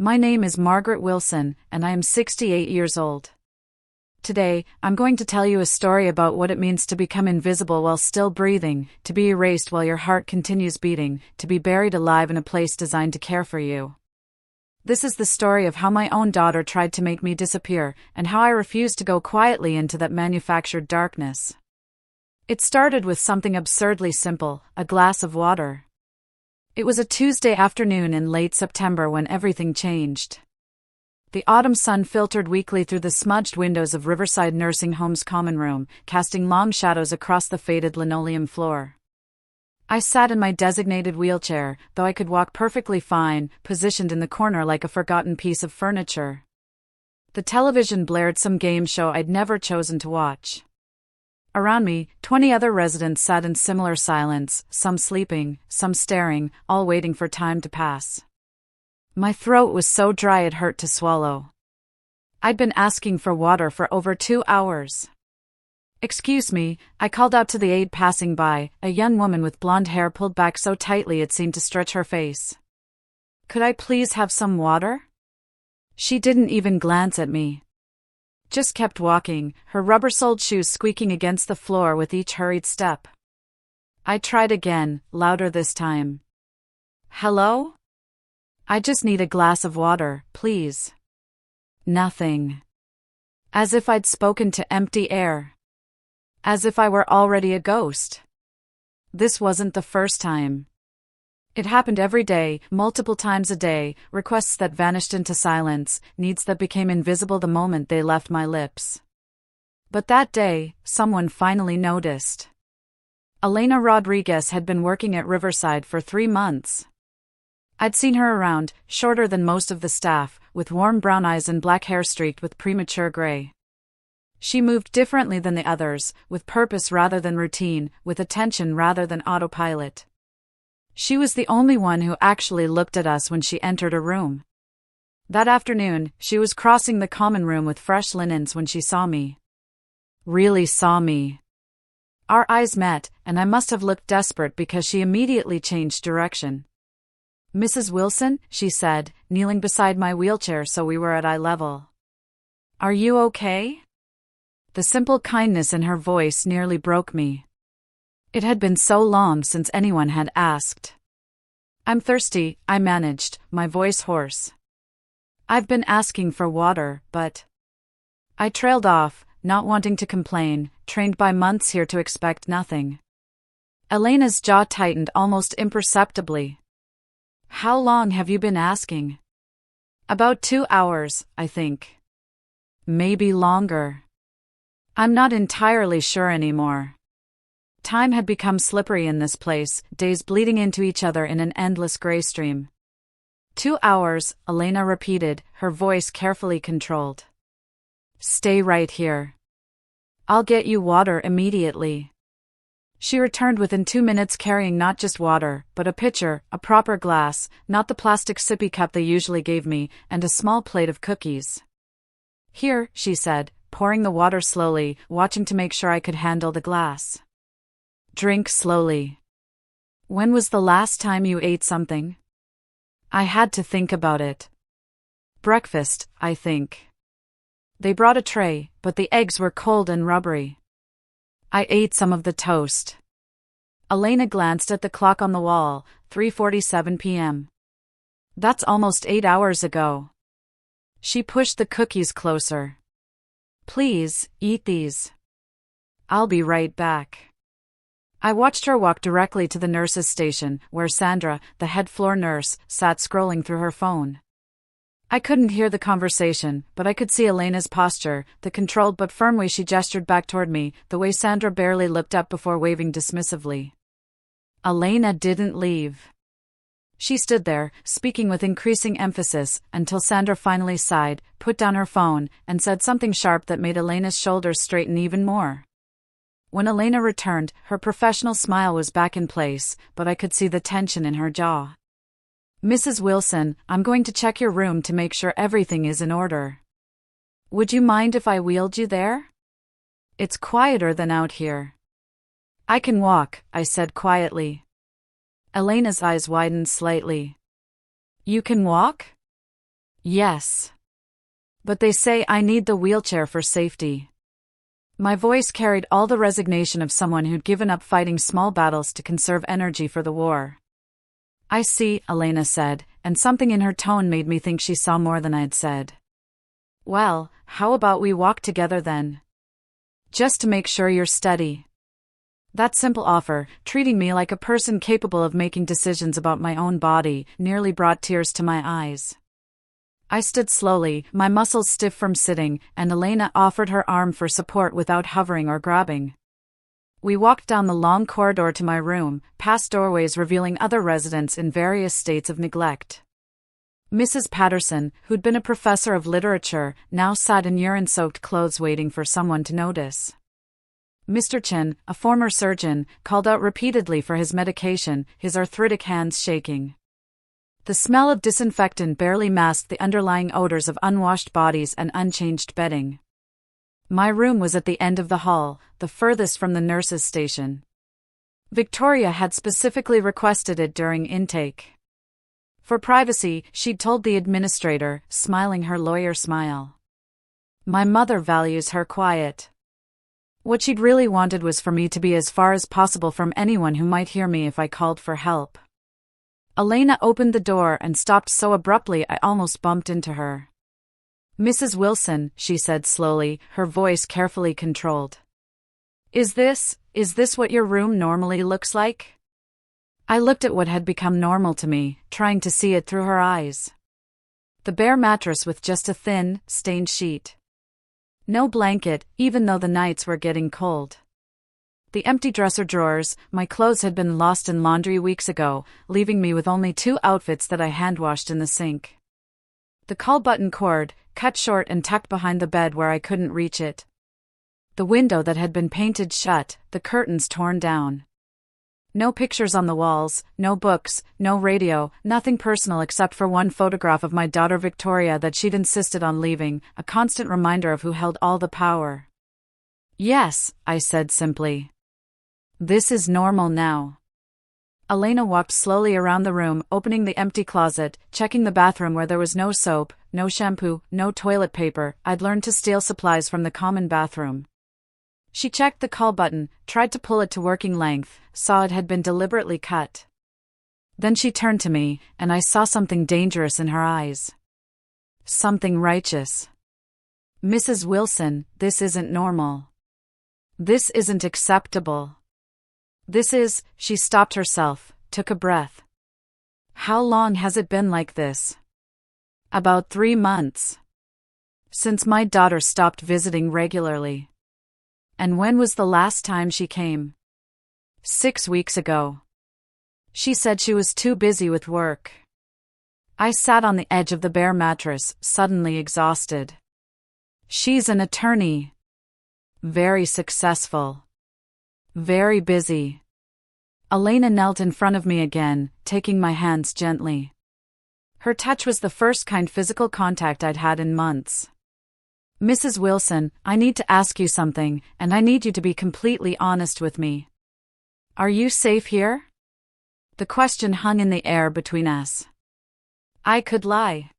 My name is Margaret Wilson, and I am 68 years old. Today, I'm going to tell you a story about what it means to become invisible while still breathing, to be erased while your heart continues beating, to be buried alive in a place designed to care for you. This is the story of how my own daughter tried to make me disappear, and how I refused to go quietly into that manufactured darkness. It started with something absurdly simple, a glass of water. It was a Tuesday afternoon in late September when everything changed. The autumn sun filtered weakly through the smudged windows of Riverside Nursing Home's common room, casting long shadows across the faded linoleum floor. I sat in my designated wheelchair, though I could walk perfectly fine, positioned in the corner like a forgotten piece of furniture. The television blared some game show I'd never chosen to watch. Around me, 20 other residents sat in similar silence, some sleeping, some staring, all waiting for time to pass. My throat was so dry it hurt to swallow. I'd been asking for water for over 2 hours. "Excuse me," I called out to the aide passing by, a young woman with blonde hair pulled back so tightly it seemed to stretch her face. "Could I please have some water?" She didn't even glance at me. Just kept walking, her rubber-soled shoes squeaking against the floor with each hurried step. I tried again, louder this time. "Hello? I just need a glass of water, please." Nothing. As if I'd spoken to empty air. As if I were already a ghost. This wasn't the first time. It happened every day, multiple times a day, requests that vanished into silence, needs that became invisible the moment they left my lips. But that day, someone finally noticed. Elena Rodriguez had been working at Riverside for 3 months. I'd seen her around, shorter than most of the staff, with warm brown eyes and black hair streaked with premature gray. She moved differently than the others, with purpose rather than routine, with attention rather than autopilot. She was the only one who actually looked at us when she entered a room. That afternoon, she was crossing the common room with fresh linens when she saw me. Really saw me. Our eyes met, and I must have looked desperate because she immediately changed direction. "Mrs. Wilson," she said, kneeling beside my wheelchair so we were at eye level. "Are you okay?" The simple kindness in her voice nearly broke me. It had been so long since anyone had asked. "I'm thirsty," I managed, my voice hoarse. "I've been asking for water, but..." I trailed off, not wanting to complain, trained by months here to expect nothing. Elena's jaw tightened almost imperceptibly. "How long have you been asking?" "About 2 hours, I think." "Maybe longer." I'm not entirely sure anymore. Time had become slippery in this place, days bleeding into each other in an endless gray stream. 2 hours, Elena repeated, her voice carefully controlled. "Stay right here. I'll get you water immediately." She returned within 2 minutes carrying not just water, but a pitcher, a proper glass, not the plastic sippy cup they usually gave me, and a small plate of cookies. "Here," she said, pouring the water slowly, watching to make sure I could handle the glass. "Drink slowly. When was the last time you ate something?" I had to think about it. "Breakfast, I think." They brought a tray, but the eggs were cold and rubbery. I ate some of the toast. Elena glanced at the clock on the wall, 3:47 p.m. "That's almost 8 hours ago." She pushed the cookies closer. "Please, eat these. I'll be right back." I watched her walk directly to the nurse's station, where Sandra, the head floor nurse, sat scrolling through her phone. I couldn't hear the conversation, but I could see Elena's posture, the controlled but firm way she gestured back toward me, the way Sandra barely looked up before waving dismissively. Elena didn't leave. She stood there, speaking with increasing emphasis, until Sandra finally sighed, put down her phone, and said something sharp that made Elena's shoulders straighten even more. When Elena returned, her professional smile was back in place, but I could see the tension in her jaw. "Mrs. Wilson, I'm going to check your room to make sure everything is in order. Would you mind if I wheeled you there? It's quieter than out here." "I can walk," I said quietly. Elena's eyes widened slightly. "You can walk?" Yes. But they say I need the wheelchair for safety. My voice carried all the resignation of someone who'd given up fighting small battles to conserve energy for the war. I see, Elena said, and something in her tone made me think she saw more than I'd said. Well, how about we walk together then? Just to make sure you're steady. That simple offer, treating me like a person capable of making decisions about my own body, nearly brought tears to my eyes. I stood slowly, my muscles stiff from sitting, and Elena offered her arm for support without hovering or grabbing. We walked down the long corridor to my room, past doorways revealing other residents in various states of neglect. Mrs. Patterson, who'd been a professor of literature, now sat in urine-soaked clothes waiting for someone to notice. Mr. Chen, a former surgeon, called out repeatedly for his medication, his arthritic hands shaking. The smell of disinfectant barely masked the underlying odors of unwashed bodies and unchanged bedding. My room was at the end of the hall, the furthest from the nurses' station. Victoria had specifically requested it during intake. For privacy, she'd told the administrator, smiling her lawyer smile. My mother values her quiet. What she'd really wanted was for me to be as far as possible from anyone who might hear me if I called for help. Elena opened the door and stopped so abruptly I almost bumped into her. Mrs. Wilson, she said slowly, her voice carefully controlled. Is this what your room normally looks like? I looked at what had become normal to me, trying to see it through her eyes. The bare mattress with just a thin, stained sheet. No blanket, even though the nights were getting cold. The empty dresser drawers, my clothes had been lost in laundry weeks ago, leaving me with only 2 outfits that I hand-washed in the sink. The call button cord, cut short and tucked behind the bed where I couldn't reach it. The window that had been painted shut, the curtains torn down. No pictures on the walls, no books, no radio, nothing personal except for one photograph of my daughter Victoria that she'd insisted on leaving, a constant reminder of who held all the power. Yes, I said simply. This is normal now. Elena walked slowly around the room, opening the empty closet, checking the bathroom where there was no soap, no shampoo, no toilet paper. I'd learned to steal supplies from the common bathroom. She checked the call button, tried to pull it to working length, saw it had been deliberately cut. Then she turned to me, and I saw something dangerous in her eyes. Something righteous. Mrs. Wilson, this isn't normal. This isn't acceptable. She stopped herself, took a breath. How long has it been like this? About 3 months. Since my daughter stopped visiting regularly. And when was the last time she came? 6 weeks ago. She said she was too busy with work. I sat on the edge of the bare mattress, suddenly exhausted. She's an attorney. Very successful. Very busy. Elena knelt in front of me again, taking my hands gently. Her touch was the first kind physical contact I'd had in months. Mrs. Wilson, I need to ask you something, and I need you to be completely honest with me. Are you safe here? The question hung in the air between us. I could lie.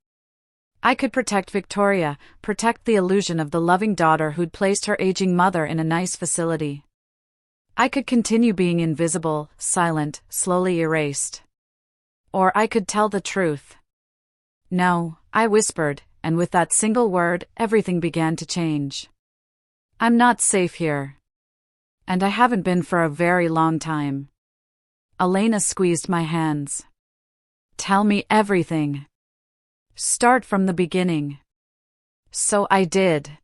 I could protect Victoria, protect the illusion of the loving daughter who'd placed her aging mother in a nice facility. I could continue being invisible, silent, slowly erased. Or I could tell the truth. No, I whispered, and with that single word, everything began to change. I'm not safe here. And I haven't been for a very long time. Elena squeezed my hands. Tell me everything. Start from the beginning. So I did.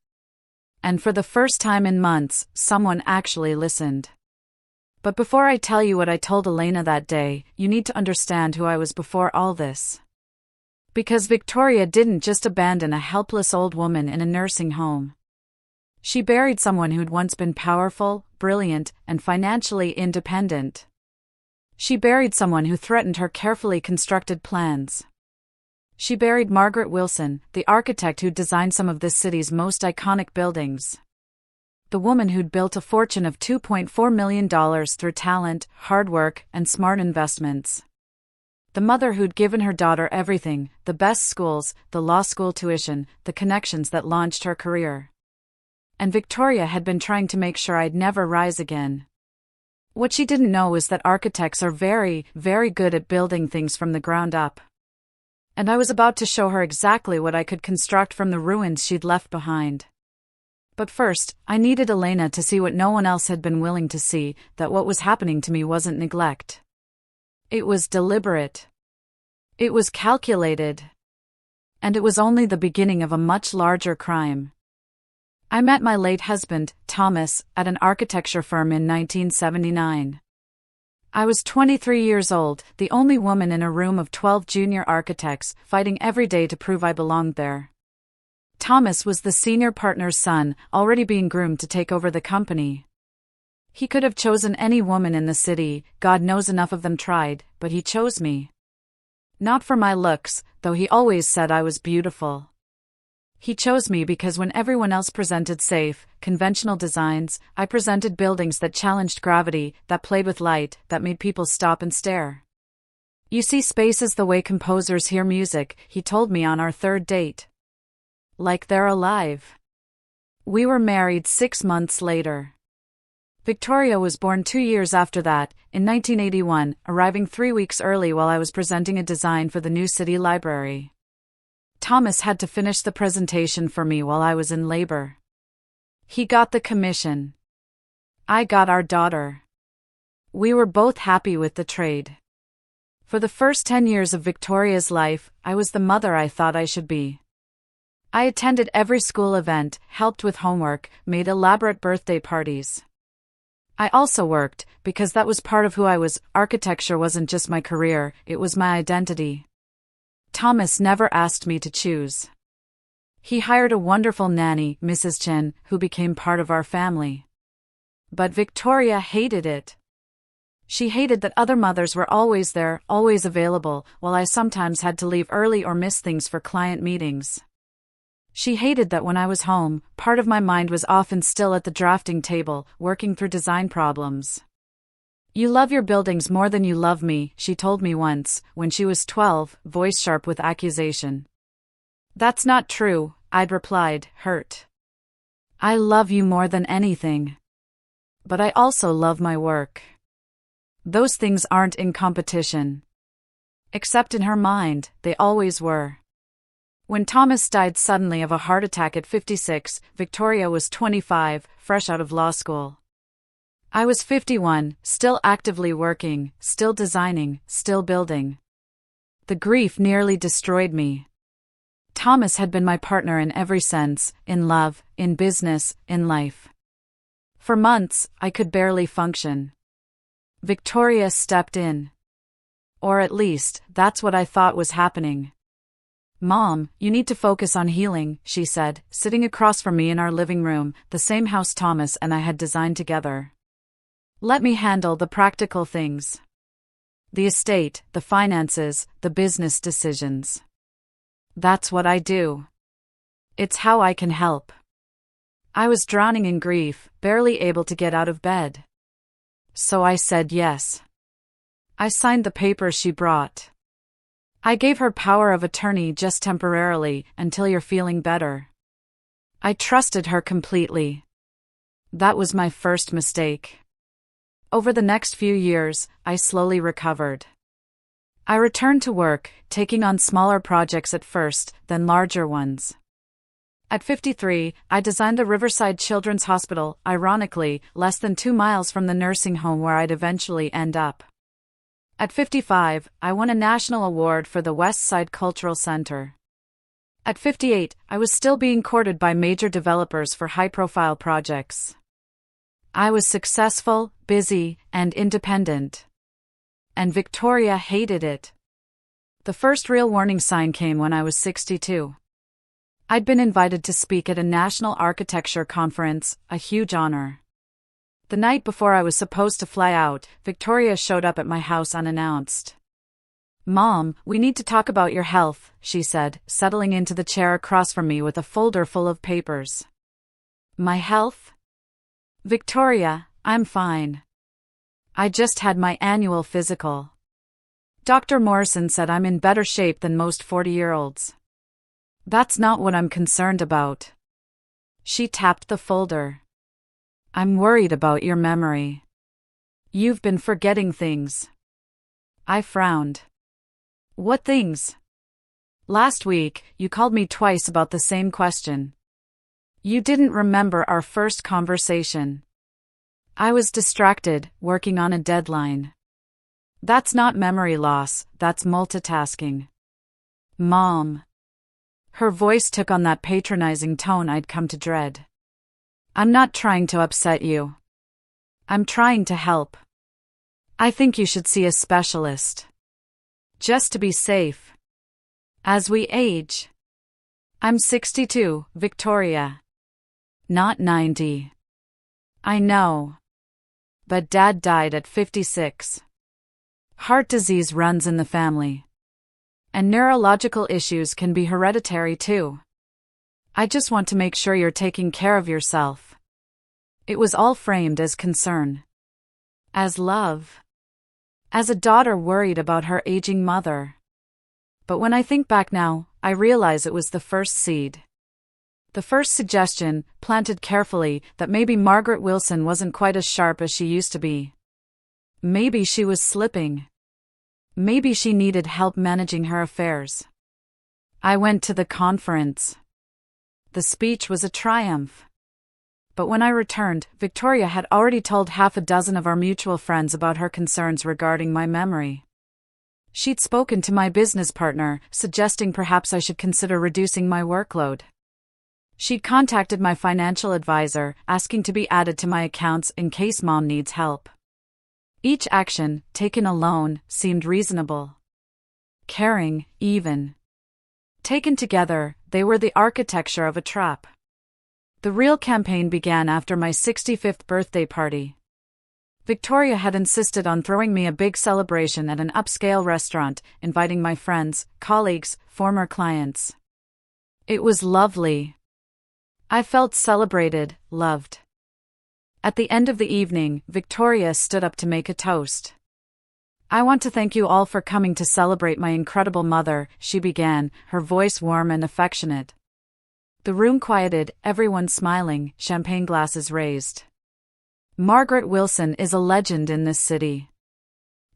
And for the first time in months, someone actually listened. But before I tell you what I told Elena that day, you need to understand who I was before all this. Because Victoria didn't just abandon a helpless old woman in a nursing home. She buried someone who'd once been powerful, brilliant, and financially independent. She buried someone who threatened her carefully constructed plans. She buried Margaret Wilson, the architect who'd designed some of this city's most iconic buildings. The woman who'd built a fortune of $2.4 million through talent, hard work, and smart investments. The mother who'd given her daughter everything, the best schools, the law school tuition, the connections that launched her career. And Victoria had been trying to make sure I'd never rise again. What she didn't know is that architects are very, very good at building things from the ground up. And I was about to show her exactly what I could construct from the ruins she'd left behind. But first, I needed Elena to see what no one else had been willing to see, that what was happening to me wasn't neglect. It was deliberate. It was calculated. And it was only the beginning of a much larger crime. I met my late husband, Thomas, at an architecture firm in 1979. I was 23 years old, the only woman in a room of 12 junior architects, fighting every day to prove I belonged there. Thomas was the senior partner's son, already being groomed to take over the company. He could have chosen any woman in the city, God knows enough of them tried, but he chose me. Not for my looks, though he always said I was beautiful. He chose me because when everyone else presented safe, conventional designs, I presented buildings that challenged gravity, that played with light, that made people stop and stare. You see space is the way composers hear music, he told me on our third date. Like they're alive. We were married 6 months later. Victoria was born 2 years after that, in 1981, arriving 3 weeks early while I was presenting a design for the new city library. Thomas had to finish the presentation for me while I was in labor. He got the commission. I got our daughter. We were both happy with the trade. For the first 10 years of Victoria's life, I was the mother I thought I should be. I attended every school event, helped with homework, made elaborate birthday parties. I also worked, because that was part of who I was. Architecture wasn't just my career, it was my identity. Thomas never asked me to choose. He hired a wonderful nanny, Mrs. Chen, who became part of our family. But Victoria hated it. She hated that other mothers were always there, always available, while I sometimes had to leave early or miss things for client meetings. She hated that when I was home, part of my mind was often still at the drafting table, working through design problems. You love your buildings more than you love me, she told me once, when she was 12, voice sharp with accusation. That's not true, I'd replied, hurt. I love you more than anything. But I also love my work. Those things aren't in competition. Except in her mind, they always were. When Thomas died suddenly of a heart attack at 56, Victoria was 25, fresh out of law school. I was 51, still actively working, still designing, still building. The grief nearly destroyed me. Thomas had been my partner in every sense, in love, in business, in life. For months, I could barely function. Victoria stepped in. Or at least, that's what I thought was happening. Mom, you need to focus on healing, she said, sitting across from me in our living room, the same house Thomas and I had designed together. Let me handle the practical things. The estate, the finances, the business decisions. That's what I do. It's how I can help. I was drowning in grief, barely able to get out of bed. So I said yes. I signed the papers she brought. I gave her power of attorney just temporarily, until you're feeling better. I trusted her completely. That was my first mistake. Over the next few years, I slowly recovered. I returned to work, taking on smaller projects at first, then larger ones. At 53, I designed the Riverside Children's Hospital, ironically, less than 2 miles from the nursing home where I'd eventually end up. At 55, I won a national award for the West Side Cultural Center. At 58, I was still being courted by major developers for high-profile projects. I was successful, busy, and independent. And Victoria hated it. The first real warning sign came when I was 62. I'd been invited to speak at a national architecture conference, a huge honor. The night before I was supposed to fly out, Victoria showed up at my house unannounced. Mom, we need to talk about your health, she said, settling into the chair across from me with a folder full of papers. My health? Victoria, I'm fine. I just had my annual physical. Dr. Morrison said I'm in better shape than most 40-year-olds. That's not what I'm concerned about. She tapped the folder. I'm worried about your memory. You've been forgetting things. I frowned. What things? Last week, you called me twice about the same question. You didn't remember our first conversation. I was distracted, working on a deadline. That's not memory loss, that's multitasking. Mom. Her voice took on that patronizing tone I'd come to dread. I'm not trying to upset you. I'm trying to help. I think you should see a specialist. Just to be safe. As we age. I'm 62, Victoria. Not 90. I know. But Dad died at 56. Heart disease runs in the family. And neurological issues can be hereditary too. I just want to make sure you're taking care of yourself. It was all framed as concern. As love. As a daughter worried about her aging mother. But when I think back now, I realize it was the first seed. The first suggestion, planted carefully, that maybe Margaret Wilson wasn't quite as sharp as she used to be. Maybe she was slipping. Maybe she needed help managing her affairs. I went to the conference. The speech was a triumph. But when I returned, Victoria had already told half a dozen of our mutual friends about her concerns regarding my memory. She'd spoken to my business partner, suggesting perhaps I should consider reducing my workload. She'd contacted my financial advisor, asking to be added to my accounts in case Mom needs help. Each action, taken alone, seemed reasonable. Caring, even. Taken together, they were the architecture of a trap. The real campaign began after my 65th birthday party. Victoria had insisted on throwing me a big celebration at an upscale restaurant, inviting my friends, colleagues, former clients. It was lovely. I felt celebrated, loved. At the end of the evening, Victoria stood up to make a toast. I want to thank you all for coming to celebrate my incredible mother, she began, her voice warm and affectionate. The room quieted, everyone smiling, champagne glasses raised. Margaret Wilson is a legend in this city.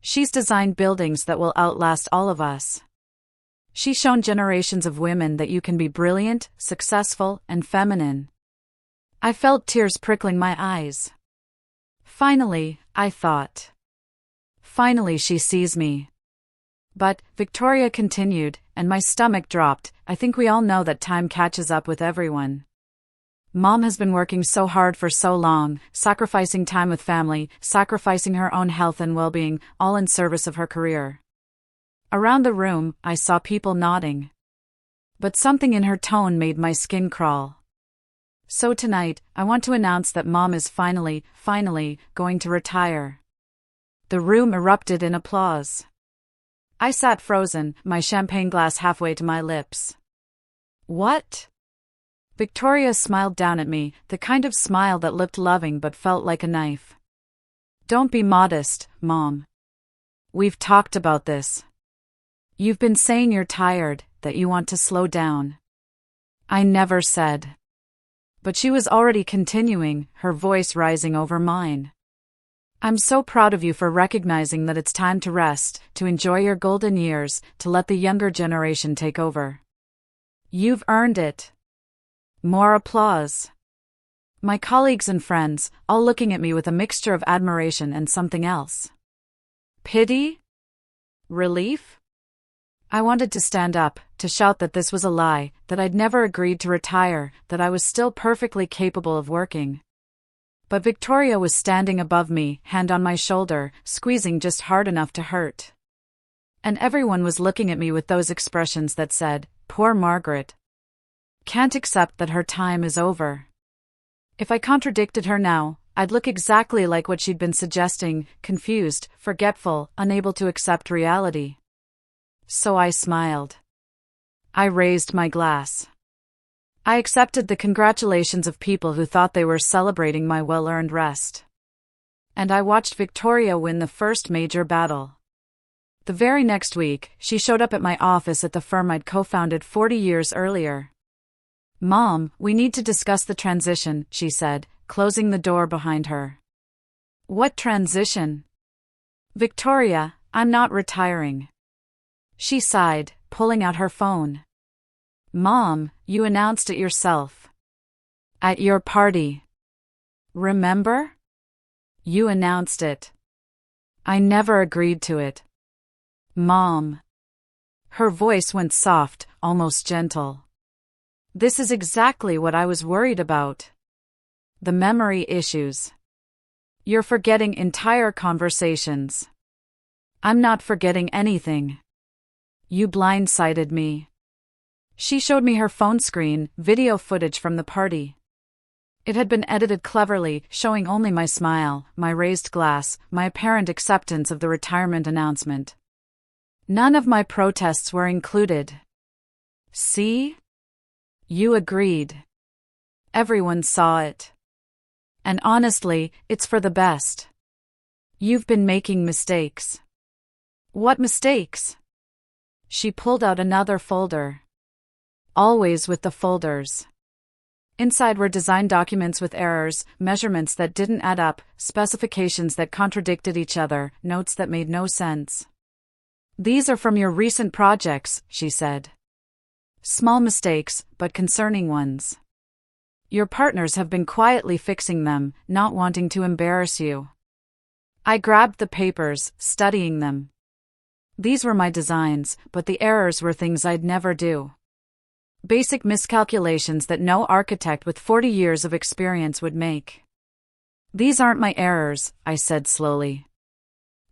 She's designed buildings that will outlast all of us. She's shown generations of women that you can be brilliant, successful, and feminine. I felt tears prickling my eyes. Finally, I thought. Finally she sees me. But, Victoria continued, and my stomach dropped, I think we all know that time catches up with everyone. Mom has been working so hard for so long, sacrificing time with family, sacrificing her own health and well-being, all in service of her career. Around the room, I saw people nodding. But something in her tone made my skin crawl. So tonight, I want to announce that Mom is finally going to retire. The room erupted in applause. I sat frozen, my champagne glass halfway to my lips. What? Victoria smiled down at me, the kind of smile that looked loving but felt like a knife. Don't be modest, Mom. We've talked about this. You've been saying you're tired, that you want to slow down. I never said. But she was already continuing, her voice rising over mine. I'm so proud of you for recognizing that it's time to rest, to enjoy your golden years, to let the younger generation take over. You've earned it. More applause. My colleagues and friends, all looking at me with a mixture of admiration and something else. Pity? Relief? I wanted to stand up, to shout that this was a lie, that I'd never agreed to retire, that I was still perfectly capable of working. But Victoria was standing above me, hand on my shoulder, squeezing just hard enough to hurt. And everyone was looking at me with those expressions that said, poor Margaret. Can't accept that her time is over. If I contradicted her now, I'd look exactly like what she'd been suggesting, confused, forgetful, unable to accept reality. So I smiled. I raised my glass. I accepted the congratulations of people who thought they were celebrating my well-earned rest. And I watched Victoria win the first major battle. The very next week, she showed up at my office at the firm I'd co-founded 40 years earlier. "Mom, we need to discuss the transition," she said, closing the door behind her. "What transition?" "Victoria, I'm not retiring." She sighed, pulling out her phone. "Mom, you announced it yourself. At your party. Remember? You announced it. I never agreed to it." "Mom." Her voice went soft, almost gentle. "This is exactly what I was worried about. The memory issues. You're forgetting entire conversations." "I'm not forgetting anything. You blindsided me." She showed me her phone screen, video footage from the party. It had been edited cleverly, showing only my smile, my raised glass, my apparent acceptance of the retirement announcement. None of my protests were included. "See? You agreed. Everyone saw it. And honestly, it's for the best. You've been making mistakes." "What mistakes?" She pulled out another folder. Always with the folders. Inside were design documents with errors, measurements that didn't add up, specifications that contradicted each other, notes that made no sense. "These are from your recent projects," she said. "Small mistakes, but concerning ones. Your partners have been quietly fixing them, not wanting to embarrass you." I grabbed the papers, studying them. These were my designs, but the errors were things I'd never do. Basic miscalculations that no architect with 40 years of experience would make. "These aren't my errors," I said slowly.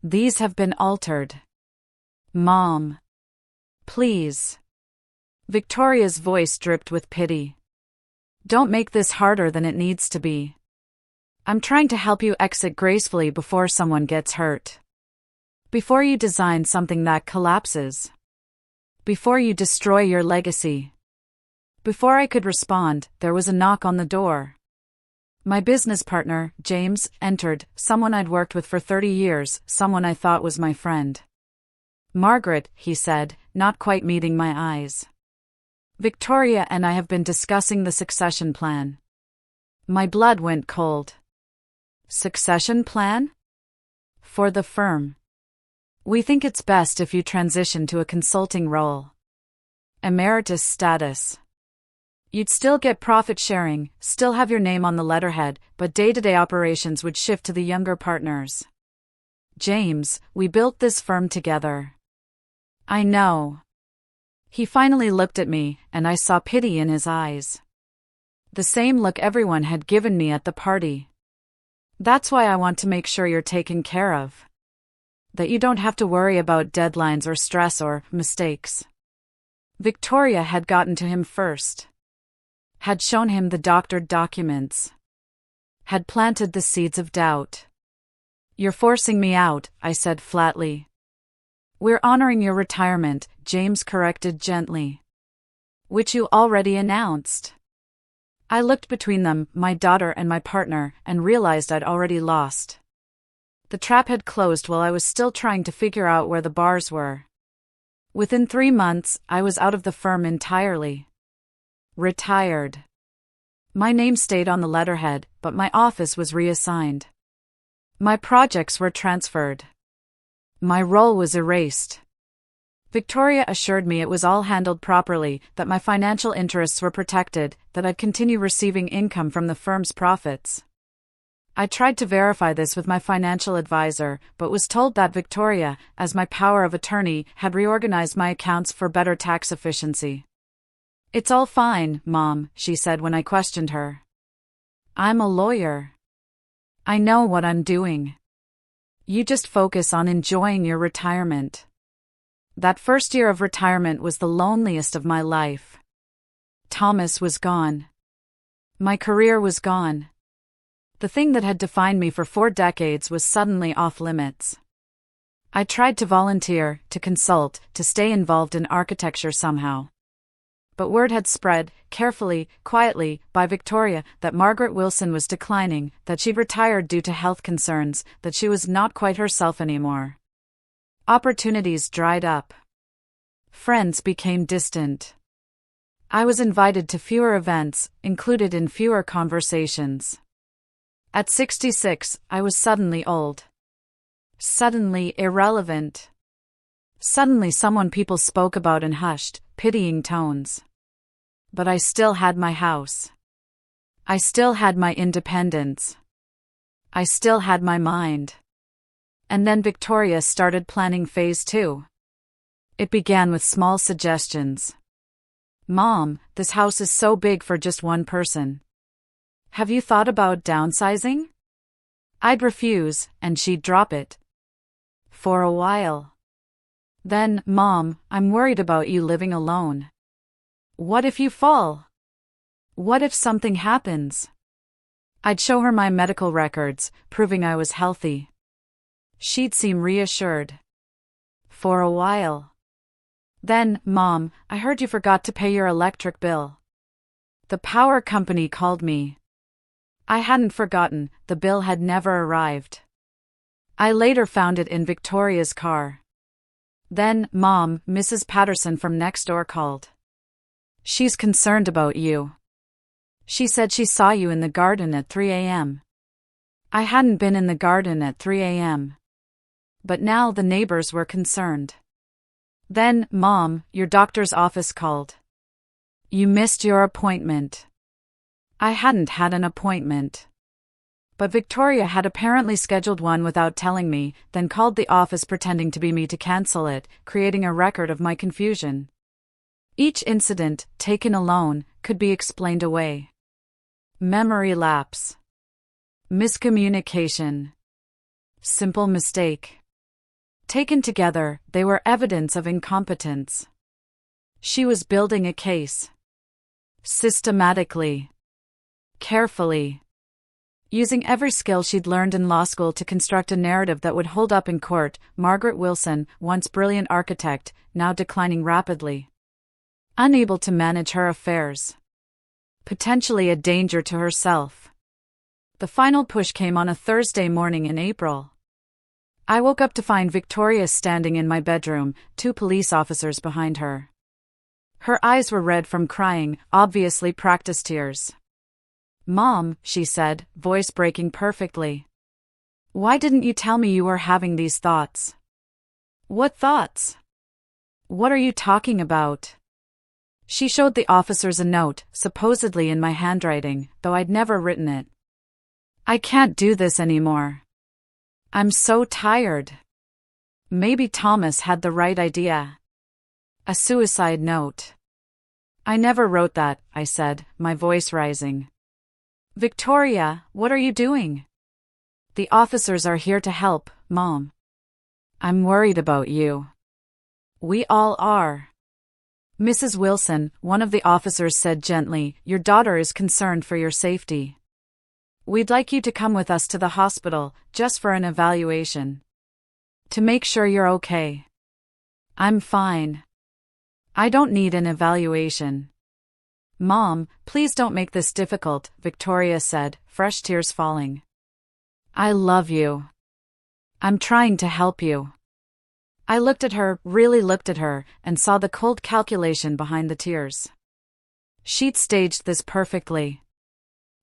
"These have been altered." "Mom. Please." Victoria's voice dripped with pity. "Don't make this harder than it needs to be. I'm trying to help you exit gracefully before someone gets hurt. Before you design something that collapses. Before you destroy your legacy." Before I could respond, there was a knock on the door. My business partner, James, entered, someone I'd worked with for 30 years, someone I thought was my friend. "Margaret," he said, not quite meeting my eyes. "Victoria and I have been discussing the succession plan." My blood went cold. "Succession plan?" "For the firm. We think it's best if you transition to a consulting role. Emeritus status. You'd still get profit sharing, still have your name on the letterhead, but day-to-day operations would shift to the younger partners." "James, we built this firm together." "I know." He finally looked at me, and I saw pity in his eyes. The same look everyone had given me at the party. "That's why I want to make sure you're taken care of. That you don't have to worry about deadlines or stress or mistakes." Victoria had gotten to him first. Had shown him the doctored documents. Had planted the seeds of doubt. "You're forcing me out," I said flatly. "We're honoring your retirement," James corrected gently. "Which you already announced." I looked between them, my daughter and my partner, and realized I'd already lost. The trap had closed while I was still trying to figure out where the bars were. Within 3 months, I was out of the firm entirely. Retired. My name stayed on the letterhead, but my office was reassigned. My projects were transferred. My role was erased. Victoria assured me it was all handled properly, that my financial interests were protected, that I'd continue receiving income from the firm's profits. I tried to verify this with my financial advisor, but was told that Victoria, as my power of attorney, had reorganized my accounts for better tax efficiency. "It's all fine, Mom," she said when I questioned her. "I'm a lawyer. I know what I'm doing. You just focus on enjoying your retirement." That first year of retirement was the loneliest of my life. Thomas was gone. My career was gone. The thing that had defined me for 4 decades was suddenly off limits. I tried to volunteer, to consult, to stay involved in architecture somehow. But word had spread, carefully, quietly, by Victoria, that Margaret Wilson was declining, that she'd retired due to health concerns, that she was not quite herself anymore. Opportunities dried up. Friends became distant. I was invited to fewer events, included in fewer conversations. At 66, I was suddenly old. Suddenly irrelevant. Suddenly someone people spoke about in hushed, pitying tones. But I still had my house. I still had my independence. I still had my mind. And then Victoria started planning phase 2. It began with small suggestions. "Mom, this house is so big for just one person. Have you thought about downsizing?" I'd refuse, and she'd drop it. For a while. Then, "Mom, I'm worried about you living alone. What if you fall? What if something happens?" I'd show her my medical records, proving I was healthy. She'd seem reassured. For a while. Then, "Mom, I heard you forgot to pay your electric bill." The power company called me. I hadn't forgotten, the bill had never arrived. I later found it in Victoria's car. Then, "Mom, Mrs. Patterson from next door called. She's concerned about you. She said she saw you in the garden at 3 a.m. I hadn't been in the garden at 3 a.m. But now the neighbors were concerned. Then, "Mom, your doctor's office called. You missed your appointment." I hadn't had an appointment. But Victoria had apparently scheduled one without telling me, then called the office pretending to be me to cancel it, creating a record of my confusion. Each incident, taken alone, could be explained away. Memory lapse. Miscommunication. Simple mistake. Taken together, they were evidence of incompetence. She was building a case. Systematically. Carefully. Using every skill she'd learned in law school to construct a narrative that would hold up in court. Margaret Wilson, once brilliant architect, now declining rapidly. Unable to manage her affairs. Potentially a danger to herself. The final push came on a Thursday morning in April. I woke up to find Victoria standing in my bedroom, 2 police officers behind her. Her eyes were red from crying, obviously practiced tears. "Mom," she said, voice breaking perfectly. "Why didn't you tell me you were having these thoughts?" "What thoughts? What are you talking about?" She showed the officers a note, supposedly in my handwriting, though I'd never written it. "I can't do this anymore. I'm so tired." Maybe Thomas had the right idea. A suicide note. "I never wrote that," I said, my voice rising. "Victoria, what are you doing?" "The officers are here to help, Mom. I'm worried about you." "We all are." "Mrs. Wilson," one of the officers said gently, "your daughter is concerned for your safety. We'd like you to come with us to the hospital, just for an evaluation. To make sure you're okay." "I'm fine. I don't need an evaluation." "Mom, please don't make this difficult," Victoria said, fresh tears falling. "I love you. I'm trying to help you." I looked at her, really looked at her, and saw the cold calculation behind the tears. She'd staged this perfectly.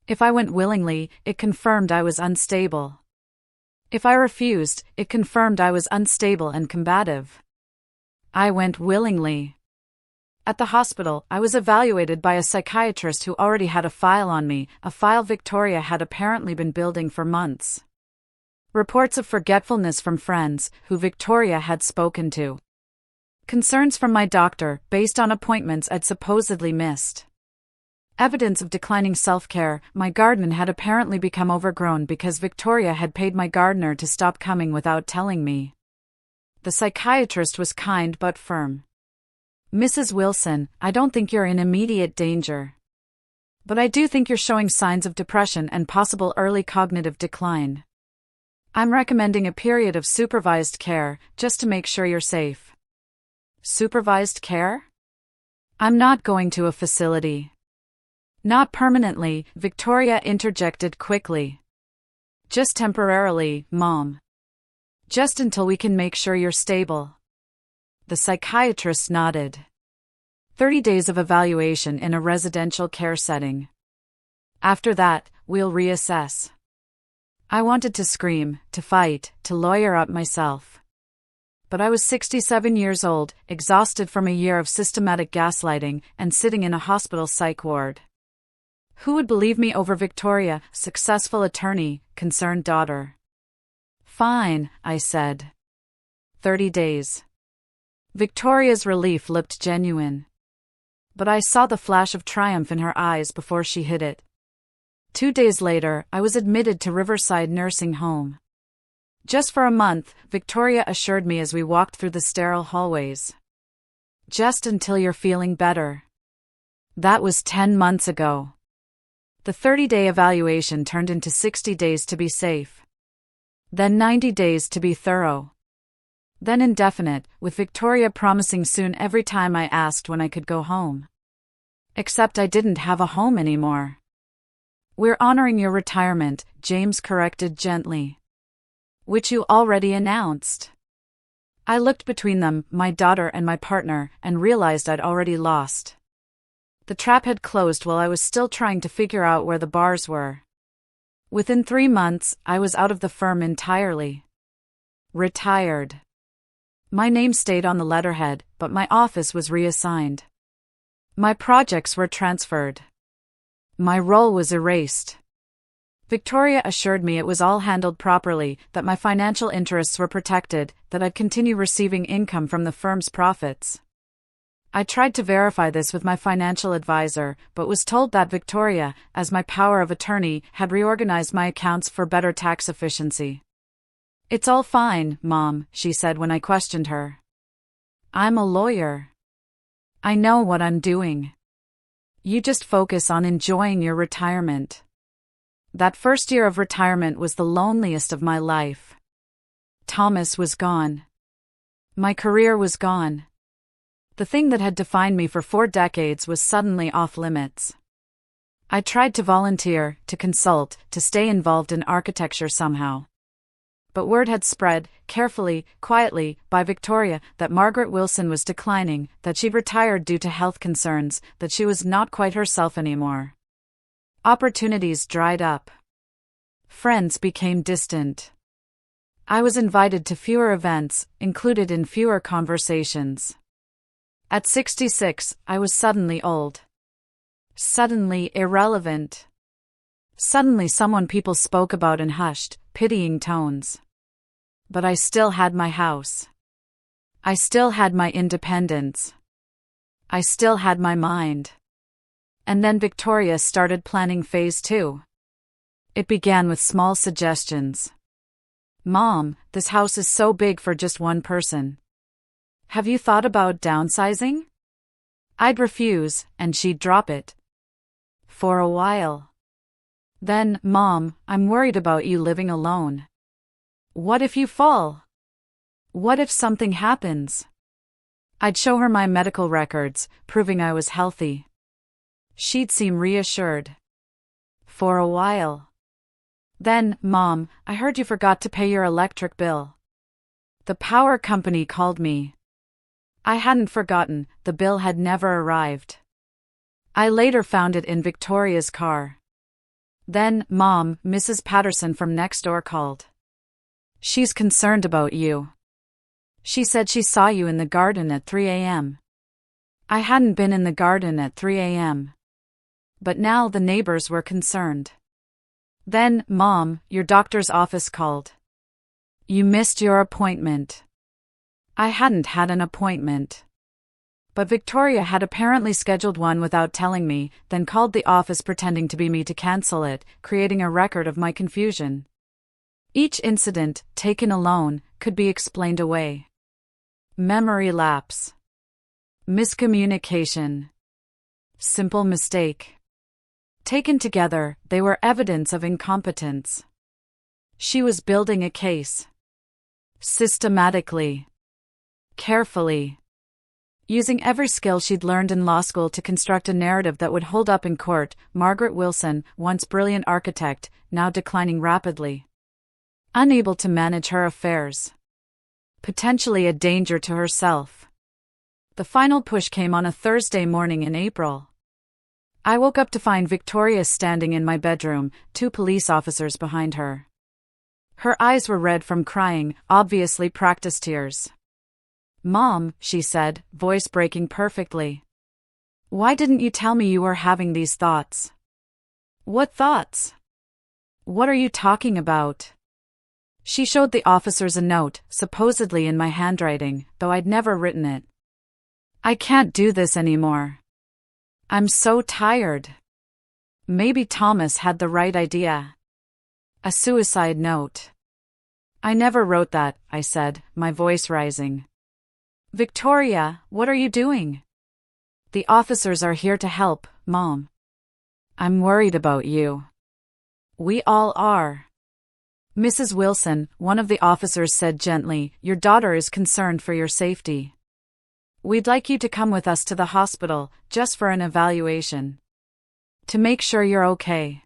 If I went willingly, it confirmed I was unstable. If I refused, it confirmed I was unstable and combative. I went willingly. At the hospital, I was evaluated by a psychiatrist who already had a file on me, a file Victoria had apparently been building for months. Reports of forgetfulness from friends, who Victoria had spoken to. Concerns from my doctor, based on appointments I'd supposedly missed. Evidence of declining self-care. My garden had apparently become overgrown because Victoria had paid my gardener to stop coming without telling me. The psychiatrist was kind but firm. "Mrs. Wilson, I don't think you're in immediate danger. But I do think you're showing signs of depression and possible early cognitive decline. I'm recommending a period of supervised care, just to make sure you're safe." "Supervised care?" "I'm not going to a facility." "Not permanently," Victoria interjected quickly. "Just temporarily, Mom." Just until we can make sure you're stable. The psychiatrist nodded. 30 days of evaluation in a residential care setting. After that, we'll reassess. I wanted to scream, to fight, to lawyer up myself. But I was 67 years old, exhausted from a year of systematic gaslighting, and sitting in a hospital psych ward. Who would believe me over Victoria, successful attorney, concerned daughter? Fine, I said. 30 days. Victoria's relief looked genuine. But I saw the flash of triumph in her eyes before she hid it. 2 days later, I was admitted to Riverside Nursing Home. Just for a month, Victoria assured me as we walked through the sterile hallways. Just until you're feeling better. That was 10 months ago. The 30-day evaluation turned into 60 days to be safe. Then 90 days to be thorough. Then indefinite, with Victoria promising soon every time I asked when I could go home. Except I didn't have a home anymore. We're honoring your retirement, James corrected gently. Which you already announced. I looked between them, my daughter and my partner, and realized I'd already lost. The trap had closed while I was still trying to figure out where the bars were. Within 3 months, I was out of the firm entirely. Retired. My name stayed on the letterhead, but my office was reassigned. My projects were transferred. My role was erased. Victoria assured me it was all handled properly, that my financial interests were protected, that I'd continue receiving income from the firm's profits. I tried to verify this with my financial advisor, but was told that Victoria, as my power of attorney, had reorganized my accounts for better tax efficiency. It's all fine, Mom, she said when I questioned her. I'm a lawyer. I know what I'm doing. You just focus on enjoying your retirement. That first year of retirement was the loneliest of my life. Thomas was gone. My career was gone. The thing that had defined me for 4 decades was suddenly off limits. I tried to volunteer, to consult, to stay involved in architecture somehow. But word had spread, carefully, quietly, by Victoria, that Margaret Wilson was declining, that she'd retired due to health concerns, that she was not quite herself anymore. Opportunities dried up. Friends became distant. I was invited to fewer events, included in fewer conversations. At 66, I was suddenly old. Suddenly irrelevant. Suddenly someone people spoke about in hushed, pitying tones. But I still had my house. I still had my independence. I still had my mind. And then Victoria started planning phase 2. It began with small suggestions. Mom, this house is so big for just one person. Have you thought about downsizing? I'd refuse, and she'd drop it. For a while. Then, Mom, I'm worried about you living alone. What if you fall? What if something happens? I'd show her my medical records, proving I was healthy. She'd seem reassured. For a while. Then, Mom, I heard you forgot to pay your electric bill. The power company called me. I hadn't forgotten, the bill had never arrived. I later found it in Victoria's car. Then, Mom, Mrs. Patterson from next door called. She's concerned about you. She said she saw you in the garden at 3 a.m. I hadn't been in the garden at 3 a.m. But now the neighbors were concerned. Then, Mom, your doctor's office called. You missed your appointment. I hadn't had an appointment. But Victoria had apparently scheduled one without telling me, then called the office pretending to be me to cancel it, creating a record of my confusion. Each incident, taken alone, could be explained away. Memory lapse. Miscommunication. Simple mistake. Taken together, they were evidence of incompetence. She was building a case. Systematically. Carefully. Using every skill she'd learned in law school to construct a narrative that would hold up in court, Margaret Wilson, once brilliant architect, now declining rapidly. Unable to manage her affairs. potentially a danger to herself. The final push came on a Thursday morning in April. I woke up to find Victoria standing in my bedroom, 2 police officers behind her. Her eyes were red from crying, obviously practiced tears. "Mom," she said, voice breaking perfectly. "Why didn't you tell me you were having these thoughts?" "What thoughts? What are you talking about?" She showed the officers a note, supposedly in my handwriting, though I'd never written it. "I can't do this anymore. I'm so tired." Maybe Thomas had the right idea. A suicide note. "I never wrote that," I said, my voice rising. "Victoria, what are you doing?" "The officers are here to help, Mom. I'm worried about you." "We all are." "Mrs. Wilson," one of the officers said gently, "your daughter is concerned for your safety. We'd like you to come with us to the hospital, just for an evaluation. To make sure you're okay."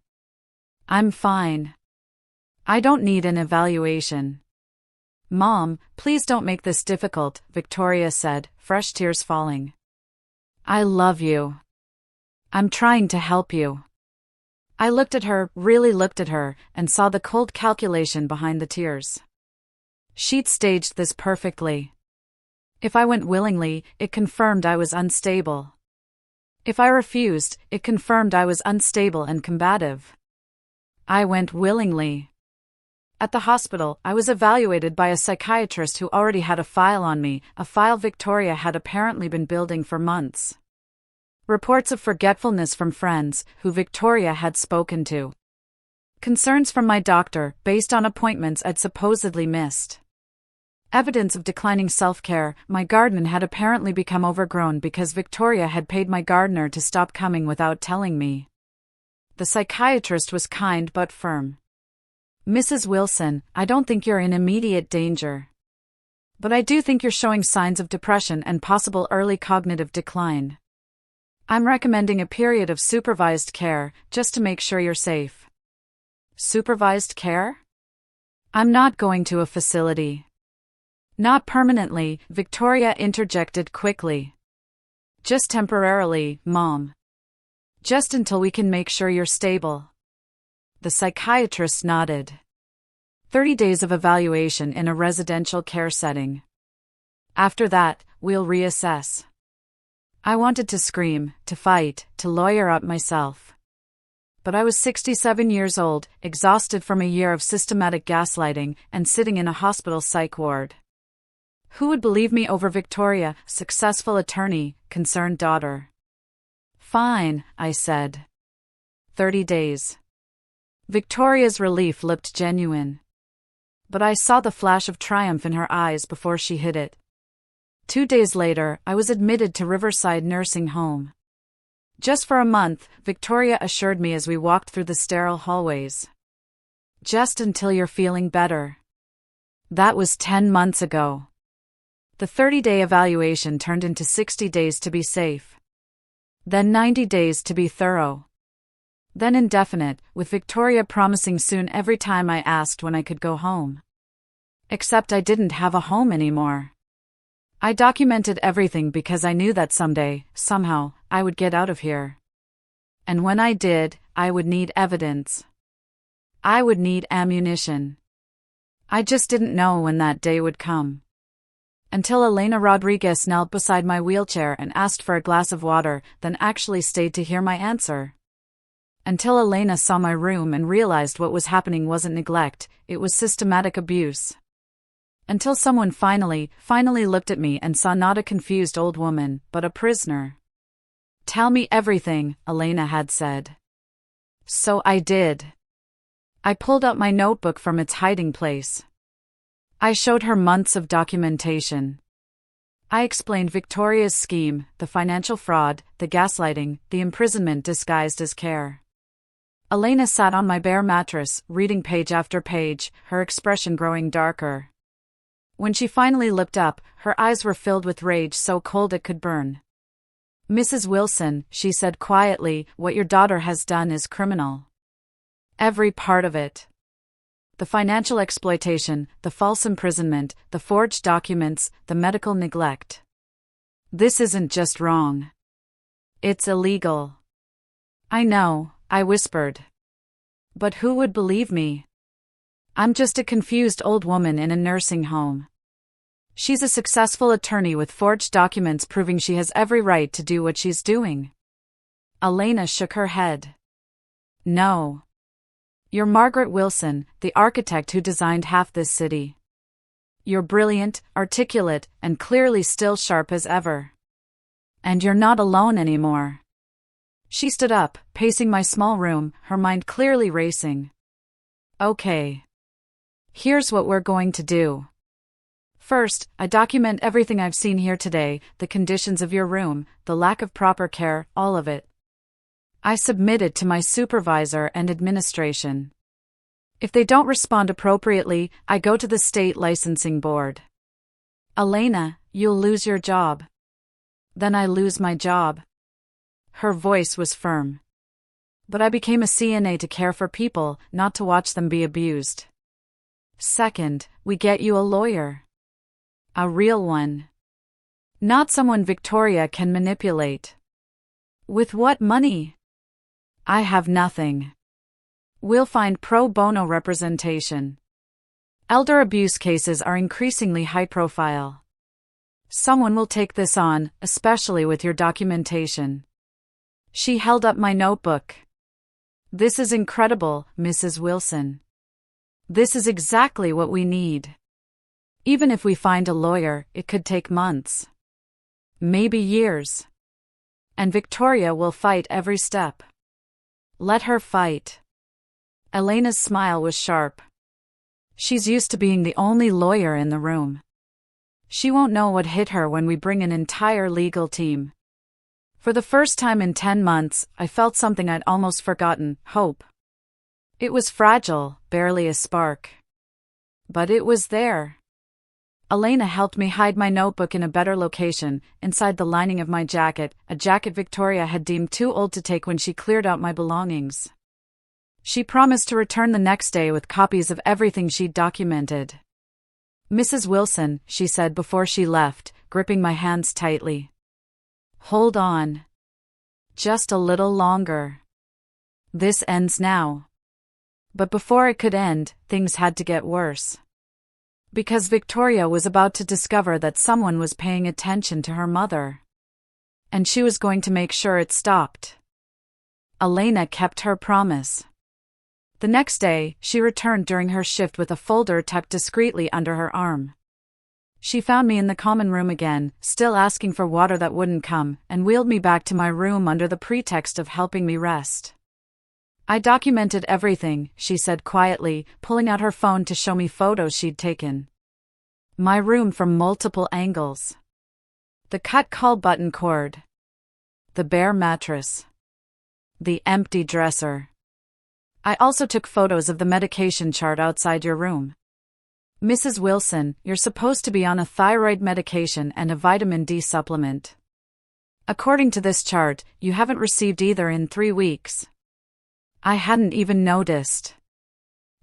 "I'm fine. I don't need an evaluation." "Mom, please don't make this difficult," Victoria said, fresh tears falling. "I love you. I'm trying to help you." I looked at her, really looked at her, and saw the cold calculation behind the tears. She'd staged this perfectly. If I went willingly, it confirmed I was unstable. If I refused, it confirmed I was unstable and combative. I went willingly. At the hospital, I was evaluated by a psychiatrist who already had a file on me, a file Victoria had apparently been building for months. Reports of forgetfulness from friends, who Victoria had spoken to. Concerns from my doctor, based on appointments I'd supposedly missed. Evidence of declining self-care. My garden had apparently become overgrown because Victoria had paid my gardener to stop coming without telling me. The psychiatrist was kind but firm. "Mrs. Wilson, I don't think you're in immediate danger. But I do think you're showing signs of depression and possible early cognitive decline. I'm recommending a period of supervised care, just to make sure you're safe." "Supervised care? I'm not going to a facility." "Not permanently," Victoria interjected quickly. "Just temporarily, Mom. Just until we can make sure you're stable." The psychiatrist nodded. 30 days of evaluation in a residential care setting. After that, we'll reassess. I wanted to scream, to fight, to lawyer up myself. But I was 67 years old, exhausted from a year of systematic gaslighting, and sitting in a hospital psych ward. Who would believe me over Victoria, successful attorney, concerned daughter? "Fine," I said. 30 days. Victoria's relief looked genuine. But I saw the flash of triumph in her eyes before she hid it. 2 days later, I was admitted to Riverside Nursing Home. "Just for a month," Victoria assured me as we walked through the sterile hallways. "Just until you're feeling better." That was 10 months ago. The 30-day evaluation turned into 60 days to be safe. Then 90 days to be thorough. Then indefinite, with Victoria promising soon every time I asked when I could go home. Except I didn't have a home anymore. I documented everything because I knew that someday, somehow, I would get out of here. And when I did, I would need evidence. I would need ammunition. I just didn't know when that day would come. Until Elena Rodriguez knelt beside my wheelchair and asked for a glass of water, then actually stayed to hear my answer. Until Elena saw my room and realized what was happening wasn't neglect, it was systematic abuse. Until someone finally looked at me and saw not a confused old woman, but a prisoner. "Tell me everything," Elena had said. So I did. I pulled out my notebook from its hiding place. I showed her months of documentation. I explained Victoria's scheme, the financial fraud, the gaslighting, the imprisonment disguised as care. Elena sat on my bare mattress, reading page after page, her expression growing darker. When she finally looked up, her eyes were filled with rage so cold it could burn. "Mrs. Wilson," she said quietly, "what your daughter has done is criminal. Every part of it. the financial exploitation, the false imprisonment, the forged documents, the medical neglect. This isn't just wrong. It's illegal. I know, I whispered. But who would believe me? I'm just a confused old woman in a nursing home. She's a successful attorney with forged documents proving she has every right to do what she's doing. Elena shook her head. No. You're Margaret Wilson, the architect who designed half this city. You're brilliant, articulate, and clearly still sharp as ever. And you're not alone anymore. She stood up, pacing my small room, her mind clearly racing. Okay. Here's what we're going to do. First, I document everything I've seen here today, the conditions of your room, the lack of proper care, all of it. I submit it to my supervisor and administration. If they don't respond appropriately, I go to the state licensing board. Elena, you'll lose your job. Then I lose my job. Her voice was firm. But I became a CNA to care for people, not to watch them be abused. Second, we get you a lawyer. A real one. Not someone Victoria can manipulate. With what money? I have nothing. We'll find pro bono representation. Elder abuse cases are increasingly high profile. Someone will take this on, especially with your documentation. She held up my notebook. This is incredible, Mrs. Wilson. This is exactly what we need. Even if we find a lawyer, it could take months. Maybe years. And Victoria will fight every step. Let her fight. Elena's smile was sharp. She's used to being the only lawyer in the room. She won't know what hit her when we bring an entire legal team. For the first time in 10 months, I felt something I'd almost forgotten, hope. It was fragile, barely a spark. But it was there. Elena helped me hide my notebook in a better location, inside the lining of my jacket, a jacket Victoria had deemed too old to take when she cleared out my belongings. She promised to return the next day with copies of everything she'd documented. Mrs. Wilson, she said before she left, gripping my hands tightly. Hold on. Just a little longer. This ends now. But before it could end, things had to get worse. Because Victoria was about to discover that someone was paying attention to her mother. And she was going to make sure it stopped. Elena kept her promise. The next day, she returned during her shift with a folder tucked discreetly under her arm. She found me in the common room again, still asking for water that wouldn't come, and wheeled me back to my room under the pretext of helping me rest. I documented everything, she said quietly, pulling out her phone to show me photos she'd taken. My room from multiple angles. The cut call button cord. The bare mattress. The empty dresser. I also took photos of the medication chart outside your room. Mrs. Wilson, you're supposed to be on a thyroid medication and a vitamin D supplement. According to this chart, you haven't received either in 3 weeks. I hadn't even noticed.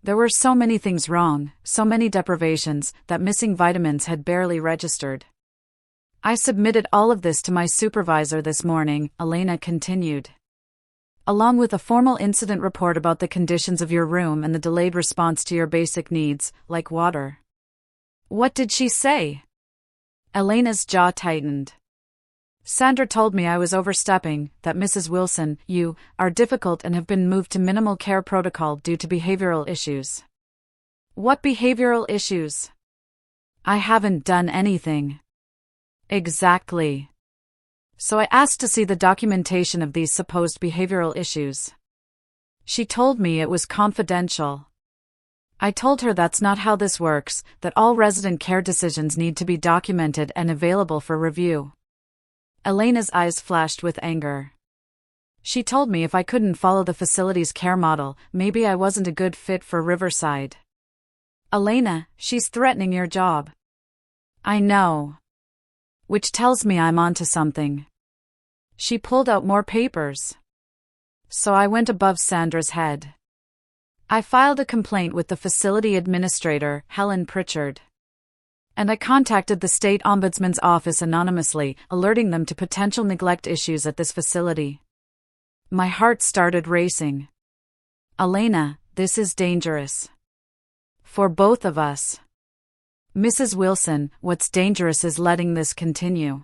There were so many things wrong, so many deprivations, that missing vitamins had barely registered. I submitted all of this to my supervisor this morning, Elena continued. Along with a formal incident report about the conditions of your room and the delayed response to your basic needs, like water. What did she say? Elena's jaw tightened. Sandra told me I was overstepping, that Mrs. Wilson, you, are difficult and have been moved to minimal care protocol due to behavioral issues. What behavioral issues? I haven't done anything. Exactly. So I asked to see the documentation of these supposed behavioral issues. She told me it was confidential. I told her that's not how this works, that all resident care decisions need to be documented and available for review. Elena's eyes flashed with anger. She told me if I couldn't follow the facility's care model, maybe I wasn't a good fit for Riverside. Elena, she's threatening your job. I know. Which tells me I'm onto something. She pulled out more papers. So I went above Sandra's head. I filed a complaint with the facility administrator, Helen Pritchard. And I contacted the state ombudsman's office anonymously, alerting them to potential neglect issues at this facility. My heart started racing. Elena, this is dangerous. For both of us. Mrs. Wilson, what's dangerous is letting this continue.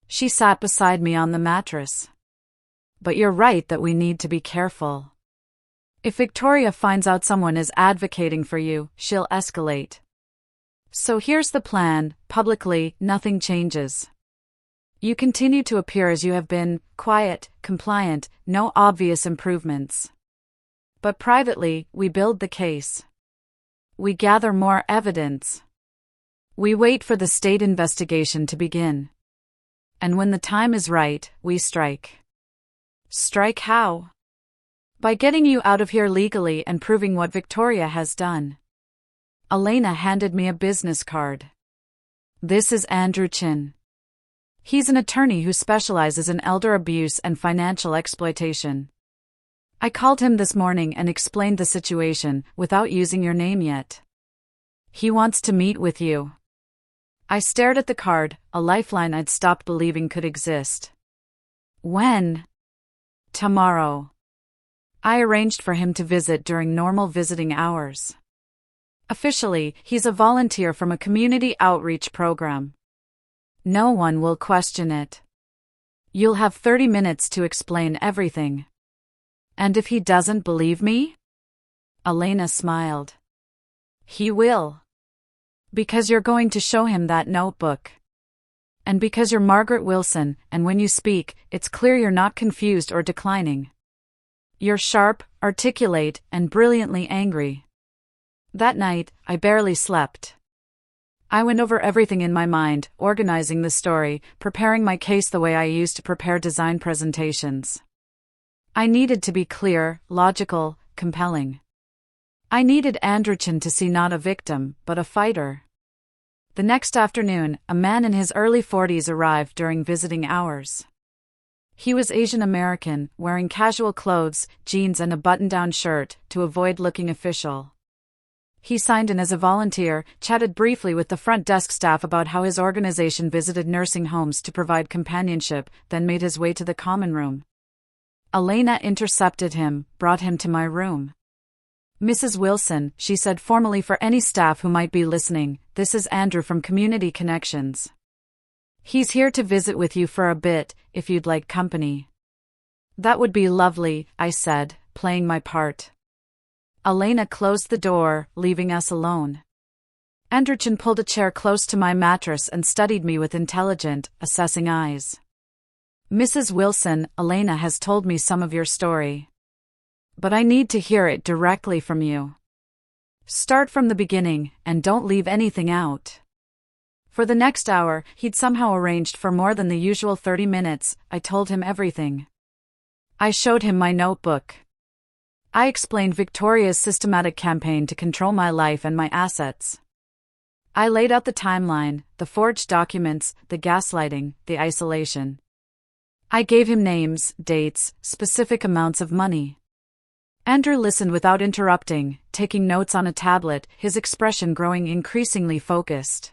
She sat beside me on the mattress. But you're right that we need to be careful. If Victoria finds out someone is advocating for you, she'll escalate. So here's the plan: publicly, nothing changes. You continue to appear as you have been, quiet, compliant, no obvious improvements. But privately, we build the case. We gather more evidence. We wait for the state investigation to begin. And when the time is right, we strike. Strike how? By getting you out of here legally and proving what Victoria has done. Elena handed me a business card. This is Andrew Chin. He's an attorney who specializes in elder abuse and financial exploitation. I called him this morning and explained the situation, without using your name yet. He wants to meet with you. I stared at the card, a lifeline I'd stopped believing could exist. When? Tomorrow. I arranged for him to visit during normal visiting hours. Officially, he's a volunteer from a community outreach program. No one will question it. You'll have 30 minutes to explain everything. And if he doesn't believe me? Elena smiled. He will. Because you're going to show him that notebook. And because you're Margaret Wilson, and when you speak, it's clear you're not confused or declining. You're sharp, articulate, and brilliantly angry. That night, I barely slept. I went over everything in my mind, organizing the story, preparing my case the way I used to prepare design presentations. I needed to be clear, logical, compelling. I needed Andrew Chin to see not a victim, but a fighter. The next afternoon, a man in his early 40s arrived during visiting hours. He was Asian American, wearing casual clothes, jeans and a button-down shirt, to avoid looking official. He signed in as a volunteer, chatted briefly with the front desk staff about how his organization visited nursing homes to provide companionship, then made his way to the common room. Elena intercepted him, brought him to my room. Mrs. Wilson, she said formally for any staff who might be listening, this is Andrew from Community Connections. He's here to visit with you for a bit, if you'd like company. That would be lovely, I said, playing my part. Elena closed the door, leaving us alone. Andrew Chin pulled a chair close to my mattress and studied me with intelligent, assessing eyes. Mrs. Wilson, Elena has told me some of your story. But I need to hear it directly from you. Start from the beginning, and don't leave anything out. For the next hour, he'd somehow arranged for more than the usual 30 minutes, I told him everything. I showed him my notebook. I explained Victoria's systematic campaign to control my life and my assets. I laid out the timeline, the forged documents, the gaslighting, the isolation. I gave him names, dates, specific amounts of money. Andrew listened without interrupting, taking notes on a tablet, his expression growing increasingly focused.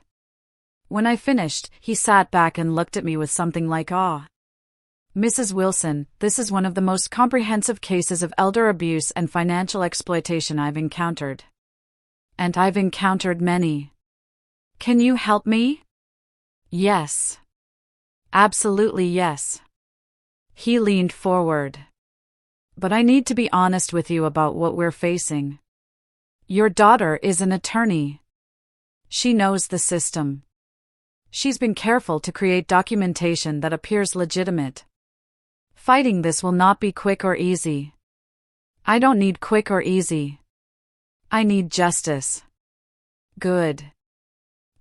When I finished, he sat back and looked at me with something like awe. Mrs. Wilson, this is one of the most comprehensive cases of elder abuse and financial exploitation I've encountered. And I've encountered many. Can you help me? Yes. Absolutely yes. He leaned forward. But I need to be honest with you about what we're facing. Your daughter is an attorney. She knows the system. She's been careful to create documentation that appears legitimate. Fighting this will not be quick or easy. I don't need quick or easy. I need justice. Good.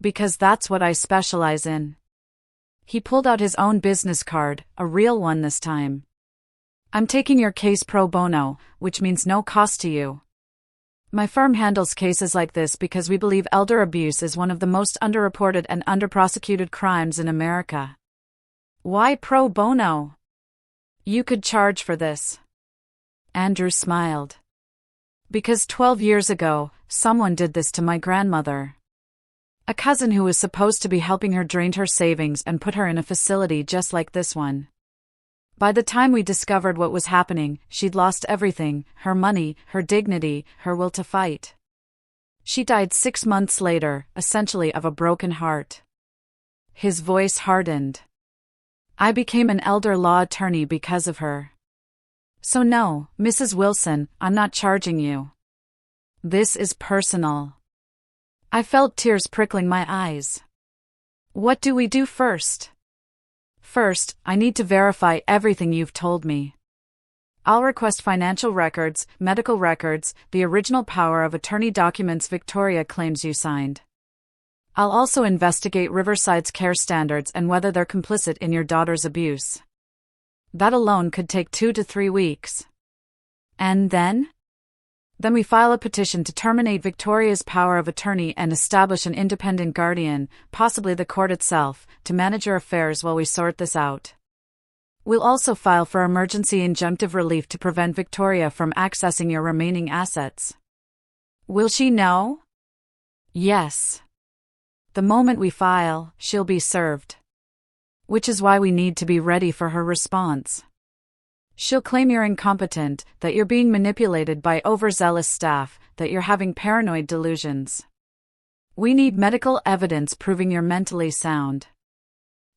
Because that's what I specialize in. He pulled out his own business card, a real one this time. I'm taking your case pro bono, which means no cost to you. My firm handles cases like this because we believe elder abuse is one of the most underreported and underprosecuted crimes in America. Why pro bono? You could charge for this. Andrew smiled. Because 12 years ago, someone did this to my grandmother. A cousin who was supposed to be helping her drained her savings and put her in a facility just like this one. By the time we discovered what was happening, she'd lost everything, her money, her dignity, her will to fight. She died 6 months later, essentially of a broken heart. His voice hardened. I became an elder law attorney because of her. So no, Mrs. Wilson, I'm not charging you. This is personal. I felt tears prickling my eyes. What do we do first? First, I need to verify everything you've told me. I'll request financial records, medical records, the original power of attorney documents Victoria claims you signed. I'll also investigate Riverside's care standards and whether they're complicit in your daughter's abuse. That alone could take 2 to 3 weeks. And then? Then we file a petition to terminate Victoria's power of attorney and establish an independent guardian, possibly the court itself, to manage your affairs while we sort this out. We'll also file for emergency injunctive relief to prevent Victoria from accessing your remaining assets. Will she know? Yes. The moment we file, she'll be served. Which is why we need to be ready for her response. She'll claim you're incompetent, that you're being manipulated by overzealous staff, that you're having paranoid delusions. We need medical evidence proving you're mentally sound.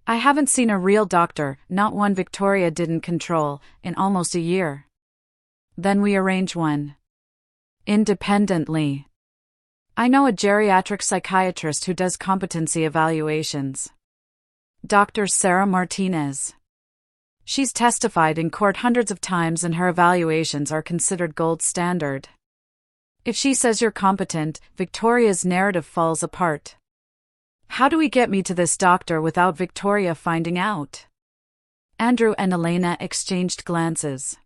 I haven't seen a real doctor, not one Victoria didn't control, in almost a year. Then we arrange one. Independently. I know a geriatric psychiatrist who does competency evaluations. Dr. Sarah Martinez. She's testified in court hundreds of times and her evaluations are considered gold standard. If she says you're competent, Victoria's narrative falls apart. How do we get me to this doctor without Victoria finding out? Andrew and Elena exchanged glances.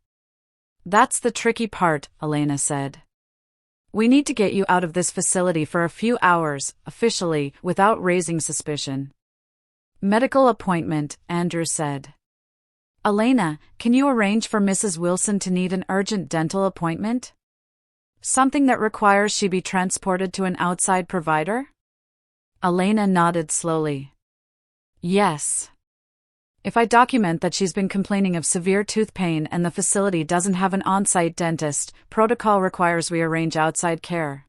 That's the tricky part, Elena said. We need to get you out of this facility for a few hours, officially, without raising suspicion. Medical appointment, Andrew said. Elena, can you arrange for Mrs. Wilson to need an urgent dental appointment? Something that requires she be transported to an outside provider? Elena nodded slowly. Yes. If I document that she's been complaining of severe tooth pain and the facility doesn't have an on-site dentist, protocol requires we arrange outside care.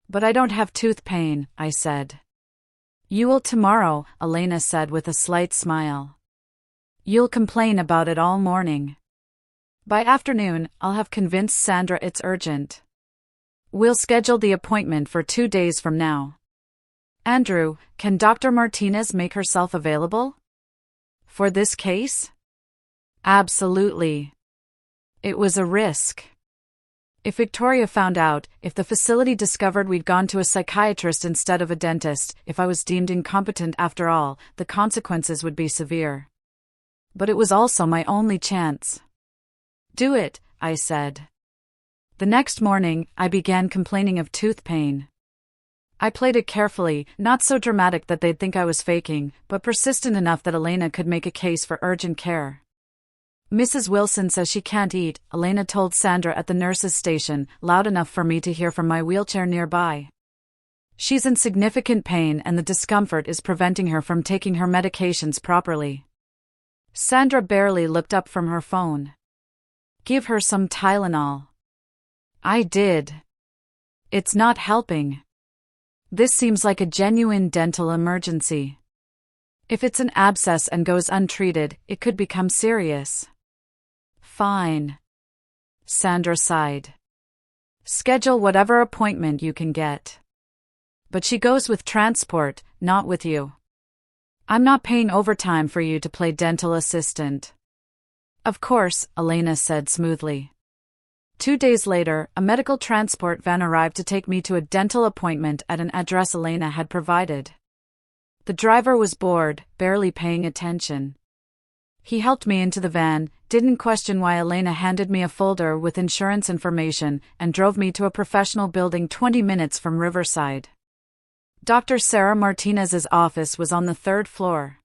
But I don't have tooth pain, I said. You will tomorrow, Elena said with a slight smile. You'll complain about it all morning. By afternoon, I'll have convinced Sandra it's urgent. We'll schedule the appointment for 2 days from now. Andrew, can Dr. Martinez make herself available? For this case? Absolutely. It was a risk. If Victoria found out, if the facility discovered we'd gone to a psychiatrist instead of a dentist, if I was deemed incompetent after all, the consequences would be severe. But it was also my only chance. Do it, I said. The next morning, I began complaining of tooth pain. I played it carefully, not so dramatic that they'd think I was faking, but persistent enough that Elena could make a case for urgent care. Mrs. Wilson says she can't eat, Elena told Sandra at the nurse's station, loud enough for me to hear from my wheelchair nearby. She's in significant pain and the discomfort is preventing her from taking her medications properly. Sandra barely looked up from her phone. Give her some Tylenol. I did. It's not helping. This seems like a genuine dental emergency. If it's an abscess and goes untreated, it could become serious. Fine. Sandra sighed. Schedule whatever appointment you can get. But she goes with transport, not with you. I'm not paying overtime for you to play dental assistant. Of course, Elena said smoothly. 2 days later, a medical transport van arrived to take me to a dental appointment at an address Elena had provided. The driver was bored, barely paying attention. He helped me into the van, didn't question why Elena handed me a folder with insurance information, and drove me to a professional building 20 minutes from Riverside. Dr. Sarah Martinez's office was on the 3rd floor.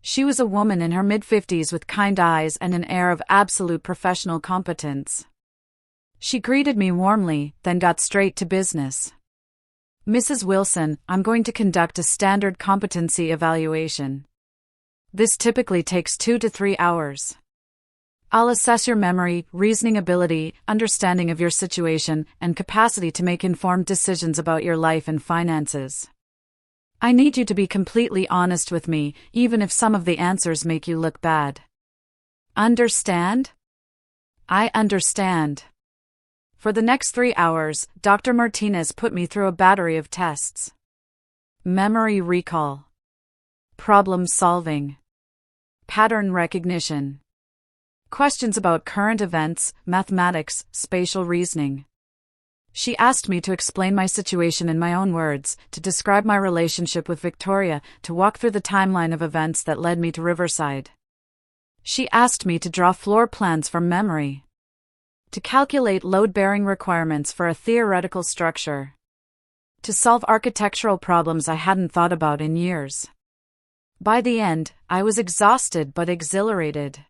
She was a woman in her mid-50s with kind eyes and an air of absolute professional competence. She greeted me warmly, then got straight to business. "Mrs. Wilson, I'm going to conduct a standard competency evaluation. This typically takes 2 to 3 hours. I'll assess your memory, reasoning ability, understanding of your situation, and capacity to make informed decisions about your life and finances. I need you to be completely honest with me, even if some of the answers make you look bad. Understand?" "I understand." For the next 3 hours, Dr. Martinez put me through a battery of tests. Memory recall. Problem solving. Pattern recognition. Questions about current events, mathematics, spatial reasoning. She asked me to explain my situation in my own words, to describe my relationship with Victoria, to walk through the timeline of events that led me to Riverside. She asked me to draw floor plans from memory, to calculate load-bearing requirements for a theoretical structure, to solve architectural problems I hadn't thought about in years. By the end, I was exhausted but exhilarated.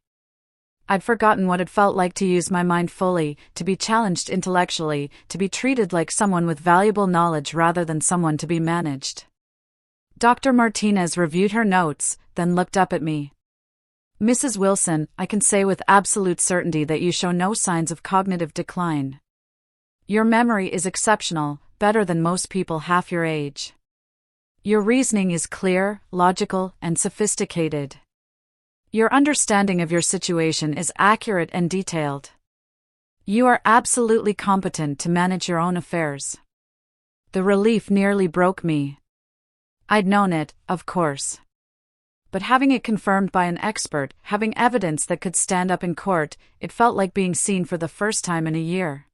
I'd forgotten what it felt like to use my mind fully, to be challenged intellectually, to be treated like someone with valuable knowledge rather than someone to be managed. Dr. Martinez reviewed her notes, then looked up at me. "Mrs. Wilson, I can say with absolute certainty that you show no signs of cognitive decline. Your memory is exceptional, better than most people half your age. Your reasoning is clear, logical, and sophisticated. Your understanding of your situation is accurate and detailed. You are absolutely competent to manage your own affairs." The relief nearly broke me. I'd known it, of course. But having it confirmed by an expert, having evidence that could stand up in court, it felt like being seen for the first time in a year.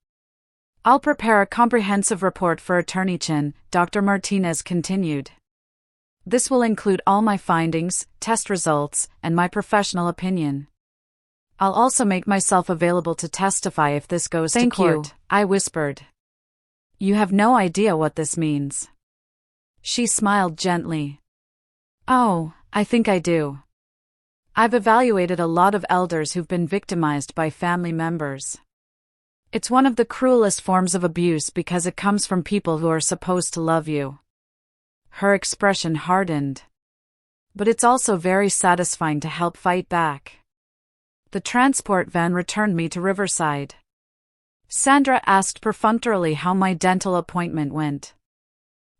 "I'll prepare a comprehensive report for Attorney Chin," Dr. Martinez continued. "This will include all my findings, test results, and my professional opinion. I'll also make myself available to testify if this goes to court." "Thank you," I whispered. "You have no idea what this means." She smiled gently. "Oh, I think I do. I've evaluated a lot of elders who've been victimized by family members. It's one of the cruelest forms of abuse because it comes from people who are supposed to love you." Her expression hardened. "But it's also very satisfying to help fight back." The transport van returned me to Riverside. Sandra asked perfunctorily how my dental appointment went.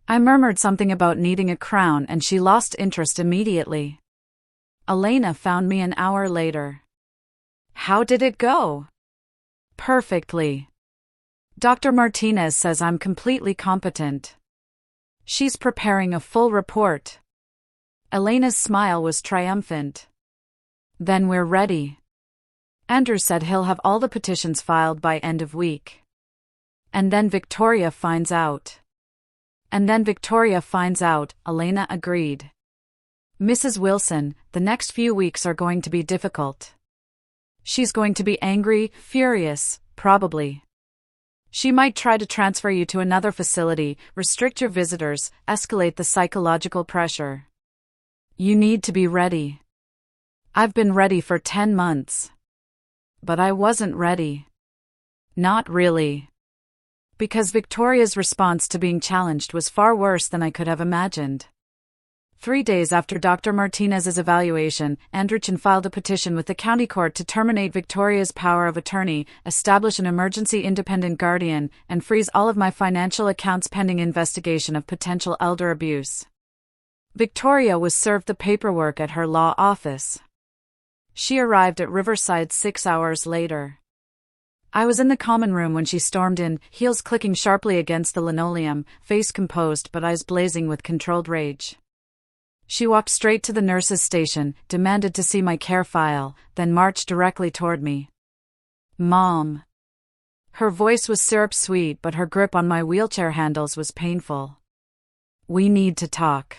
I murmured something about needing a crown and she lost interest immediately. Elena found me an hour later. "How did it go?" "Perfectly. Dr. Martinez says I'm completely competent. She's preparing a full report." Elena's smile was triumphant. "Then we're ready. Andrew said he'll have all the petitions filed by end of week. And then Victoria finds out." "And then Victoria finds out," Elena agreed. "Mrs. Wilson, the next few weeks are going to be difficult. She's going to be angry, furious, probably. She might try to transfer you to another facility, restrict your visitors, escalate the psychological pressure. You need to be ready." I've been ready for 10 months. But I wasn't ready. Not really. Because Victoria's response to being challenged was far worse than I could have imagined. 3 days after Dr. Martinez's evaluation, Andrew Chin filed a petition with the county court to terminate Victoria's power of attorney, establish an emergency independent guardian, and freeze all of my financial accounts pending investigation of potential elder abuse. Victoria was served the paperwork at her law office. She arrived at Riverside 6 hours later. I was in the common room when she stormed in, heels clicking sharply against the linoleum, face composed but eyes blazing with controlled rage. She walked straight to the nurse's station, demanded to see my care file, then marched directly toward me. "Mom." Her voice was syrup-sweet, but her grip on my wheelchair handles was painful. "We need to talk.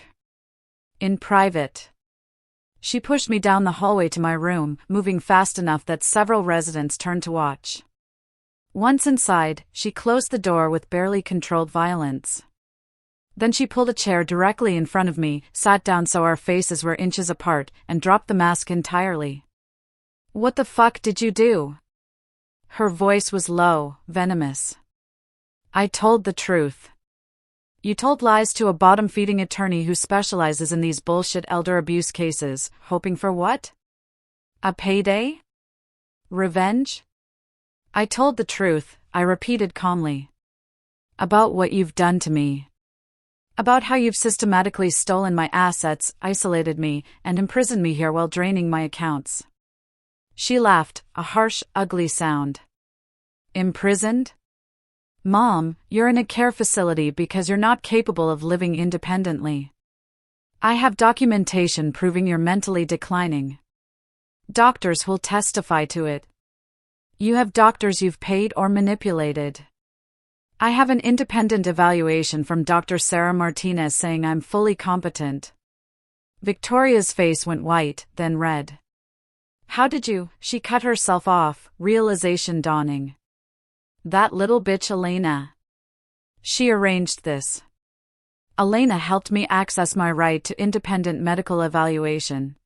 In private." She pushed me down the hallway to my room, moving fast enough that several residents turned to watch. Once inside, she closed the door with barely controlled violence. Then she pulled a chair directly in front of me, sat down so our faces were inches apart, and dropped the mask entirely. "What the fuck did you do?" Her voice was low, venomous. I told the truth. You told lies to a bottom-feeding attorney who specializes in these bullshit elder abuse cases, hoping for what? A payday? Revenge? I told the truth, I repeated calmly. About what you've done to me. About how you've systematically stolen my assets, isolated me, and imprisoned me here while draining my accounts. She laughed, a harsh, ugly sound. Imprisoned? Mom, you're in a care facility because you're not capable of living independently. I have documentation proving you're mentally declining. Doctors will testify to it. You have doctors you've paid or manipulated. I have an independent evaluation from Dr. Sarah Martinez saying I'm fully competent. Victoria's face went white, then red. How did you? She cut herself off, realization dawning. That little bitch Elena. She arranged this. Elena helped me access my right to independent medical evaluation.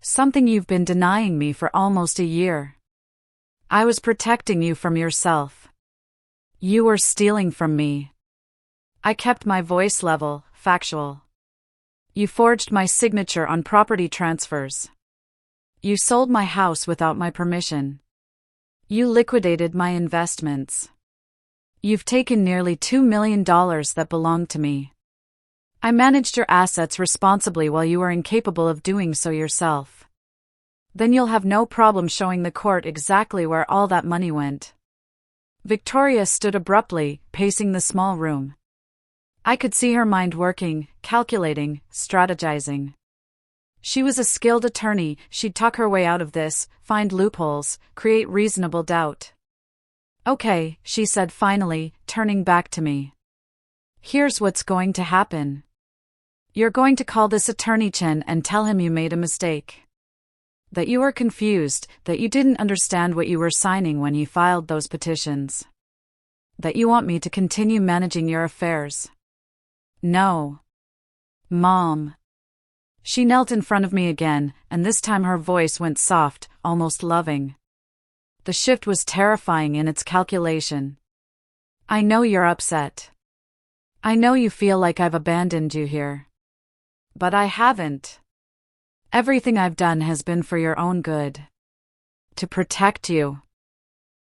Something you've been denying me for almost a year. I was protecting you from yourself. You were stealing from me. I kept my voice level, factual. You forged my signature on property transfers. You sold my house without my permission. You liquidated my investments. You've taken nearly $2 million that belonged to me. I managed your assets responsibly while you were incapable of doing so yourself. Then you'll have no problem showing the court exactly where all that money went. Victoria stood abruptly, pacing the small room. I could see her mind working, calculating, strategizing. She was a skilled attorney, she'd talk her way out of this, find loopholes, create reasonable doubt. Okay, she said finally, turning back to me. Here's what's going to happen. You're going to call this attorney Chen and tell him you made a mistake. That you were confused, that you didn't understand what you were signing when you filed those petitions. That you want me to continue managing your affairs. No. Mom. She knelt in front of me again, and this time her voice went soft, almost loving. The shift was terrifying in its calculation. I know you're upset. I know you feel like I've abandoned you here. But I haven't. Everything I've done has been for your own good. To protect you.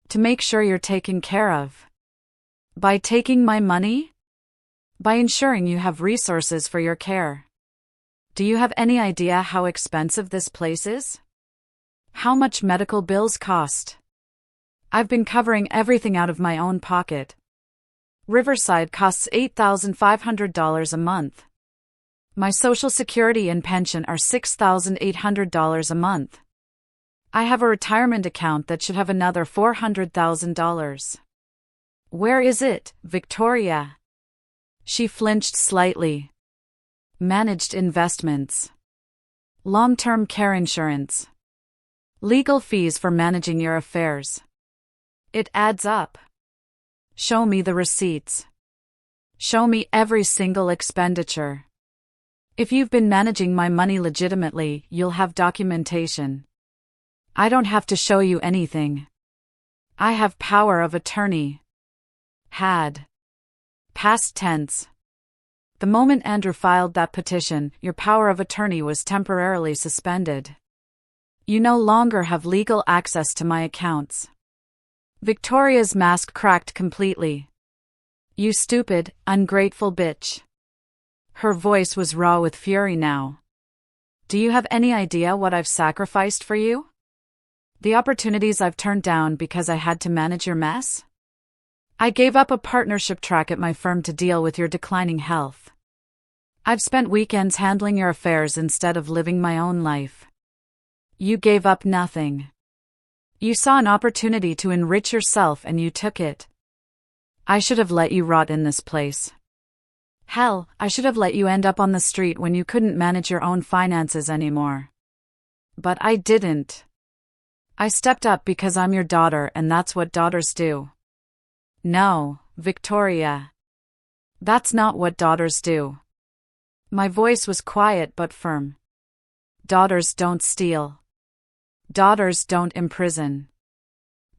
To make sure you're taken care of. By taking my money? By ensuring you have resources for your care. Do you have any idea how expensive this place is? How much medical bills cost? I've been covering everything out of my own pocket. Riverside costs $8,500 a month. My Social Security and pension are $6,800 a month. I have a retirement account that should have another $400,000. Where is it, Victoria? She flinched slightly. Managed investments. Long-term care insurance. Legal fees for managing your affairs. It adds up. Show me the receipts. Show me every single expenditure. If you've been managing my money legitimately, you'll have documentation. I don't have to show you anything. I have power of attorney. Had. Past tense. The moment Andrew filed that petition, your power of attorney was temporarily suspended. You no longer have legal access to my accounts. Victoria's mask cracked completely. You stupid, ungrateful bitch. Her voice was raw with fury now. Do you have any idea what I've sacrificed for you? The opportunities I've turned down because I had to manage your mess? I gave up a partnership track at my firm to deal with your declining health. I've spent weekends handling your affairs instead of living my own life. You gave up nothing. You saw an opportunity to enrich yourself and you took it. I should have let you rot in this place. Hell, I should have let you end up on the street when you couldn't manage your own finances anymore. But I didn't. I stepped up because I'm your daughter and that's what daughters do. No, Victoria. That's not what daughters do. My voice was quiet but firm. Daughters don't steal. Daughters don't imprison.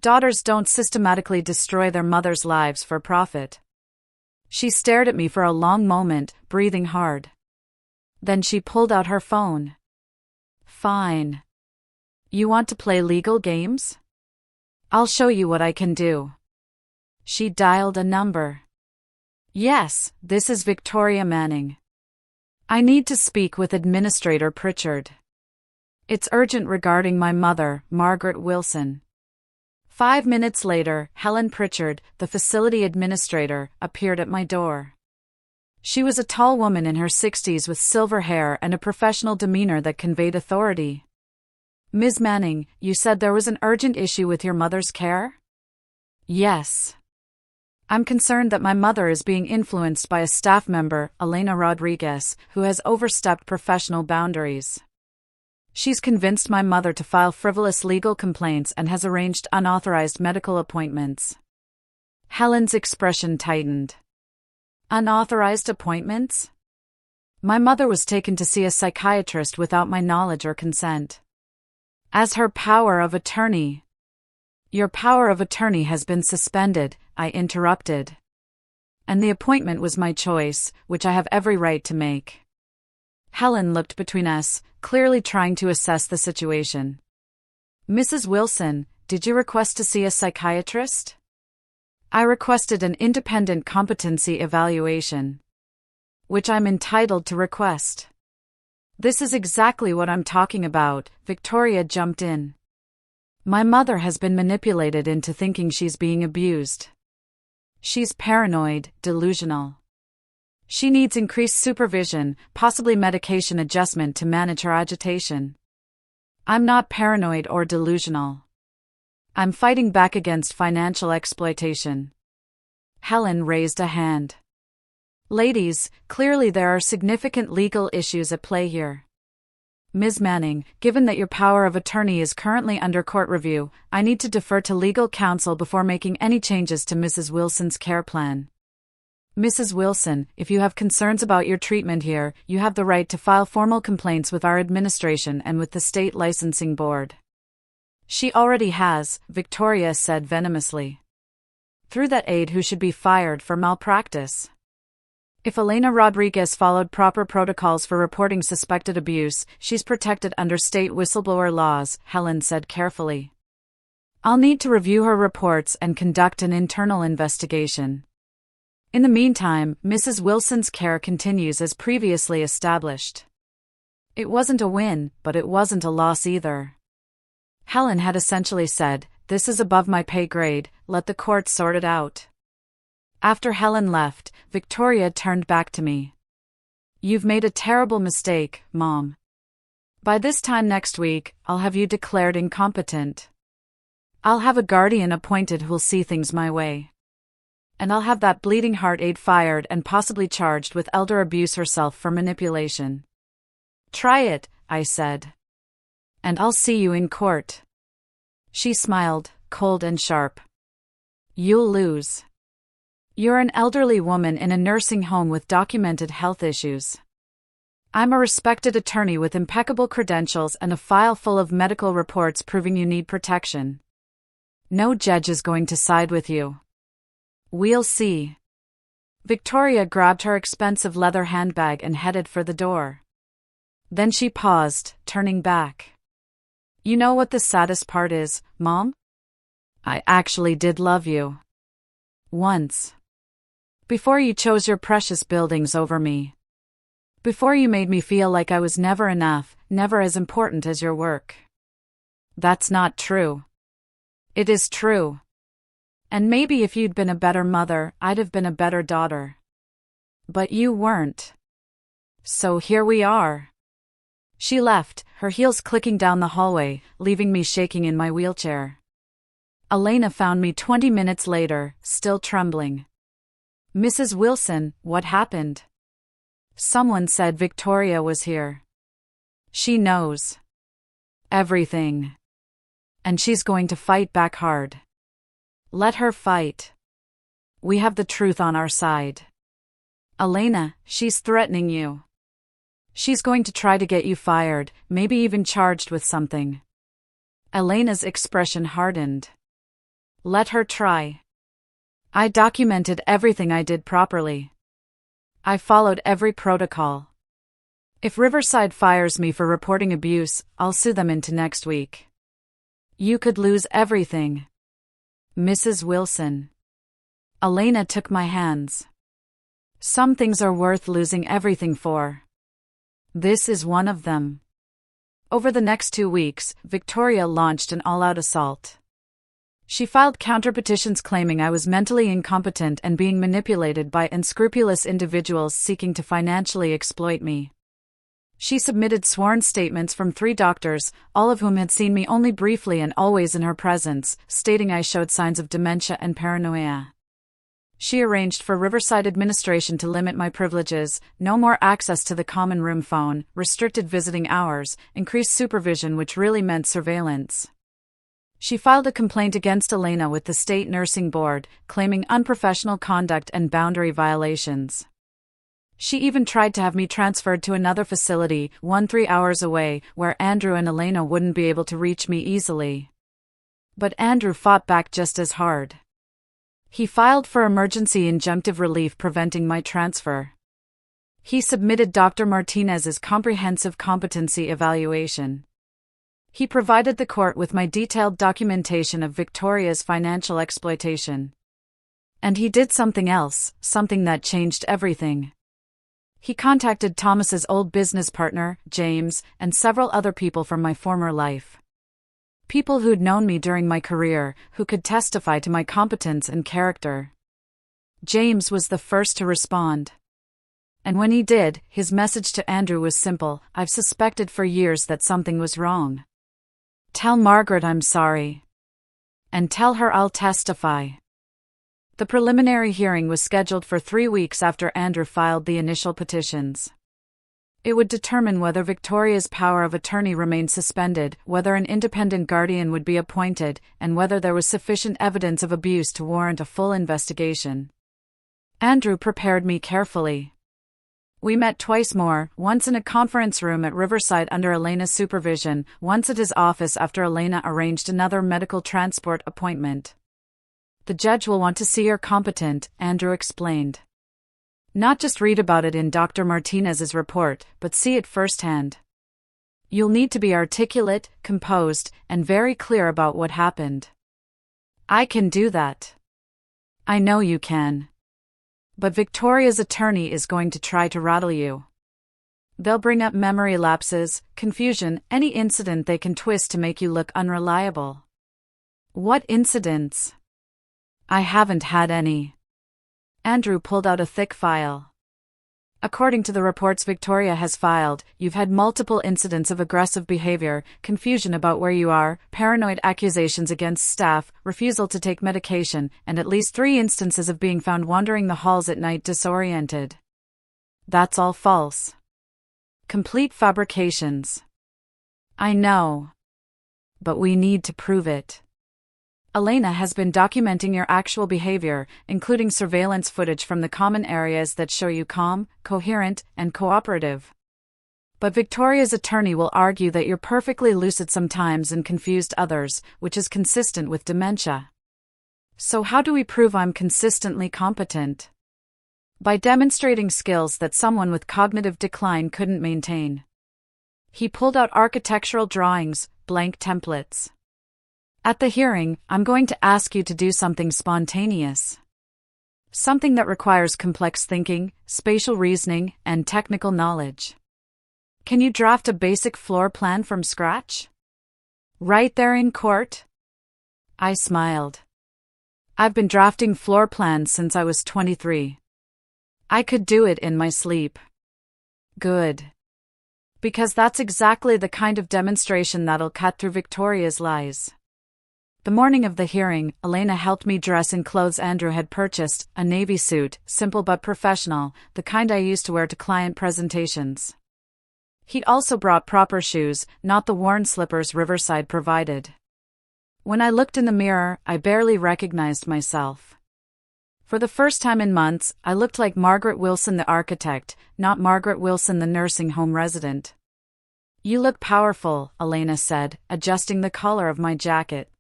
Daughters don't systematically destroy their mothers' lives for profit. She stared at me for a long moment, breathing hard. Then she pulled out her phone. Fine. You want to play legal games? I'll show you what I can do. She dialed a number. Yes, this is Victoria Manning. I need to speak with Administrator Pritchard. It's urgent regarding my mother, Margaret Wilson. 5 minutes later, Helen Pritchard, the facility administrator, appeared at my door. She was a tall woman in her 60s with silver hair and a professional demeanor that conveyed authority. Ms. Manning, you said there was an urgent issue with your mother's care? Yes. I'm concerned that my mother is being influenced by a staff member, Elena Rodriguez, who has overstepped professional boundaries. She's convinced my mother to file frivolous legal complaints and has arranged unauthorized medical appointments. Helen's expression tightened. Unauthorized appointments? My mother was taken to see a psychiatrist without my knowledge or consent. As her power of attorney. Your power of attorney has been suspended, I interrupted. And the appointment was my choice, which I have every right to make. Helen looked between us, clearly trying to assess the situation. Mrs. Wilson, did you request to see a psychiatrist? I requested an independent competency evaluation. Which I'm entitled to request. This is exactly what I'm talking about, Victoria jumped in. My mother has been manipulated into thinking she's being abused. She's paranoid, delusional. She needs increased supervision, possibly medication adjustment to manage her agitation. I'm not paranoid or delusional. I'm fighting back against financial exploitation. Helen raised a hand. Ladies, clearly there are significant legal issues at play here. Ms. Manning, given that your power of attorney is currently under court review, I need to defer to legal counsel before making any changes to Mrs. Wilson's care plan. Mrs. Wilson, if you have concerns about your treatment here, you have the right to file formal complaints with our administration and with the state licensing board. She already has, Victoria said venomously. Through that aide who should be fired for malpractice. If Elena Rodriguez followed proper protocols for reporting suspected abuse, she's protected under state whistleblower laws, Helen said carefully. I'll need to review her reports and conduct an internal investigation. In the meantime, Mrs. Wilson's care continues as previously established. It wasn't a win, but it wasn't a loss either. Helen had essentially said, "This is above my pay grade, let the court sort it out." After Helen left, Victoria turned back to me. "You've made a terrible mistake, Mom. By this time next week, I'll have you declared incompetent. I'll have a guardian appointed who'll see things my way. And I'll have that bleeding heart aide fired and possibly charged with elder abuse herself for manipulation." "Try it," I said. "And I'll see you in court." She smiled, cold and sharp. "You'll lose. You're an elderly woman in a nursing home with documented health issues. I'm a respected attorney with impeccable credentials and a file full of medical reports proving you need protection. No judge is going to side with you. We'll see." Victoria grabbed her expensive leather handbag and headed for the door. Then she paused, turning back. "You know what the saddest part is, Mom? I actually did love you. Once. Before you chose your precious buildings over me. Before you made me feel like I was never enough, never as important as your work. That's not true. It is true. And maybe if you'd been a better mother, I'd have been a better daughter. But you weren't. So here we are." She left, her heels clicking down the hallway, leaving me shaking in my wheelchair. Elena found me 20 minutes later, still trembling. "Mrs. Wilson, what happened?" "Someone said Victoria was here. She knows everything. And she's going to fight back hard. Let her fight. We have the truth on our side. Elena, she's threatening you. She's going to try to get you fired, maybe even charged with something." Elena's expression hardened. Let her try. I documented everything I did properly. I followed every protocol. If Riverside fires me for reporting abuse, I'll sue them into next week. You could lose everything. Mrs. Wilson. Elena took my hands. Some things are worth losing everything for. This is one of them. Over the next 2 weeks, Victoria launched an all-out assault. She filed counter-petitions claiming I was mentally incompetent and being manipulated by unscrupulous individuals seeking to financially exploit me. She submitted sworn statements from 3 doctors, all of whom had seen me only briefly and always in her presence, stating I showed signs of dementia and paranoia. She arranged for Riverside administration to limit my privileges, no more access to the common room phone, restricted visiting hours, increased supervision, which really meant surveillance. She filed a complaint against Elena with the State Nursing Board, claiming unprofessional conduct and boundary violations. She even tried to have me transferred to another facility, 3 hours away, where Andrew and Elena wouldn't be able to reach me easily. But Andrew fought back just as hard. He filed for emergency injunctive relief preventing my transfer. He submitted Dr. Martinez's comprehensive competency evaluation. He provided the court with my detailed documentation of Victoria's financial exploitation. And he did something else, something that changed everything. He contacted Thomas's old business partner, James, and several other people from my former life. People who'd known me during my career, who could testify to my competence and character. James was the first to respond. And when he did, his message to Andrew was simple: I've suspected for years that something was wrong. Tell Margaret I'm sorry. And tell her I'll testify. The preliminary hearing was scheduled for 3 weeks after Andrew filed the initial petitions. It would determine whether Victoria's power of attorney remained suspended, whether an independent guardian would be appointed, and whether there was sufficient evidence of abuse to warrant a full investigation. Andrew prepared me carefully. We met twice more, once in a conference room at Riverside under Elena's supervision, once at his office after Elena arranged another medical transport appointment. The judge will want to see you're competent, Andrew explained. Not just read about it in Dr. Martinez's report, but see it firsthand. You'll need to be articulate, composed, and very clear about what happened. I can do that. I know you can. But Victoria's attorney is going to try to rattle you. They'll bring up memory lapses, confusion, any incident they can twist to make you look unreliable. What incidents? I haven't had any. Andrew pulled out a thick file. According to the reports Victoria has filed, you've had multiple incidents of aggressive behavior, confusion about where you are, paranoid accusations against staff, refusal to take medication, and at least 3 instances of being found wandering the halls at night disoriented. That's all false. Complete fabrications. I know. But we need to prove it. Elena has been documenting your actual behavior, including surveillance footage from the common areas that show you calm, coherent, and cooperative. But Victoria's attorney will argue that you're perfectly lucid sometimes and confused others, which is consistent with dementia. So how do we prove I'm consistently competent? By demonstrating skills that someone with cognitive decline couldn't maintain. He pulled out architectural drawings, blank templates. At the hearing, I'm going to ask you to do something spontaneous. Something that requires complex thinking, spatial reasoning, and technical knowledge. Can you draft a basic floor plan from scratch? Right there in court? I smiled. I've been drafting floor plans since I was 23. I could do it in my sleep. Good. Because that's exactly the kind of demonstration that'll cut through Victoria's lies. The morning of the hearing, Elena helped me dress in clothes Andrew had purchased, a navy suit, simple but professional, the kind I used to wear to client presentations. He'd also brought proper shoes, not the worn slippers Riverside provided. When I looked in the mirror, I barely recognized myself. For the first time in months, I looked like Margaret Wilson the architect, not Margaret Wilson the nursing home resident. You look powerful, Elena said, adjusting the collar of my jacket.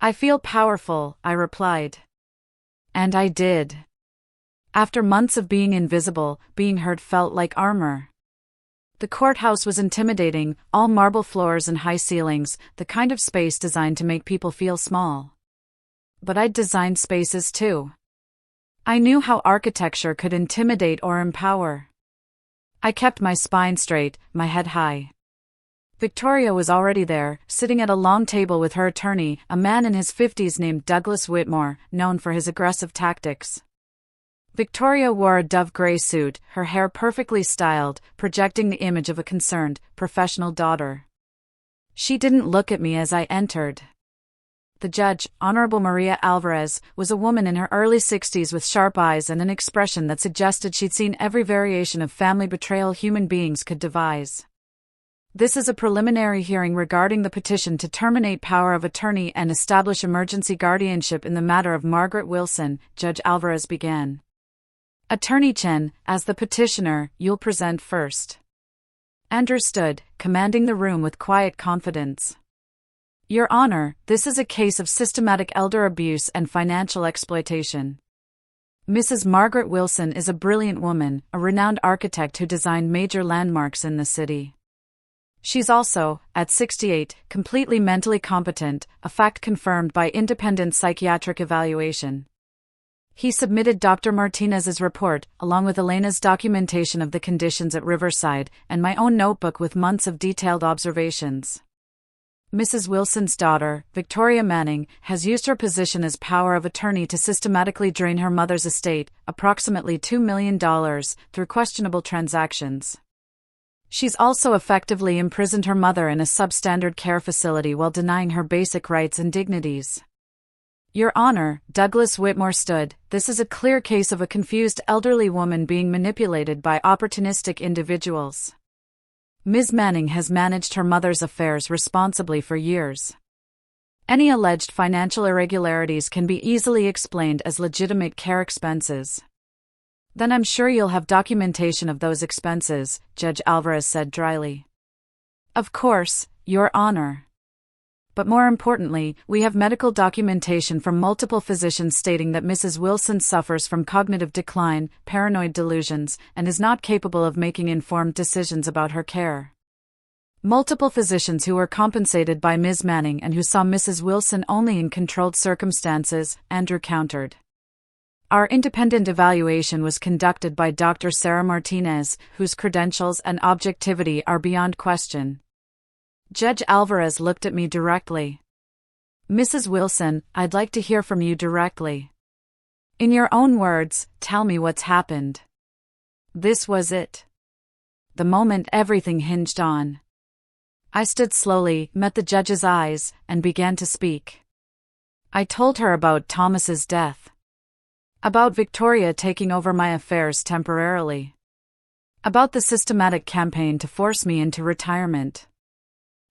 I feel powerful, I replied. And I did. After months of being invisible, being heard felt like armor. The courthouse was intimidating, all marble floors and high ceilings, the kind of space designed to make people feel small. But I'd designed spaces too. I knew how architecture could intimidate or empower. I kept my spine straight, my head high. Victoria was already there, sitting at a long table with her attorney, a man in his 50s named Douglas Whitmore, known for his aggressive tactics. Victoria wore a dove gray suit, her hair perfectly styled, projecting the image of a concerned, professional daughter. She didn't look at me as I entered. The judge, Honorable Maria Alvarez, was a woman in her early 60s with sharp eyes and an expression that suggested she'd seen every variation of family betrayal human beings could devise. This is a preliminary hearing regarding the petition to terminate power of attorney and establish emergency guardianship in the matter of Margaret Wilson, Judge Alvarez began. Attorney Chen, as the petitioner, you'll present first. Andrew stood, commanding the room with quiet confidence. Your Honor, this is a case of systematic elder abuse and financial exploitation. Mrs. Margaret Wilson is a brilliant woman, a renowned architect who designed major landmarks in the city. She's also, at 68, completely mentally competent, a fact confirmed by independent psychiatric evaluation. He submitted Dr. Martinez's report, along with Elena's documentation of the conditions at Riverside, and my own notebook with months of detailed observations. Mrs. Wilson's daughter, Victoria Manning, has used her position as power of attorney to systematically drain her mother's estate, approximately $2 million, through questionable transactions. She's also effectively imprisoned her mother in a substandard care facility while denying her basic rights and dignities. Your Honor, Douglas Whitmore stood, this is a clear case of a confused elderly woman being manipulated by opportunistic individuals. Ms. Manning has managed her mother's affairs responsibly for years. Any alleged financial irregularities can be easily explained as legitimate care expenses. Then I'm sure you'll have documentation of those expenses, Judge Alvarez said dryly. Of course, Your Honor. But more importantly, we have medical documentation from multiple physicians stating that Mrs. Wilson suffers from cognitive decline, paranoid delusions, and is not capable of making informed decisions about her care. Multiple physicians who were compensated by Ms. Manning and who saw Mrs. Wilson only in controlled circumstances, Andrew countered. Our independent evaluation was conducted by Dr. Sarah Martinez, whose credentials and objectivity are beyond question. Judge Alvarez looked at me directly. Mrs. Wilson, I'd like to hear from you directly. In your own words, tell me what's happened. This was it. The moment everything hinged on. I stood slowly, met the judge's eyes, and began to speak. I told her about Thomas's death. About Victoria taking over my affairs temporarily. About the systematic campaign to force me into retirement.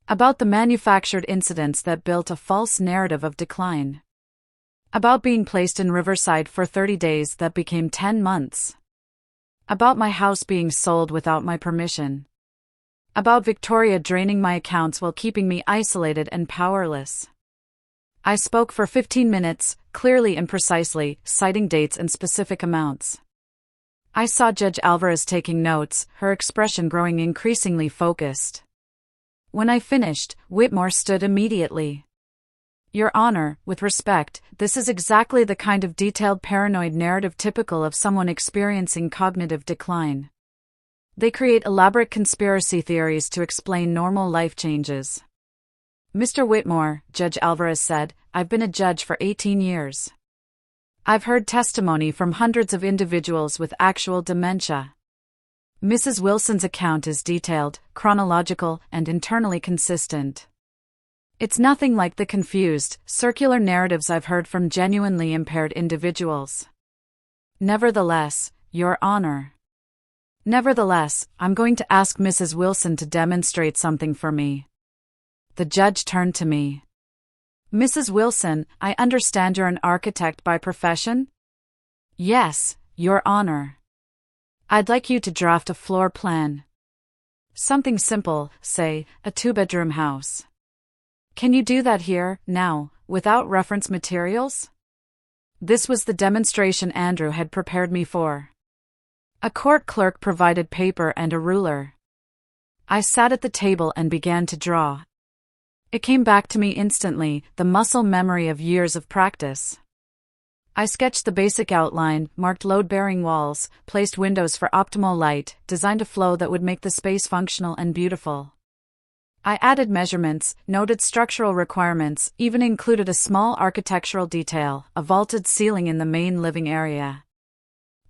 About the manufactured incidents that built a false narrative of decline. About being placed in Riverside for 30 days that became 10 months. About my house being sold without my permission. About Victoria draining my accounts while keeping me isolated and powerless. I spoke for 15 minutes, clearly and precisely, citing dates and specific amounts. I saw Judge Alvarez taking notes, her expression growing increasingly focused. When I finished, Whitmore stood immediately. Your Honor, with respect, this is exactly the kind of detailed paranoid narrative typical of someone experiencing cognitive decline. They create elaborate conspiracy theories to explain normal life changes. Mr. Whitmore, Judge Alvarez said, I've been a judge for 18 years. I've heard testimony from hundreds of individuals with actual dementia. Mrs. Wilson's account is detailed, chronological, and internally consistent. It's nothing like the confused, circular narratives I've heard from genuinely impaired individuals. Nevertheless, Your Honor. Nevertheless, I'm going to ask Mrs. Wilson to demonstrate something for me. The judge turned to me. Mrs. Wilson, I understand you're an architect by profession? Yes, Your Honor. I'd like you to draft a floor plan. Something simple, say, a two-bedroom house. Can you do that here, now, without reference materials? This was the demonstration Andrew had prepared me for. A court clerk provided paper and a ruler. I sat at the table and began to draw. It came back to me instantly, the muscle memory of years of practice. I sketched the basic outline, marked load-bearing walls, placed windows for optimal light, designed a flow that would make the space functional and beautiful. I added measurements, noted structural requirements, even included a small architectural detail, a vaulted ceiling in the main living area.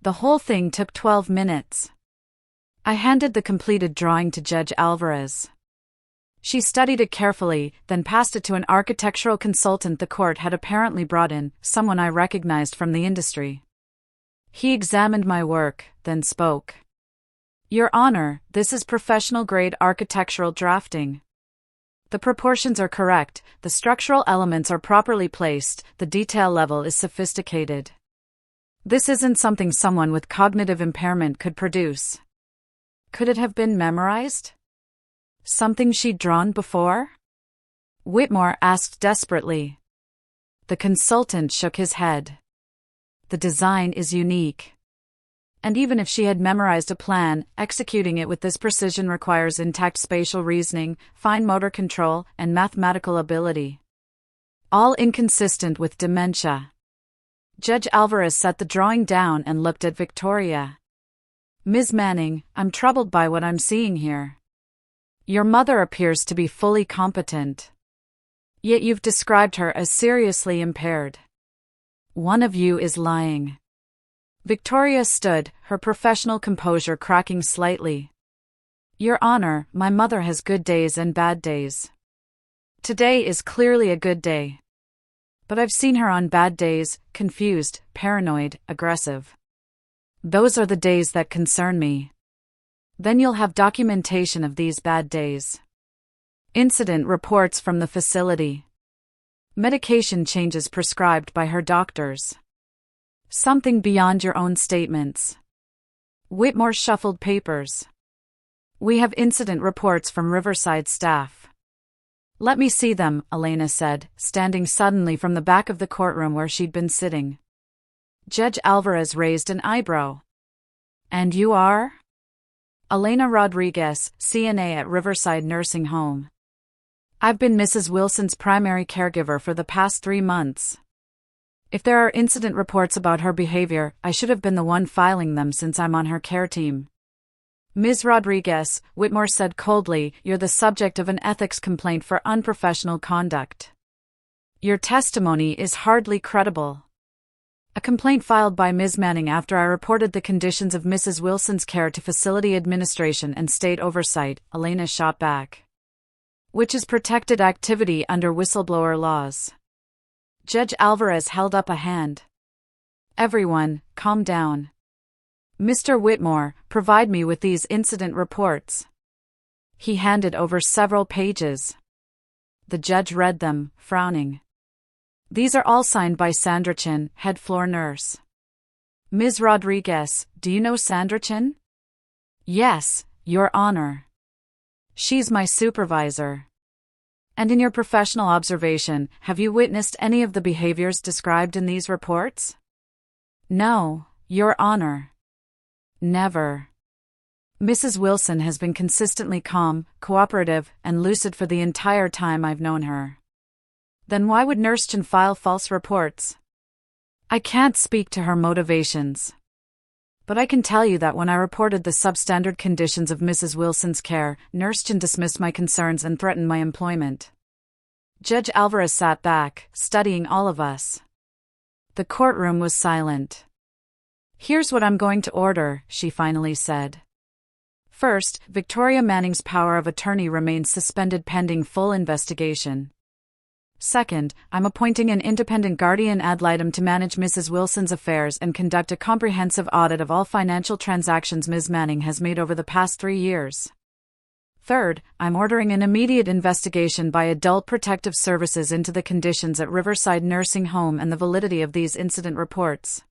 The whole thing took 12 minutes. I handed the completed drawing to Judge Alvarez. She studied it carefully, then passed it to an architectural consultant the court had apparently brought in, someone I recognized from the industry. He examined my work, then spoke. Your Honor, this is professional-grade architectural drafting. The proportions are correct, the structural elements are properly placed, the detail level is sophisticated. This isn't something someone with cognitive impairment could produce. Could it have been memorized? Something she'd drawn before? Whitmore asked desperately. The consultant shook his head. The design is unique. And even if she had memorized a plan, executing it with this precision requires intact spatial reasoning, fine motor control, and mathematical ability. All inconsistent with dementia. Judge Alvarez set the drawing down and looked at Victoria. Ms. Manning, I'm troubled by what I'm seeing here. Your mother appears to be fully competent. Yet you've described her as seriously impaired. One of you is lying. Victoria stood, her professional composure cracking slightly. Your Honor, my mother has good days and bad days. Today is clearly a good day. But I've seen her on bad days, confused, paranoid, aggressive. Those are the days that concern me. Then you'll have documentation of these bad days. Incident reports from the facility. Medication changes prescribed by her doctors. Something beyond your own statements. Whitmore shuffled papers. We have incident reports from Riverside staff. Let me see them, Elena said, standing suddenly from the back of the courtroom where she'd been sitting. Judge Alvarez raised an eyebrow. And you are? Elena Rodriguez, CNA at Riverside Nursing Home. I've been Mrs. Wilson's primary caregiver for the past 3 months. If there are incident reports about her behavior, I should have been the one filing them since I'm on her care team. Ms. Rodriguez, Whitmore said coldly, you're the subject of an ethics complaint for unprofessional conduct. Your testimony is hardly credible. A complaint filed by Ms. Manning after I reported the conditions of Mrs. Wilson's care to facility administration and state oversight, Elena shot back. Which is protected activity under whistleblower laws. Judge Alvarez held up a hand. Everyone, calm down. Mr. Whitmore, provide me with these incident reports. He handed over several pages. The judge read them, frowning. These are all signed by Sandrachin, head floor nurse. Ms. Rodriguez, do you know Sandrachin? Yes, Your Honor. She's my supervisor. And in your professional observation, have you witnessed any of the behaviors described in these reports? No, Your Honor. Never. Mrs. Wilson has been consistently calm, cooperative, and lucid for the entire time I've known her. Then why would Nurse Chen file false reports? I can't speak to her motivations. But I can tell you that when I reported the substandard conditions of Mrs. Wilson's care, Nurse Chen dismissed my concerns and threatened my employment. Judge Alvarez sat back, studying all of us. The courtroom was silent. Here's what I'm going to order, she finally said. First, Victoria Manning's power of attorney remains suspended pending full investigation. Second, I'm appointing an independent guardian ad litem to manage Mrs. Wilson's affairs and conduct a comprehensive audit of all financial transactions Ms. Manning has made over the past 3 years. Third, I'm ordering an immediate investigation by Adult Protective Services into the conditions at Riverside Nursing Home and the validity of these incident reports.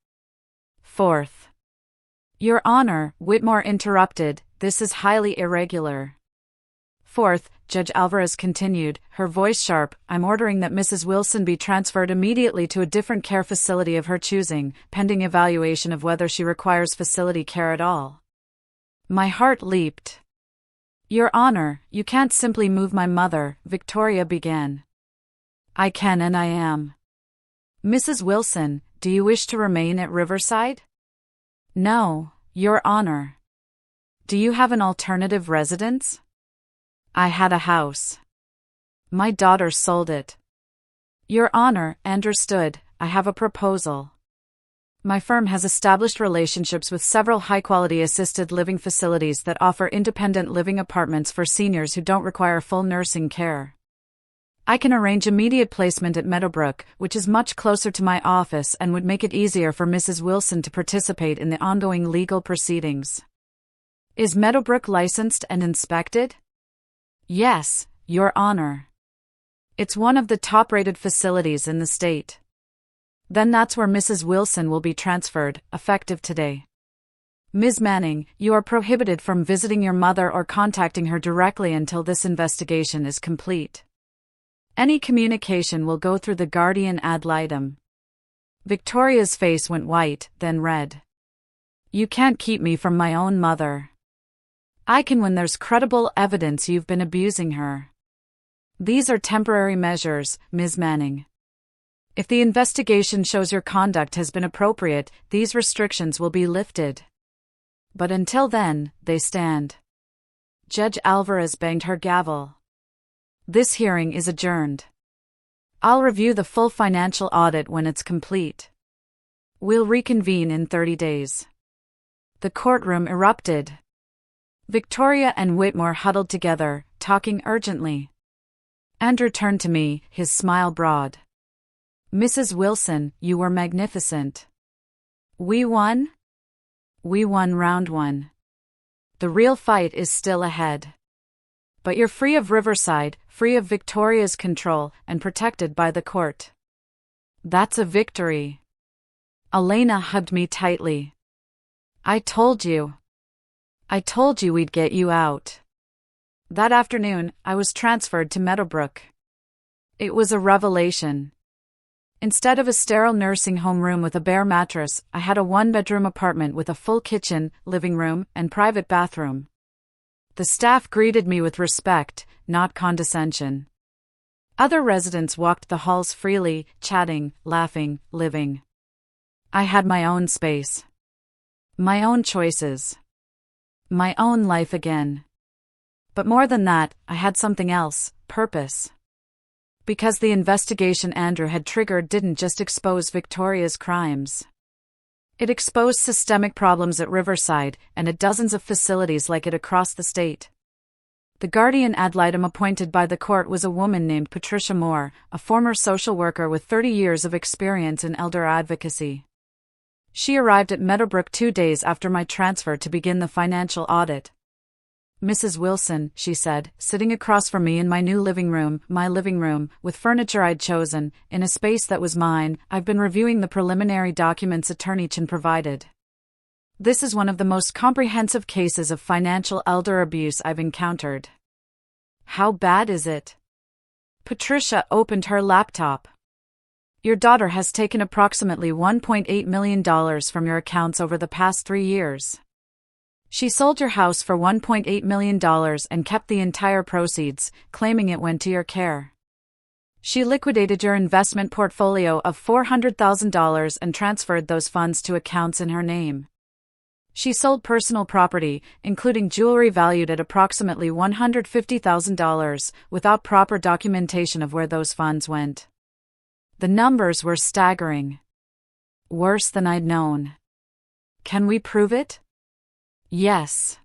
Fourth. Your Honor, Whitmore interrupted, this is highly irregular. Fourth, Judge Alvarez continued, her voice sharp, I'm ordering that Mrs. Wilson be transferred immediately to a different care facility of her choosing, pending evaluation of whether she requires facility care at all. My heart leaped. Your Honor, you can't simply move my mother, Victoria began. I can and I am. Mrs. Wilson, do you wish to remain at Riverside? No, Your Honor. Do you have an alternative residence? I had a house. My daughter sold it. Your Honor, understood, I have a proposal. My firm has established relationships with several high-quality assisted living facilities that offer independent living apartments for seniors who don't require full nursing care. I can arrange immediate placement at Meadowbrook, which is much closer to my office and would make it easier for Mrs. Wilson to participate in the ongoing legal proceedings. Is Meadowbrook licensed and inspected? Yes, Your Honor. It's one of the top-rated facilities in the state. Then that's where Mrs. Wilson will be transferred, effective today. Ms. Manning, you are prohibited from visiting your mother or contacting her directly until this investigation is complete. Any communication will go through the guardian ad litem. Victoria's face went white, then red. You can't keep me from my own mother. I can when there's credible evidence you've been abusing her. These are temporary measures, Ms. Manning. If the investigation shows your conduct has been appropriate, these restrictions will be lifted. But until then, they stand. Judge Alvarez banged her gavel. This hearing is adjourned. I'll review the full financial audit when it's complete. We'll reconvene in 30 days. The courtroom erupted. Victoria and Whitmore huddled together, talking urgently. Andrew turned to me, his smile broad. Mrs. Wilson, you were magnificent. We won? We won round 1. The real fight is still ahead. But you're free of Riverside, free of Victoria's control, and protected by the court. That's a victory. Elena hugged me tightly. I told you we'd get you out. That afternoon, I was transferred to Meadowbrook. It was a revelation. Instead of a sterile nursing home room with a bare mattress, I had a 1-bedroom apartment with a full kitchen, living room, and private bathroom. The staff greeted me with respect, not condescension. Other residents walked the halls freely, chatting, laughing, living. I had my own space. My own choices. My own life again. But more than that, I had something else, purpose. Because the investigation Andrew had triggered didn't just expose Victoria's crimes. It exposed systemic problems at Riverside and at dozens of facilities like it across the state. The guardian ad litem appointed by the court was a woman named Patricia Moore, a former social worker with 30 years of experience in elder advocacy. She arrived at Meadowbrook 2 days after my transfer to begin the financial audit. Mrs. Wilson, she said, sitting across from me in my new my living room, with furniture I'd chosen, in a space that was mine, I've been reviewing the preliminary documents Attorney Chin provided. This is one of the most comprehensive cases of financial elder abuse I've encountered. How bad is it? Patricia opened her laptop. Your daughter has taken approximately $1.8 million from your accounts over the past 3 years. She sold your house for $1.8 million and kept the entire proceeds, claiming it went to your care. She liquidated your investment portfolio of $400,000 and transferred those funds to accounts in her name. She sold personal property, including jewelry valued at approximately $150,000, without proper documentation of where those funds went. The numbers were staggering. Worse than I'd known. Can we prove it? Yes.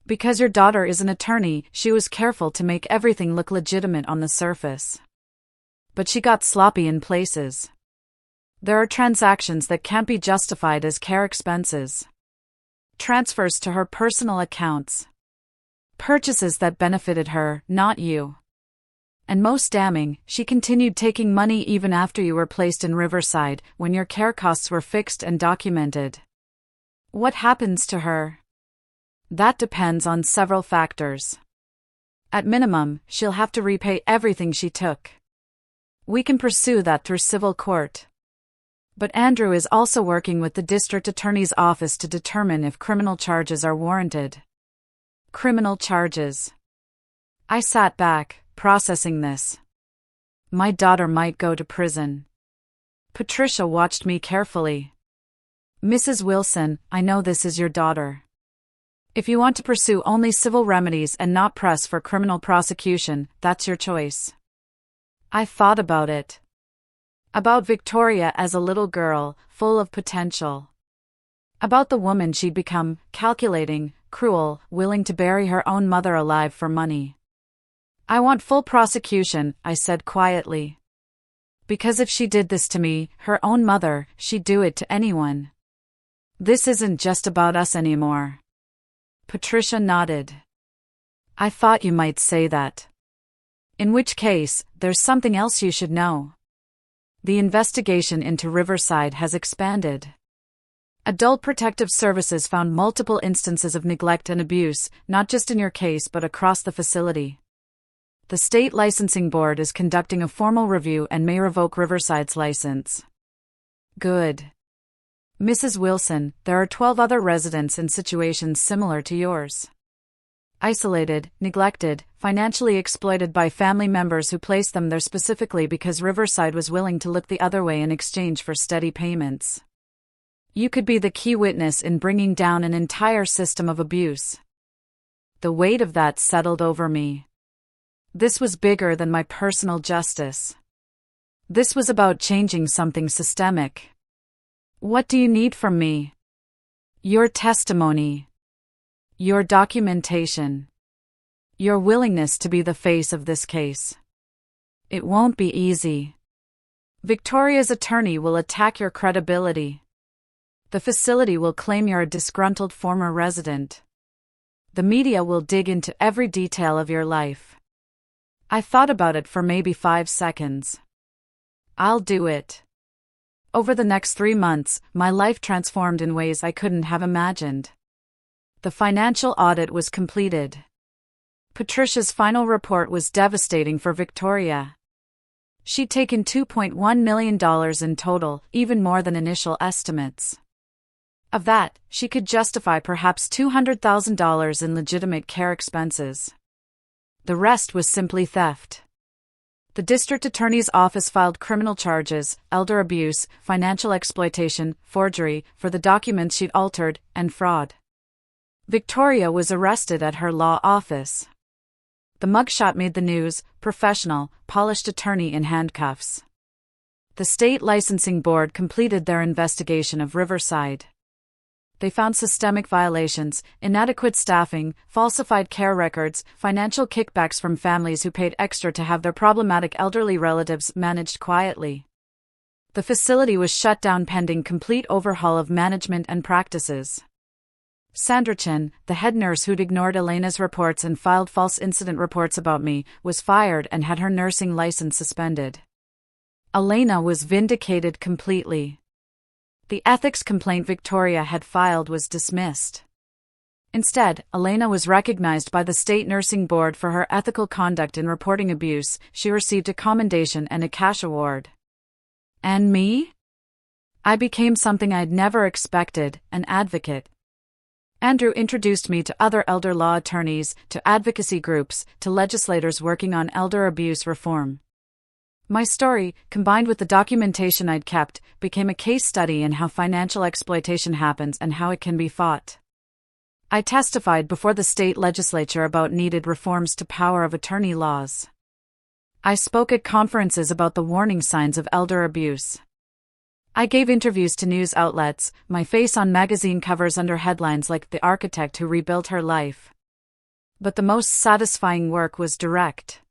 Because your daughter is an attorney, she was careful to make everything look legitimate on the surface. But she got sloppy in places. There are transactions that can't be justified as care expenses. Transfers to her personal accounts. Purchases that benefited her, not you. And most damning, she continued taking money even after you were placed in Riverside, when your care costs were fixed and documented. What happens to her? That depends on several factors. At minimum, she'll have to repay everything she took. We can pursue that through civil court. But Andrew is also working with the district attorney's office to determine if criminal charges are warranted. Criminal charges. I sat back, processing this. My daughter might go to prison. Patricia watched me carefully. Mrs. Wilson, I know this is your daughter. If you want to pursue only civil remedies and not press for criminal prosecution, that's your choice. I thought about it. About Victoria as a little girl, full of potential. About the woman she'd become, calculating, cruel, willing to bury her own mother alive for money. I want full prosecution, I said quietly. Because if she did this to me, her own mother, she'd do it to anyone. This isn't just about us anymore. Patricia nodded. I thought you might say that. In which case, there's something else you should know. The investigation into Riverside has expanded. Adult Protective Services found multiple instances of neglect and abuse, not just in your case but across the facility. The state licensing board is conducting a formal review and may revoke Riverside's license. Good. Mrs. Wilson, there are 12 other residents in situations similar to yours. Isolated, neglected, financially exploited by family members who placed them there specifically because Riverside was willing to look the other way in exchange for steady payments. You could be the key witness in bringing down an entire system of abuse. The weight of that settled over me. This was bigger than my personal justice. This was about changing something systemic. What do you need from me? Your testimony. Your documentation. Your willingness to be the face of this case. It won't be easy. Victoria's attorney will attack your credibility. The facility will claim you're a disgruntled former resident. The media will dig into every detail of your life. I thought about it for maybe 5 seconds. I'll do it. Over the next 3 months, my life transformed in ways I couldn't have imagined. The financial audit was completed. Patricia's final report was devastating for Victoria. She'd taken $2.1 million in total, even more than initial estimates. Of that, she could justify perhaps $200,000 in legitimate care expenses. The rest was simply theft. The district attorney's office filed criminal charges, elder abuse, financial exploitation, forgery, for the documents she'd altered, and fraud. Victoria was arrested at her law office. The mugshot made the news, professional, polished attorney in handcuffs. The state licensing board completed their investigation of Riverside. They found systemic violations, inadequate staffing, falsified care records, financial kickbacks from families who paid extra to have their problematic elderly relatives managed quietly. The facility was shut down pending complete overhaul of management and practices. Sandra Chin, the head nurse who'd ignored Elena's reports and filed false incident reports about me, was fired and had her nursing license suspended. Elena was vindicated completely. The ethics complaint Victoria had filed was dismissed. Instead, Elena was recognized by the state nursing board for her ethical conduct in reporting abuse. She received a commendation and a cash award. And me? I became something I'd never expected, an advocate. Andrew introduced me to other elder law attorneys, to advocacy groups, to legislators working on elder abuse reform. My story, combined with the documentation I'd kept, became a case study in how financial exploitation happens and how it can be fought. I testified before the state legislature about needed reforms to power of attorney laws. I spoke at conferences about the warning signs of elder abuse. I gave interviews to news outlets, my face on magazine covers under headlines like "The Architect Who Rebuilt Her Life." But the most satisfying work was direct.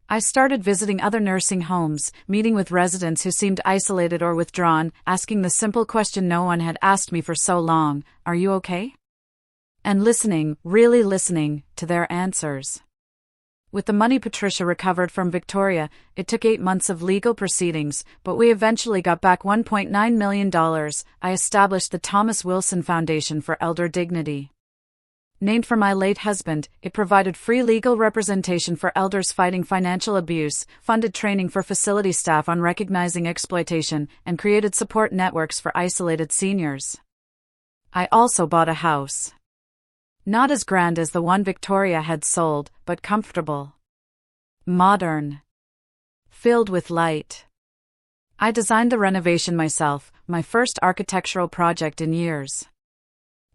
I started visiting other nursing homes, meeting with residents who seemed isolated or withdrawn, asking the simple question no one had asked me for so long, "Are you okay?" And listening, really listening, to their answers. With the money Patricia recovered from Victoria, it took 8 months of legal proceedings, but we eventually got back $1.9 million. I established the Thomas Wilson Foundation for Elder Dignity. Named for my late husband, it provided free legal representation for elders fighting financial abuse, funded training for facility staff on recognizing exploitation, and created support networks for isolated seniors. I also bought a house. Not as grand as the one Victoria had sold, but comfortable. Modern. Filled with light. I designed the renovation myself, my first architectural project in years.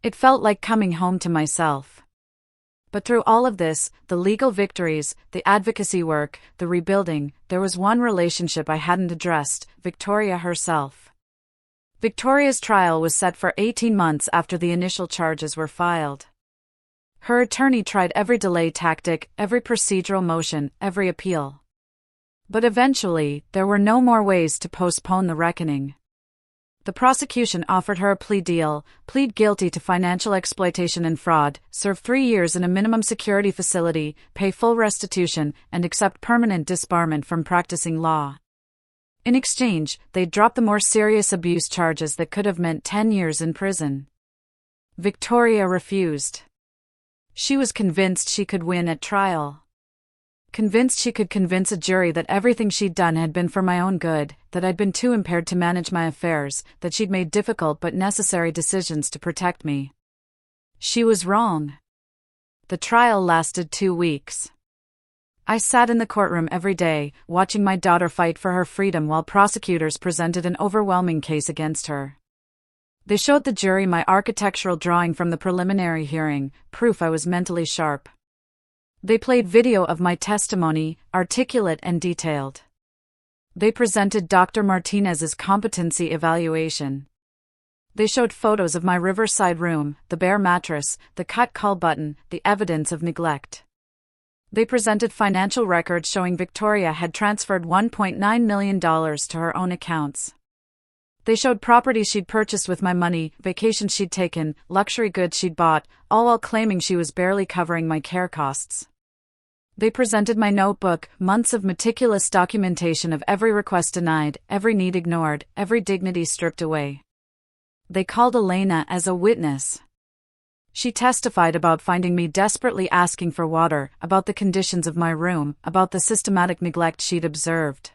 It felt like coming home to myself. But through all of this, the legal victories, the advocacy work, the rebuilding, there was one relationship I hadn't addressed: Victoria herself. Victoria's trial was set for 18 months after the initial charges were filed. Her attorney tried every delay tactic, every procedural motion, every appeal. But eventually, there were no more ways to postpone the reckoning. The prosecution offered her a plea deal: plead guilty to financial exploitation and fraud, serve 3 years in a minimum security facility, pay full restitution, and accept permanent disbarment from practicing law. In exchange, they dropped the more serious abuse charges that could have meant 10 years in prison. Victoria refused. She was convinced she could win at trial. Convinced she could convince a jury that everything she'd done had been for my own good, that I'd been too impaired to manage my affairs, that she'd made difficult but necessary decisions to protect me. She was wrong. The trial lasted 2 weeks. I sat in the courtroom every day, watching my daughter fight for her freedom while prosecutors presented an overwhelming case against her. They showed the jury my architectural drawing from the preliminary hearing, proof I was mentally sharp. They played video of my testimony, articulate and detailed. They presented Dr. Martinez's competency evaluation. They showed photos of my riverside room, the bare mattress, the cut call button, the evidence of neglect. They presented financial records showing Victoria had transferred $1.9 million to her own accounts. They showed property she'd purchased with my money, vacations she'd taken, luxury goods she'd bought, all while claiming she was barely covering my care costs. They presented my notebook, months of meticulous documentation of every request denied, every need ignored, every dignity stripped away. They called Elena as a witness. She testified about finding me desperately asking for water, about the conditions of my room, about the systematic neglect she'd observed.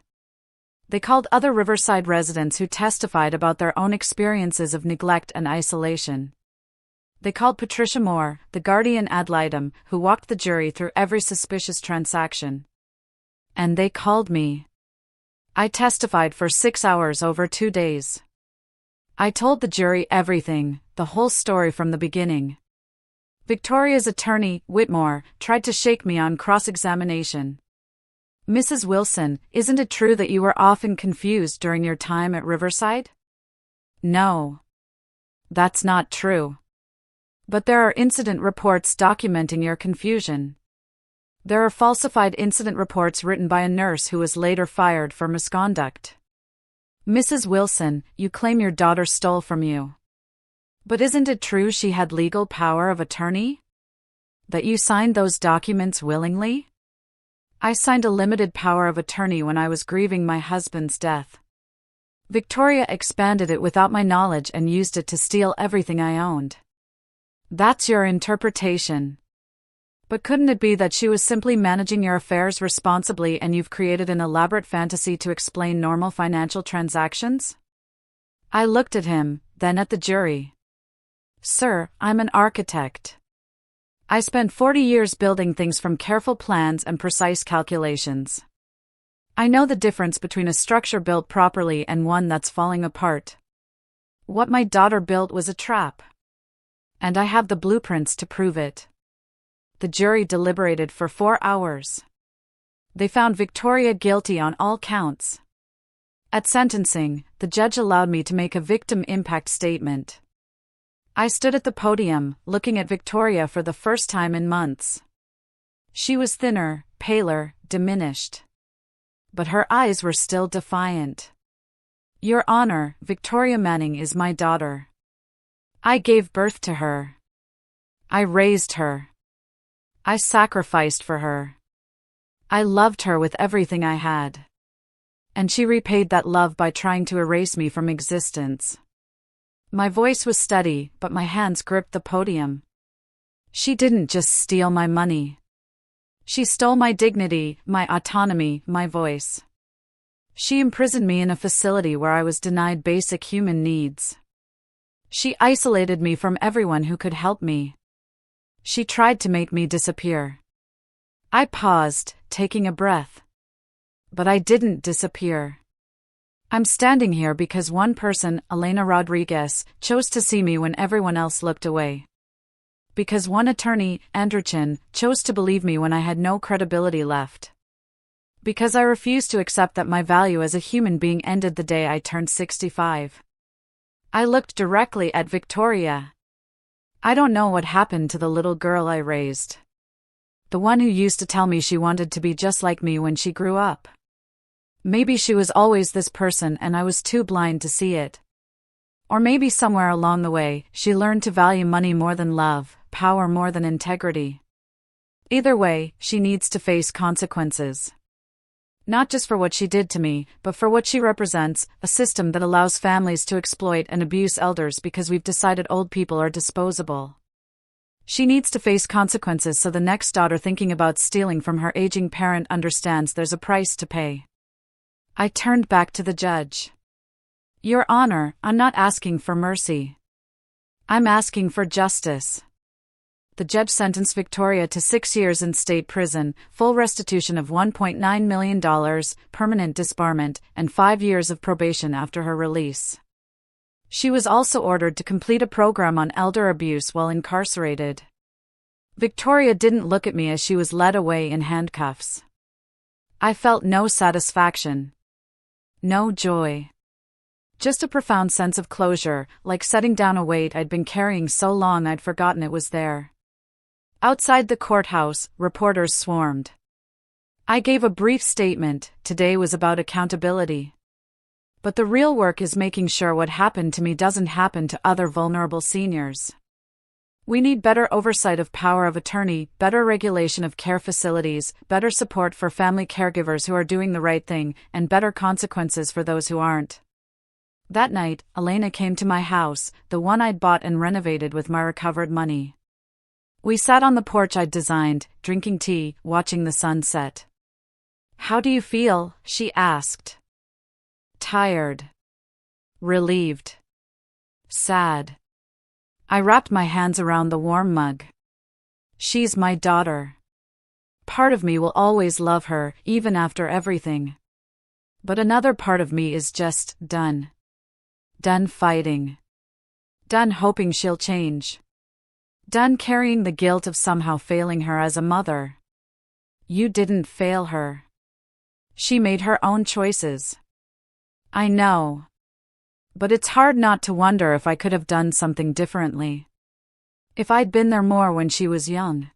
They called other Riverside residents who testified about their own experiences of neglect and isolation. They called Patricia Moore, the guardian ad litem, who walked the jury through every suspicious transaction. And they called me. I testified for 6 hours over 2 days. I told the jury everything, the whole story from the beginning. Victoria's attorney, Whitmore, tried to shake me on cross-examination. Mrs. Wilson, isn't it true that you were often confused during your time at Riverside? No. That's not true. But there are incident reports documenting your confusion. There are falsified incident reports written by a nurse who was later fired for misconduct. Mrs. Wilson, you claim your daughter stole from you. But isn't it true she had legal power of attorney? That you signed those documents willingly? I signed a limited power of attorney when I was grieving my husband's death. Victoria expanded it without my knowledge and used it to steal everything I owned. That's your interpretation. But couldn't it be that she was simply managing your affairs responsibly and you've created an elaborate fantasy to explain normal financial transactions? I looked at him, then at the jury. Sir, I'm an architect. I spent 40 years building things from careful plans and precise calculations. I know the difference between a structure built properly and one that's falling apart. What my daughter built was a trap. And I have the blueprints to prove it. The jury deliberated for 4 hours. They found Victoria guilty on all counts. At sentencing, the judge allowed me to make a victim impact statement. I stood at the podium, looking at Victoria for the first time in months. She was thinner, paler, diminished. But her eyes were still defiant. Your Honor, Victoria Manning is my daughter. I gave birth to her. I raised her. I sacrificed for her. I loved her with everything I had. And she repaid that love by trying to erase me from existence. My voice was steady, but my hands gripped the podium. She didn't just steal my money. She stole my dignity, my autonomy, my voice. She imprisoned me in a facility where I was denied basic human needs. She isolated me from everyone who could help me. She tried to make me disappear. I paused, taking a breath. But I didn't disappear. I'm standing here because one person, Elena Rodriguez, chose to see me when everyone else looked away. Because one attorney, Andrew Chin, chose to believe me when I had no credibility left. Because I refused to accept that my value as a human being ended the day I turned 65. I looked directly at Victoria. I don't know what happened to the little girl I raised. The one who used to tell me she wanted to be just like me when she grew up. Maybe she was always this person and I was too blind to see it. Or maybe somewhere along the way, she learned to value money more than love, power more than integrity. Either way, she needs to face consequences. Not just for what she did to me, but for what she represents, a system that allows families to exploit and abuse elders because we've decided old people are disposable. She needs to face consequences so the next daughter thinking about stealing from her aging parent understands there's a price to pay. I turned back to the judge. Your Honor, I'm not asking for mercy. I'm asking for justice. The judge sentenced Victoria to 6 years in state prison, full restitution of $1.9 million, permanent disbarment, and 5 years of probation after her release. She was also ordered to complete a program on elder abuse while incarcerated. Victoria didn't look at me as she was led away in handcuffs. I felt no satisfaction. No joy. Just a profound sense of closure, like setting down a weight I'd been carrying so long I'd forgotten it was there. Outside the courthouse, reporters swarmed. I gave a brief statement. Today was about accountability. But the real work is making sure what happened to me doesn't happen to other vulnerable seniors. We need better oversight of power of attorney, better regulation of care facilities, better support for family caregivers who are doing the right thing, and better consequences for those who aren't. That night, Elena came to my house, the one I'd bought and renovated with my recovered money. We sat on the porch I'd designed, drinking tea, watching the sun set. How do you feel? She asked. Tired. Relieved. Sad. I wrapped my hands around the warm mug. She's my daughter. Part of me will always love her, even after everything. But another part of me is just done. Done fighting. Done hoping she'll change. Done carrying the guilt of somehow failing her as a mother. You didn't fail her. She made her own choices. I know. But it's hard not to wonder if I could have done something differently. If I'd been there more when she was young.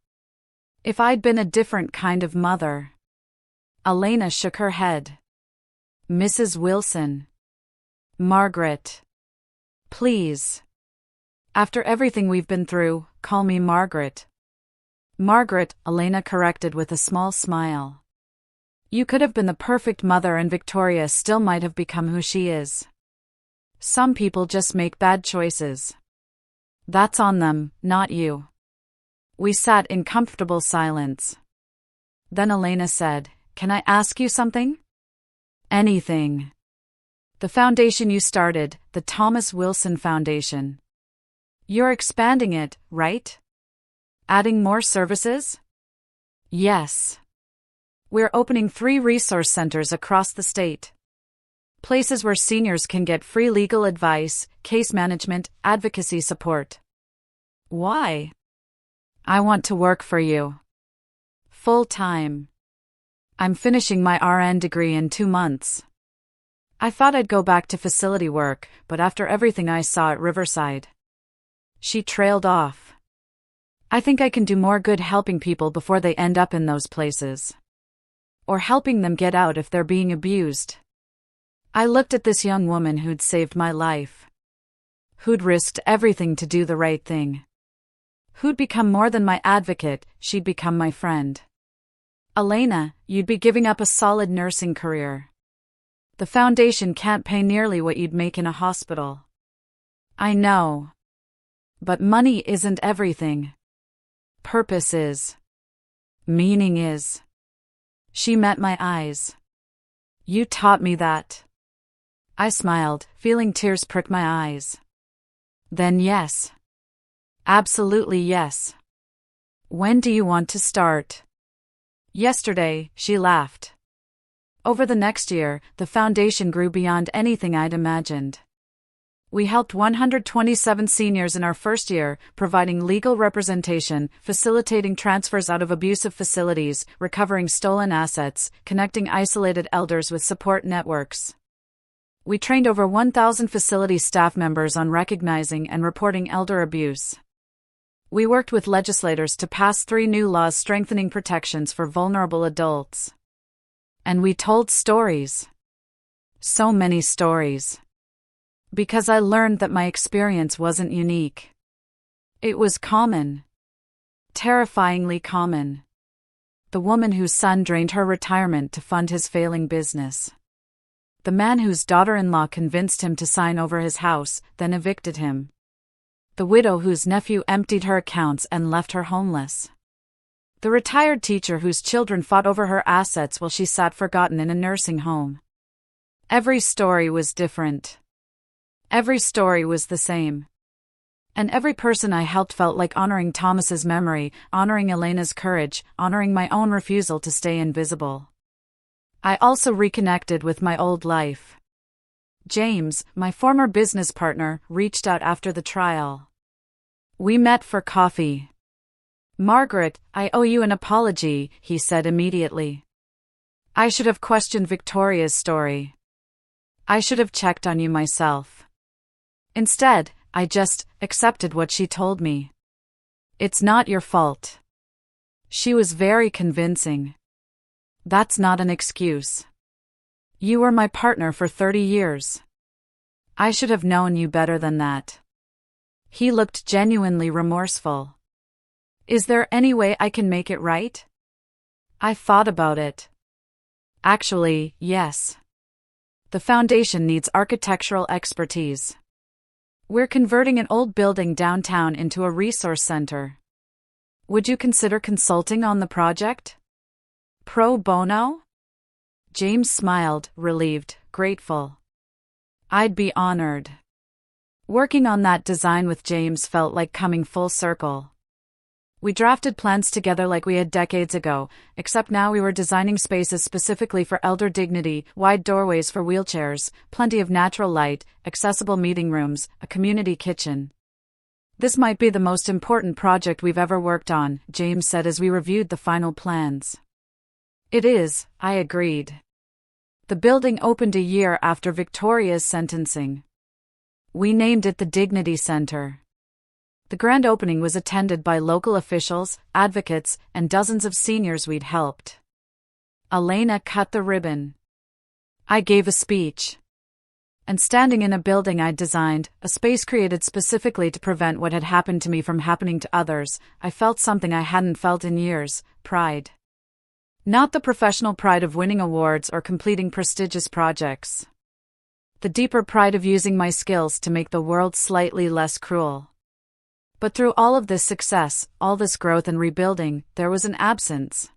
If I'd been a different kind of mother. Elena shook her head. Mrs. Wilson. Margaret. Please. After everything we've been through, call me Margaret. Margaret, Elena corrected with a small smile. You could have been the perfect mother and Victoria still might have become who she is. Some people just make bad choices. That's on them, not you. We sat in comfortable silence. Then Elena said, Can I ask you something? Anything. The foundation you started, the Thomas Wilson Foundation. You're expanding it, right? Adding more services? Yes. We're opening 3 resource centers across the state. Places where seniors can get free legal advice, case management, advocacy support. Why? I want to work for you. Full time. I'm finishing my RN degree in 2 months. I thought I'd go back to facility work, but after everything I saw at Riverside. She trailed off. I think I can do more good helping people before they end up in those places. Or helping them get out if they're being abused. I looked at this young woman who'd saved my life. Who'd risked everything to do the right thing. Who'd become more than my advocate, she'd become my friend. Elena, you'd be giving up a solid nursing career. The foundation can't pay nearly what you'd make in a hospital. I know. But money isn't everything. Purpose is. Meaning is. She met my eyes. You taught me that. I smiled, feeling tears prick my eyes. Then yes. Absolutely yes. When do you want to start? Yesterday, she laughed. Over the next year, the foundation grew beyond anything I'd imagined. We helped 127 seniors in our first year, providing legal representation, facilitating transfers out of abusive facilities, recovering stolen assets, connecting isolated elders with support networks. We trained over 1,000 facility staff members on recognizing and reporting elder abuse. We worked with legislators to pass 3 new laws strengthening protections for vulnerable adults. And we told stories. So many stories. Because I learned that my experience wasn't unique. It was common. Terrifyingly common. The woman whose son drained her retirement to fund his failing business. The man whose daughter-in-law convinced him to sign over his house, then evicted him. The widow whose nephew emptied her accounts and left her homeless. The retired teacher whose children fought over her assets while she sat forgotten in a nursing home. Every story was different. Every story was the same. And every person I helped felt like honoring Thomas's memory, honoring Elena's courage, honoring my own refusal to stay invisible. I also reconnected with my old life. James, my former business partner, reached out after the trial. We met for coffee. Margaret, I owe you an apology, he said immediately. I should have questioned Victoria's story. I should have checked on you myself. Instead, I just accepted what she told me. It's not your fault. She was very convincing. That's not an excuse. You were my partner for 30 years. I should have known you better than that. He looked genuinely remorseful. Is there any way I can make it right? I thought about it. Actually, yes. The foundation needs architectural expertise. We're converting an old building downtown into a resource center. Would you consider consulting on the project? Pro bono? James smiled, relieved, grateful. I'd be honored. Working on that design with James felt like coming full circle. We drafted plans together like we had decades ago, except now we were designing spaces specifically for elder dignity, wide doorways for wheelchairs, plenty of natural light, accessible meeting rooms, a community kitchen. This might be the most important project we've ever worked on, James said as we reviewed the final plans. It is, I agreed. The building opened a year after Victoria's sentencing. We named it the Dignity Center. The grand opening was attended by local officials, advocates, and dozens of seniors we'd helped. Elena cut the ribbon. I gave a speech. And standing in a building I'd designed, a space created specifically to prevent what had happened to me from happening to others, I felt something I hadn't felt in years: pride. Not the professional pride of winning awards or completing prestigious projects. The deeper pride of using my skills to make the world slightly less cruel. But through all of this success, all this growth and rebuilding, there was an absence.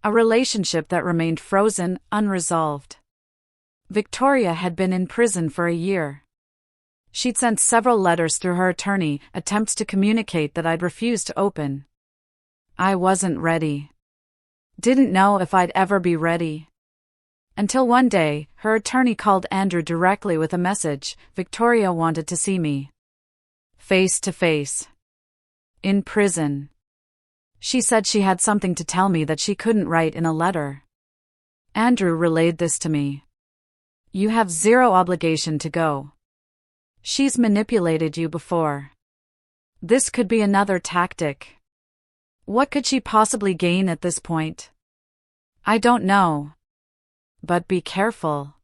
A relationship that remained frozen, unresolved. Victoria had been in prison for a year. She'd sent several letters through her attorney, attempts to communicate that I'd refused to open. I wasn't ready. Didn't know if I'd ever be ready. Until one day, her attorney called Andrew directly with a message: Victoria wanted to see me. Face to face. In prison. She said she had something to tell me that she couldn't write in a letter. Andrew relayed this to me. You have zero obligation to go. She's manipulated you before. This could be another tactic. What could she possibly gain at this point? I don't know. But be careful.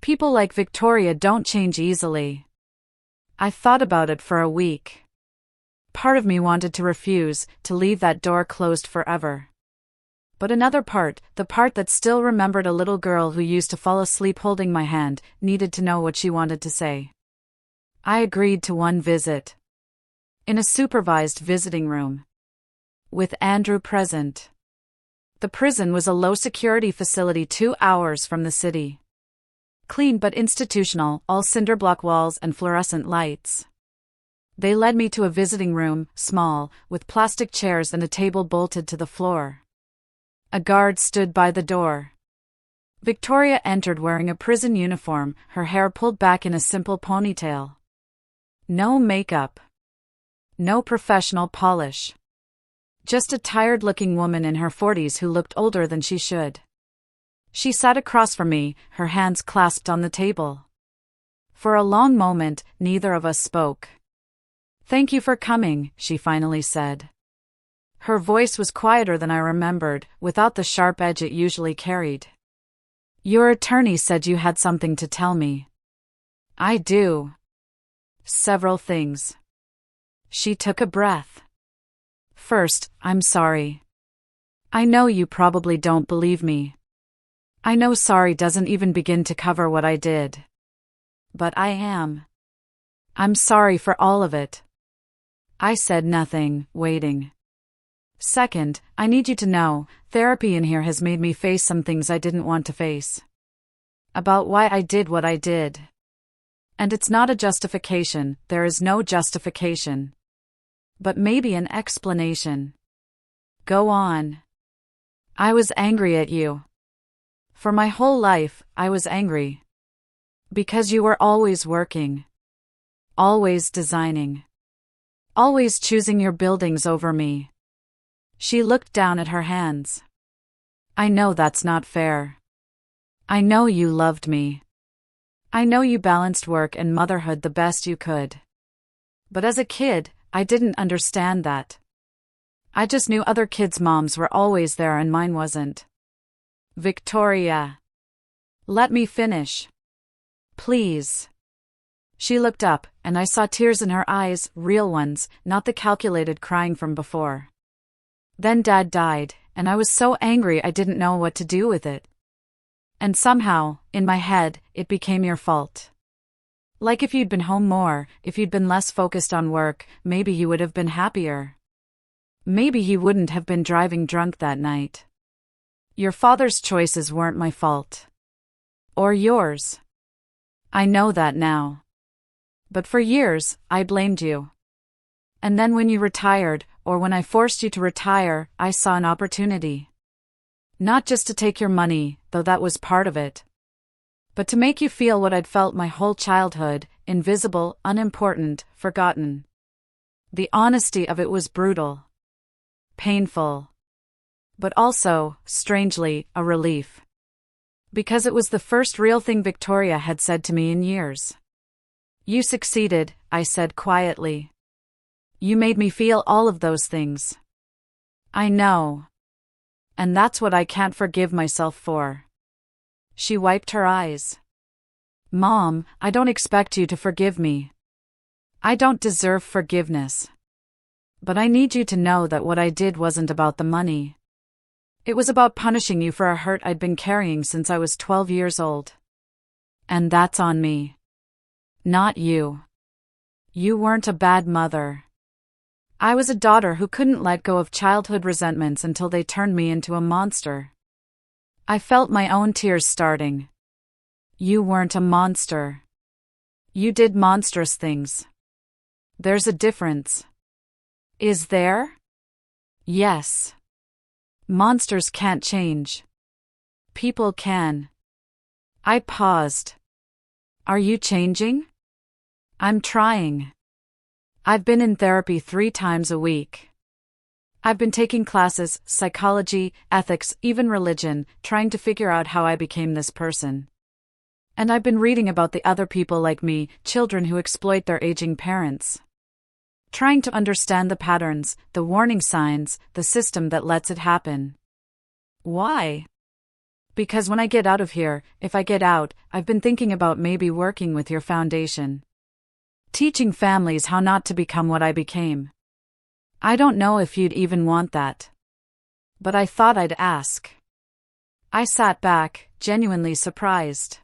People like Victoria don't change easily. I thought about it for a week. Part of me wanted to refuse, to leave that door closed forever. But another part, the part that still remembered a little girl who used to fall asleep holding my hand, needed to know what she wanted to say. I agreed to one visit. In a supervised visiting room. with Andrew present. The prison was a low-security facility 2 hours from the city. Clean but institutional, all cinder-block walls and fluorescent lights. They led me to a visiting room, small, with plastic chairs and a table bolted to the floor. A guard stood by the door. Victoria entered wearing a prison uniform, her hair pulled back in a simple ponytail. No makeup. No professional polish. Just a tired-looking woman in her 40s who looked older than she should. She sat across from me, her hands clasped on the table. For a long moment, neither of us spoke. "Thank you for coming," she finally said. Her voice was quieter than I remembered, without the sharp edge it usually carried. "Your attorney said you had something to tell me." "I do. Several things." She took a breath. "First, I'm sorry. I know you probably don't believe me. I know sorry doesn't even begin to cover what I did. But I am. I'm sorry for all of it." I said nothing, waiting. "Second, I need you to know, therapy in here has made me face some things I didn't want to face. About why I did what I did. And it's not a justification, there is no justification. But maybe an explanation." "Go on." "I was angry at you. For my whole life, I was angry. Because you were always working. Always designing. Always choosing your buildings over me." She looked down at her hands. "I know that's not fair. I know you loved me. I know you balanced work and motherhood the best you could. But as a kid, I didn't understand that. I just knew other kids' moms were always there and mine wasn't." "Victoria. Let me finish. Please." She looked up, and I saw tears in her eyes, real ones, not the calculated crying from before. "Then Dad died, and I was so angry I didn't know what to do with it. And somehow, in my head, it became your fault. Like if you'd been home more, if you'd been less focused on work, maybe you would have been happier. Maybe he wouldn't have been driving drunk that night. Your father's choices weren't my fault. Or yours. I know that now. But for years, I blamed you. And then when you retired, or when I forced you to retire, I saw an opportunity. Not just to take your money, though that was part of it. But to make you feel what I'd felt my whole childhood, invisible, unimportant, forgotten. The honesty of it was brutal. Painful. But also, strangely, a relief. Because it was the first real thing Victoria had said to me in years. "You succeeded," I said quietly. "You made me feel all of those things. I know. And that's what I can't forgive myself for." She wiped her eyes. "Mom, I don't expect you to forgive me. I don't deserve forgiveness. But I need you to know that what I did wasn't about the money. It was about punishing you for a hurt I'd been carrying since I was 12 years old. And that's on me. Not you. You weren't a bad mother. I was a daughter who couldn't let go of childhood resentments until they turned me into a monster. I felt my own tears starting. You weren't a monster. You did monstrous things. There's a difference." "Is there?" "Yes. Monsters can't change. People can." I paused. "Are you changing?" "I'm trying. I've been in therapy 3 times a week. I've been taking classes, psychology, ethics, even religion, trying to figure out how I became this person. And I've been reading about the other people like me, children who exploit their aging parents. Trying to understand the patterns, the warning signs, the system that lets it happen. Why? Because when I get out of here, if I get out, I've been thinking about maybe working with your foundation. Teaching families how not to become what I became. I don't know if you'd even want that. But I thought I'd ask." I sat back, genuinely surprised.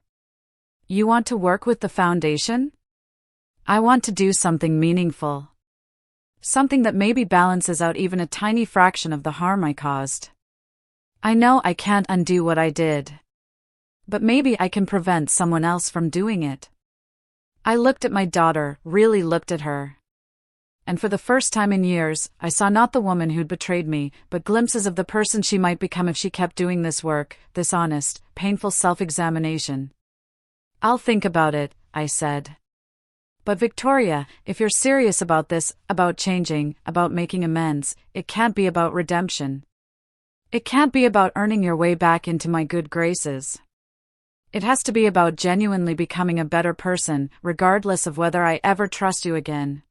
"You want to work with the foundation?" "I want to do something meaningful. Something that maybe balances out even a tiny fraction of the harm I caused. I know I can't undo what I did. But maybe I can prevent someone else from doing it. I looked at my daughter, really looked at her. And for the first time in years, I saw not the woman who'd betrayed me, but glimpses of the person she might become if she kept doing this work, this honest, painful self-examination. I'll think about it, I said. But Victoria, if you're serious about this, about changing, about making amends, it can't be about redemption. It can't be about earning your way back into my good graces. It has to be about genuinely becoming a better person, regardless of whether I ever trust you again.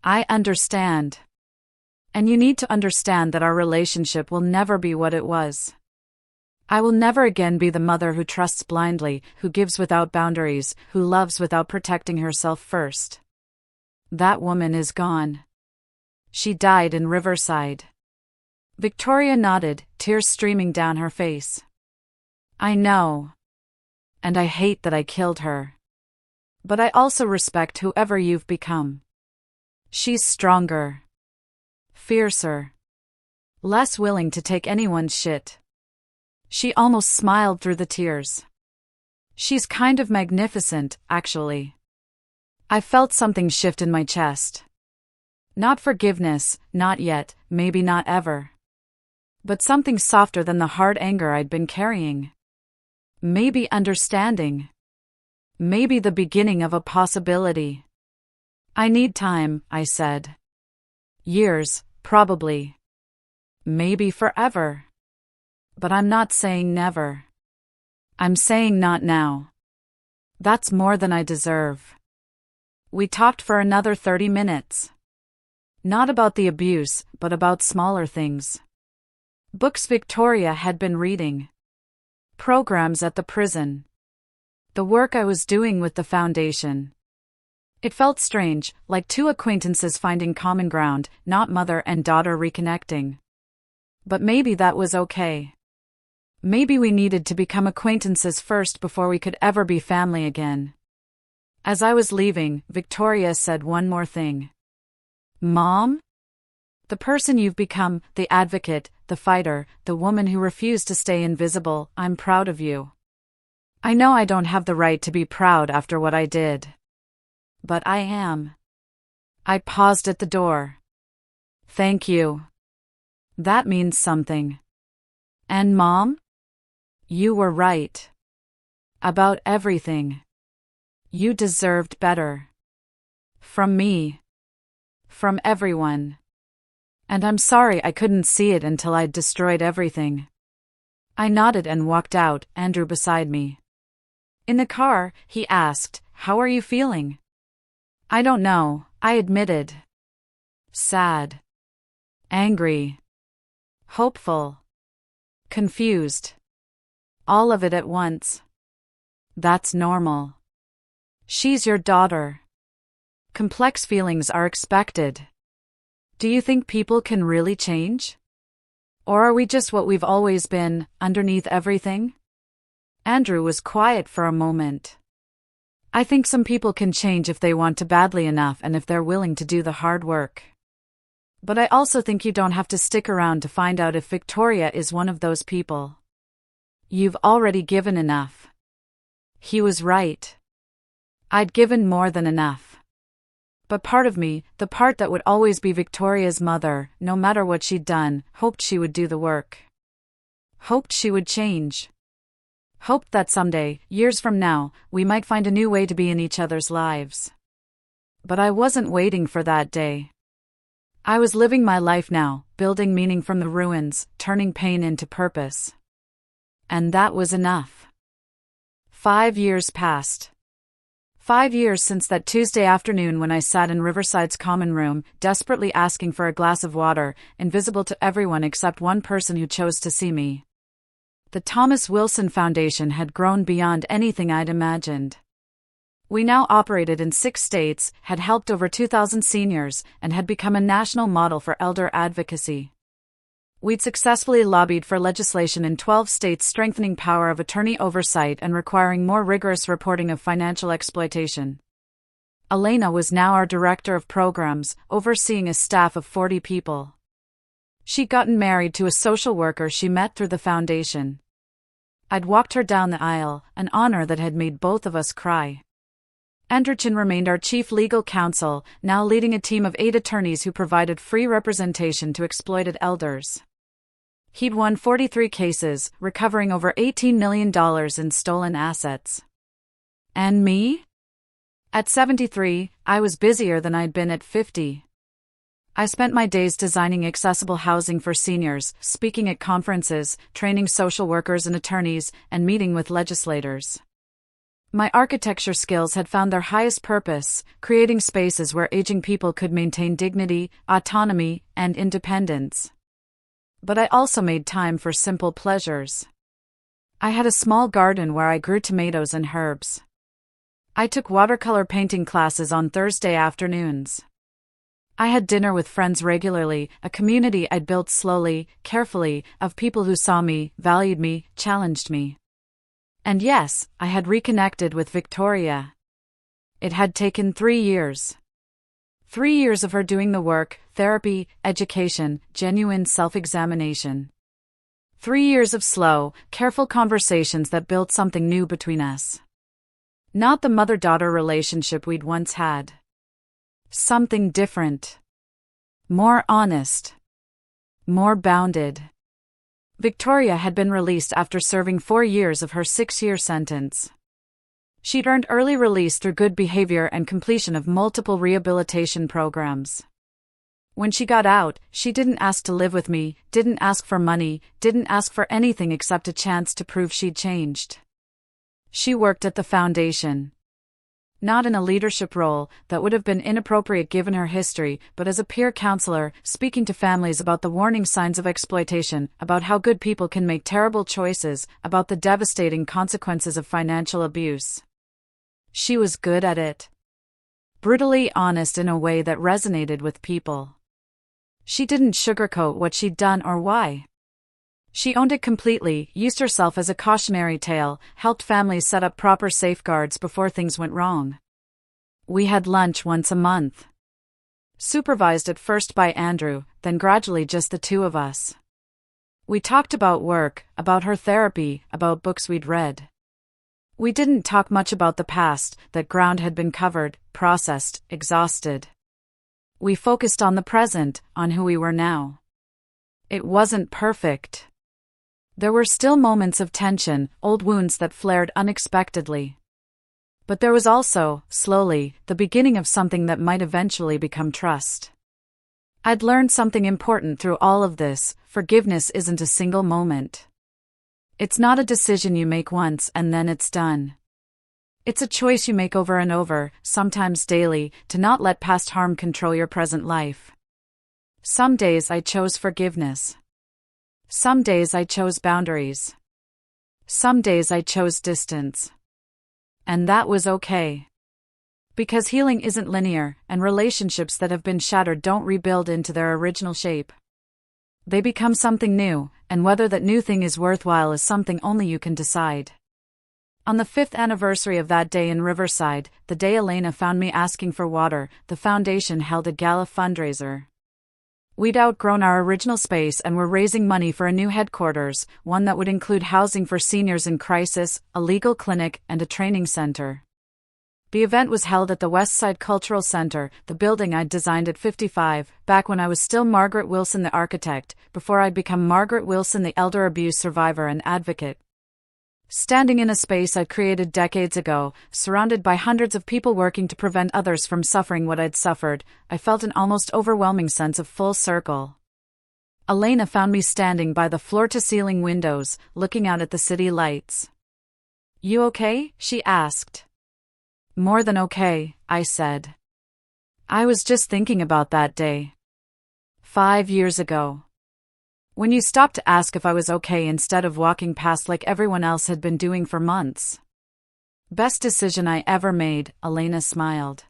I understand. And you need to understand that our relationship will never be what it was. I will never again be the mother who trusts blindly, who gives without boundaries, who loves without protecting herself first. That woman is gone. She died in Riverside. Victoria nodded, tears streaming down her face. I know. And I hate that I killed her. But I also respect whoever you've become. She's stronger. Fiercer. Less willing to take anyone's shit. She almost smiled through the tears. She's kind of magnificent, actually. I felt something shift in my chest. Not forgiveness, not yet, maybe not ever. But something softer than the hard anger I'd been carrying. Maybe understanding. Maybe the beginning of a possibility. I need time, I said. Years, probably. Maybe forever. But I'm not saying never. I'm saying not now. That's more than I deserve. We talked for another 30 minutes. Not about the abuse, but about smaller things. Books Victoria had been reading. Programs at the prison. The work I was doing with the foundation. It felt strange, like two acquaintances finding common ground, not mother and daughter reconnecting. But maybe that was okay. Maybe we needed to become acquaintances first before we could ever be family again. As I was leaving, Victoria said one more thing. Mom? The person you've become, the advocate, the fighter, the woman who refused to stay invisible, I'm proud of you. I know I don't have the right to be proud after what I did. But I am. I paused at the door. Thank you. That means something. And Mom? You were right. About everything. You deserved better. From me. From everyone. And I'm sorry I couldn't see it until I'd destroyed everything. I nodded and walked out, Andrew beside me. In the car, he asked, "How are you feeling?" I don't know, I admitted. Sad. Angry. Hopeful. Confused. All of it at once. That's normal. She's your daughter. Complex feelings are expected. Do you think people can really change? Or are we just what we've always been, underneath everything? Andrew was quiet for a moment. I think some people can change if they want to badly enough and if they're willing to do the hard work. But I also think you don't have to stick around to find out if Victoria is one of those people. You've already given enough. He was right. I'd given more than enough. But part of me, the part that would always be Victoria's mother, no matter what she'd done, hoped she would do the work. Hoped she would change. Hoped that someday, years from now, we might find a new way to be in each other's lives. But I wasn't waiting for that day. I was living my life now, building meaning from the ruins, turning pain into purpose. And that was enough. 5 years passed. 5 years since that Tuesday afternoon when I sat in Riverside's common room, desperately asking for a glass of water, invisible to everyone except one person who chose to see me. The Thomas Wilson Foundation had grown beyond anything I'd imagined. We now operated in 6 states, had helped over 2,000 seniors, and had become a national model for elder advocacy. We'd successfully lobbied for legislation in 12 states strengthening power of attorney oversight and requiring more rigorous reporting of financial exploitation. Elena was now our director of programs, overseeing a staff of 40 people. She'd gotten married to a social worker she met through the foundation. I'd walked her down the aisle, an honor that had made both of us cry. Anderchin remained our chief legal counsel, now leading a team of 8 attorneys who provided free representation to exploited elders. He'd won 43 cases, recovering over $18 million in stolen assets. And me? At 73, I was busier than I'd been at 50. I spent my days designing accessible housing for seniors, speaking at conferences, training social workers and attorneys, and meeting with legislators. My architecture skills had found their highest purpose, creating spaces where aging people could maintain dignity, autonomy, and independence. But I also made time for simple pleasures. I had a small garden where I grew tomatoes and herbs. I took watercolor painting classes on Thursday afternoons. I had dinner with friends regularly, a community I'd built slowly, carefully, of people who saw me, valued me, challenged me. And yes, I had reconnected with Victoria. It had taken 3 years. 3 years of her doing the work, therapy, education, genuine self-examination. 3 years of slow, careful conversations that built something new between us. Not the mother-daughter relationship we'd once had. Something different. More honest. More bounded. Victoria had been released after serving 4 years of her 6-year sentence. She'd earned early release through good behavior and completion of multiple rehabilitation programs. When she got out, she didn't ask to live with me, didn't ask for money, didn't ask for anything except a chance to prove she'd changed. She worked at the foundation. Not in a leadership role, that would have been inappropriate given her history, but as a peer counselor, speaking to families about the warning signs of exploitation, about how good people can make terrible choices, about the devastating consequences of financial abuse. She was good at it. Brutally honest in a way that resonated with people. She didn't sugarcoat what she'd done or why. She owned it completely, used herself as a cautionary tale, helped families set up proper safeguards before things went wrong. We had lunch once a month. Supervised at first by Andrew, then gradually just the two of us. We talked about work, about her therapy, about books we'd read. We didn't talk much about the past, that ground had been covered, processed, exhausted. We focused on the present, on who we were now. It wasn't perfect. There were still moments of tension, old wounds that flared unexpectedly. But there was also, slowly, the beginning of something that might eventually become trust. I'd learned something important through all of this: forgiveness isn't a single moment. It's not a decision you make once and then it's done. It's a choice you make over and over, sometimes daily, to not let past harm control your present life. Some days I chose forgiveness. Some days I chose boundaries. Some days I chose distance. And that was okay. Because healing isn't linear, and relationships that have been shattered don't rebuild into their original shape. They become something new, and whether that new thing is worthwhile is something only you can decide. On the 5th anniversary of that day in Riverside, the day Elena found me asking for water, the foundation held a gala fundraiser. We'd outgrown our original space and were raising money for a new headquarters, one that would include housing for seniors in crisis, a legal clinic, and a training center. The event was held at the Westside Cultural Center, the building I'd designed at 55, back when I was still Margaret Wilson the architect, before I'd become Margaret Wilson the elder abuse survivor and advocate. Standing in a space I'd created decades ago, surrounded by hundreds of people working to prevent others from suffering what I'd suffered, I felt an almost overwhelming sense of full circle. Elena found me standing by the floor-to-ceiling windows, looking out at the city lights. "You okay?" she asked. "More than okay," I said. I was just thinking about that day. 5 years ago. When you stopped to ask if I was okay instead of walking past like everyone else had been doing for months. Best decision I ever made, Elena smiled.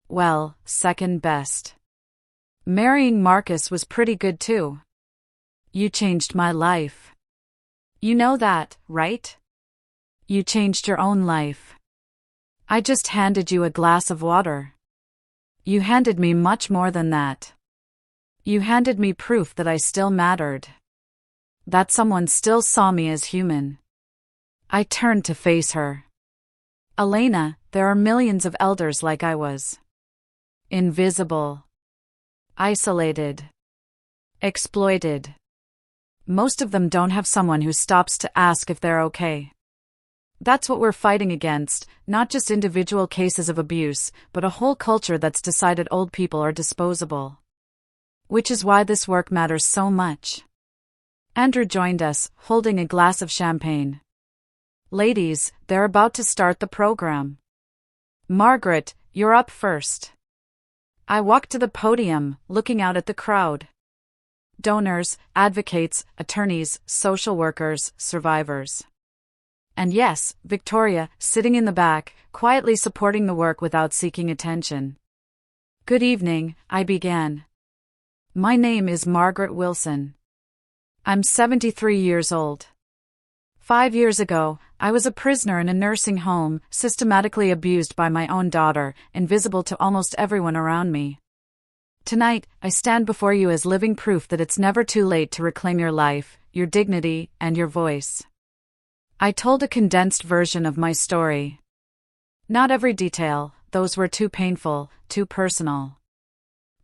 Well, second best. Marrying Marcus was pretty good too. You changed my life. You know that, right? You changed your own life. I just handed you a glass of water. You handed me much more than that. You handed me proof that I still mattered. That someone still saw me as human. I turned to face her. Elena, there are millions of elders like I was. Invisible. Isolated. Exploited. Most of them don't have someone who stops to ask if they're okay. That's what we're fighting against, not just individual cases of abuse, but a whole culture that's decided old people are disposable. Which is why this work matters so much. Andrew joined us, holding a glass of champagne. Ladies, they're about to start the program. Margaret, you're up first. I walked to the podium, looking out at the crowd. Donors, advocates, attorneys, social workers, survivors. And yes, Victoria, sitting in the back, quietly supporting the work without seeking attention. Good evening, I began. My name is Margaret Wilson. I'm 73 years old. 5 years ago, I was a prisoner in a nursing home, systematically abused by my own daughter, invisible to almost everyone around me. Tonight, I stand before you as living proof that it's never too late to reclaim your life, your dignity, and your voice. I told a condensed version of my story. Not every detail, those were too painful, too personal.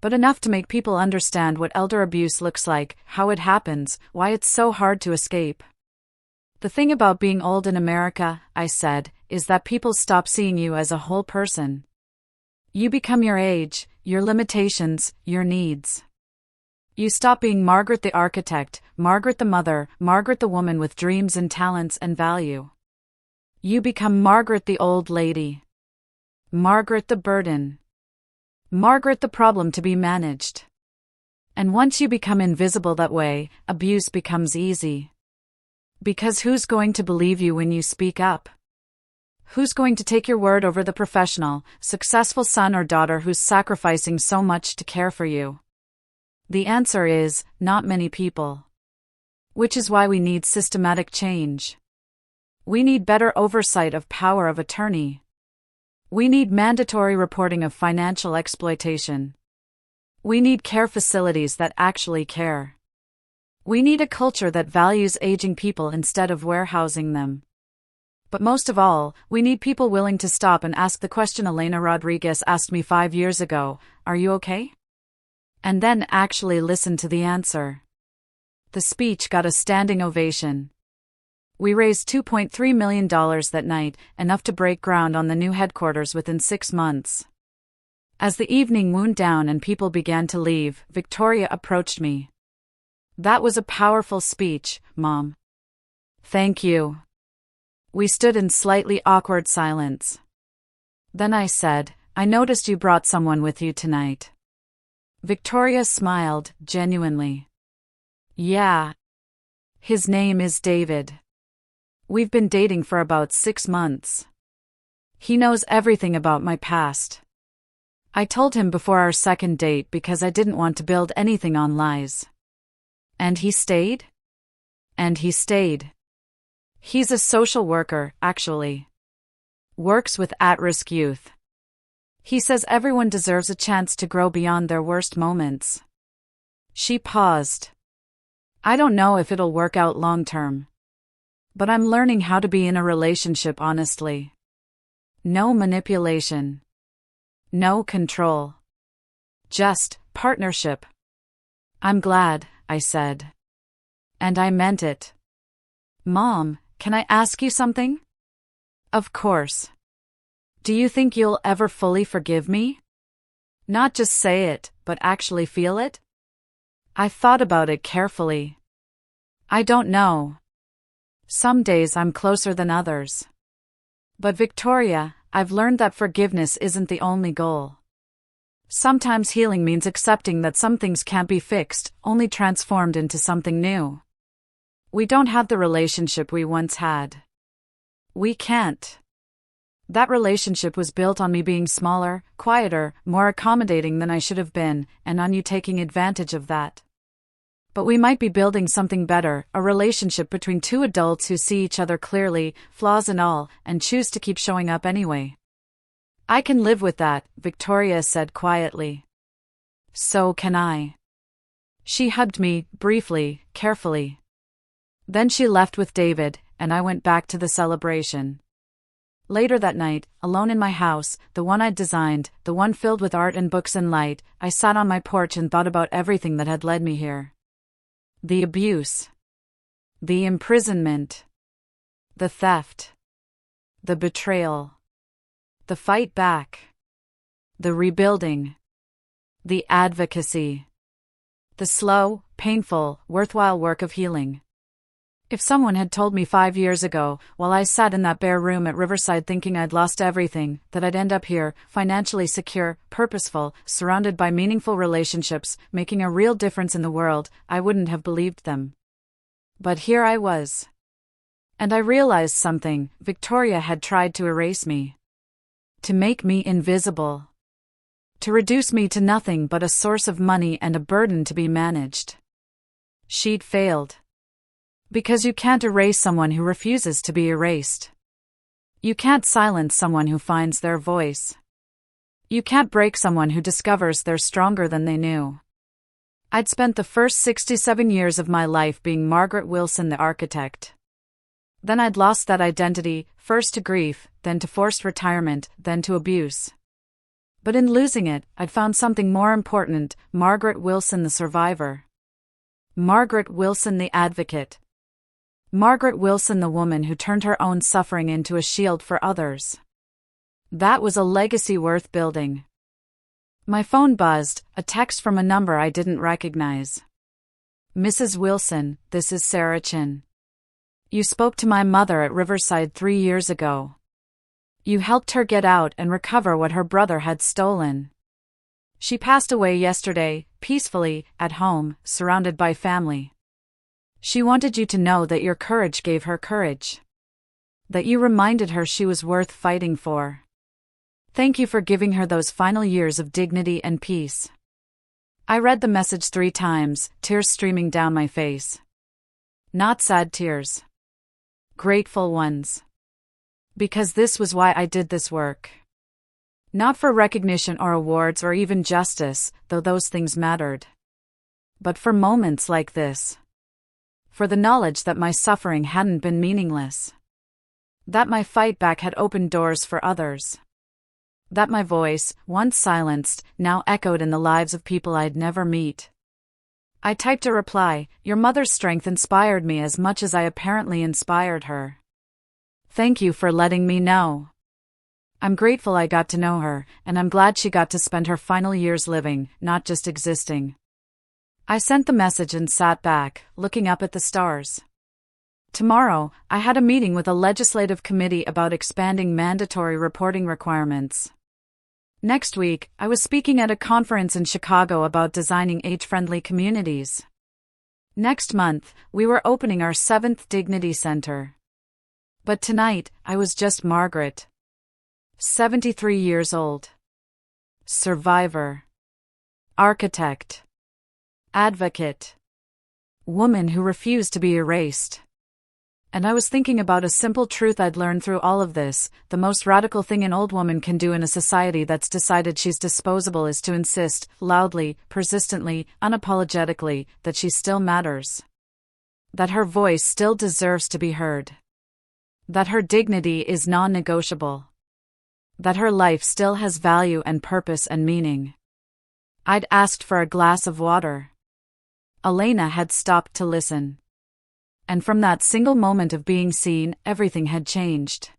But enough to make people understand what elder abuse looks like, how it happens, why it's so hard to escape. The thing about being old in America, I said, is that people stop seeing you as a whole person. You become your age, your limitations, your needs. You stop being Margaret the architect, Margaret the mother, Margaret the woman with dreams and talents and value. You become Margaret the old lady. Margaret the burden. Margaret the problem to be managed. And once you become invisible that way, abuse becomes easy. Because who's going to believe you when you speak up? Who's going to take your word over the professional, successful son or daughter who's sacrificing so much to care for you? The answer is, not many people. Which is why we need systematic change. We need better oversight of power of attorney. We need mandatory reporting of financial exploitation. We need care facilities that actually care. We need a culture that values aging people instead of warehousing them. But most of all, we need people willing to stop and ask the question Elena Rodriguez asked me 5 years ago, "Are you okay?" And then actually listen to the answer. The speech got a standing ovation. We raised $2.3 million that night, enough to break ground on the new headquarters within 6 months. As the evening wound down and people began to leave, Victoria approached me. That was a powerful speech, Mom. Thank you. We stood in slightly awkward silence. Then I said, I noticed you brought someone with you tonight. Victoria smiled, genuinely. Yeah. His name is David. We've been dating for about 6 months. He knows everything about my past. I told him before our second date because I didn't want to build anything on lies. And he stayed? And he stayed. He's a social worker, actually. Works with at-risk youth. He says everyone deserves a chance to grow beyond their worst moments. She paused. I don't know if it'll work out long-term. But I'm learning how to be in a relationship honestly. No manipulation. No control. Just partnership. I'm glad, I said. And I meant it. Mom, can I ask you something? Of course. Do you think you'll ever fully forgive me? Not just say it, but actually feel it? I thought about it carefully. I don't know. Some days I'm closer than others. But Victoria, I've learned that forgiveness isn't the only goal. Sometimes healing means accepting that some things can't be fixed, only transformed into something new. We don't have the relationship we once had. We can't. That relationship was built on me being smaller, quieter, more accommodating than I should have been, and on you taking advantage of that. But we might be building something better, a relationship between two adults who see each other clearly, flaws and all, and choose to keep showing up anyway. I can live with that, Victoria said quietly. So can I. She hugged me, briefly, carefully. Then she left with David, and I went back to the celebration. Later that night, alone in my house, the one I'd designed, the one filled with art and books and light, I sat on my porch and thought about everything that had led me here. The abuse. The imprisonment. The theft. The betrayal. The fight back. The rebuilding. The advocacy. The slow, painful, worthwhile work of healing. If someone had told me 5 years ago, while I sat in that bare room at Riverside thinking I'd lost everything, that I'd end up here, financially secure, purposeful, surrounded by meaningful relationships, making a real difference in the world, I wouldn't have believed them. But here I was. And I realized something: Victoria had tried to erase me. To make me invisible. To reduce me to nothing but a source of money and a burden to be managed. She'd failed. Because you can't erase someone who refuses to be erased. You can't silence someone who finds their voice. You can't break someone who discovers they're stronger than they knew. I'd spent the first 67 years of my life being Margaret Wilson the architect. Then I'd lost that identity, first to grief, then to forced retirement, then to abuse. But in losing it, I'd found something more important: Margaret Wilson the survivor. Margaret Wilson the advocate. Margaret Wilson the woman who turned her own suffering into a shield for others. That was a legacy worth building. My phone buzzed, a text from a number I didn't recognize. Mrs. Wilson, this is Sarah Chin. You spoke to my mother at Riverside 3 years ago. You helped her get out and recover what her brother had stolen. She passed away yesterday, peacefully, at home, surrounded by family. She wanted you to know that your courage gave her courage. That you reminded her she was worth fighting for. Thank you for giving her those final years of dignity and peace. I read the message 3 times, tears streaming down my face. Not sad tears. Grateful ones. Because this was why I did this work. Not for recognition or awards or even justice, though those things mattered. But for moments like this. For the knowledge that my suffering hadn't been meaningless. That my fight back had opened doors for others. That my voice, once silenced, now echoed in the lives of people I'd never meet. I typed a reply: your mother's strength inspired me as much as I apparently inspired her. Thank you for letting me know. I'm grateful I got to know her, and I'm glad she got to spend her final years living, not just existing. I sent the message and sat back, looking up at the stars. Tomorrow, I had a meeting with a legislative committee about expanding mandatory reporting requirements. Next week, I was speaking at a conference in Chicago about designing age-friendly communities. Next month, we were opening our 7th Dignity Center. But tonight, I was just Margaret. 73 years old. Survivor. Architect. Advocate. Woman who refused to be erased. And I was thinking about a simple truth I'd learned through all of this: the most radical thing an old woman can do in a society that's decided she's disposable is to insist, loudly, persistently, unapologetically, that she still matters. That her voice still deserves to be heard. That her dignity is non-negotiable. That her life still has value and purpose and meaning. I'd asked for a glass of water. Elena had stopped to listen. And from that single moment of being seen, everything had changed.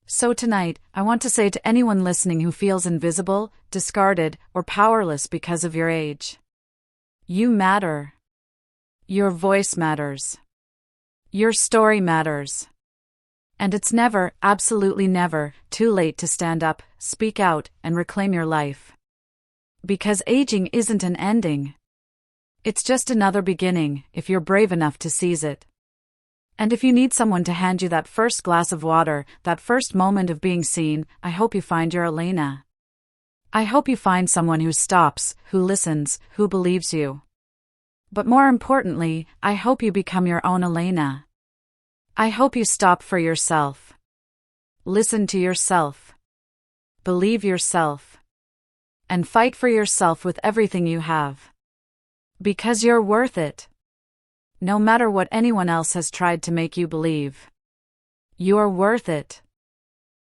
So tonight, I want to say to anyone listening who feels invisible, discarded, or powerless because of your age: you matter. Your voice matters. Your story matters. And it's never, absolutely never, too late to stand up, speak out, and reclaim your life. Because aging isn't an ending. It's just another beginning, if you're brave enough to seize it. And if you need someone to hand you that first glass of water, that first moment of being seen, I hope you find your Elena. I hope you find someone who stops, who listens, who believes you. But more importantly, I hope you become your own Elena. I hope you stop for yourself. Listen to yourself. Believe yourself. And fight for yourself with everything you have. Because you're worth it. No matter what anyone else has tried to make you believe. You're worth it.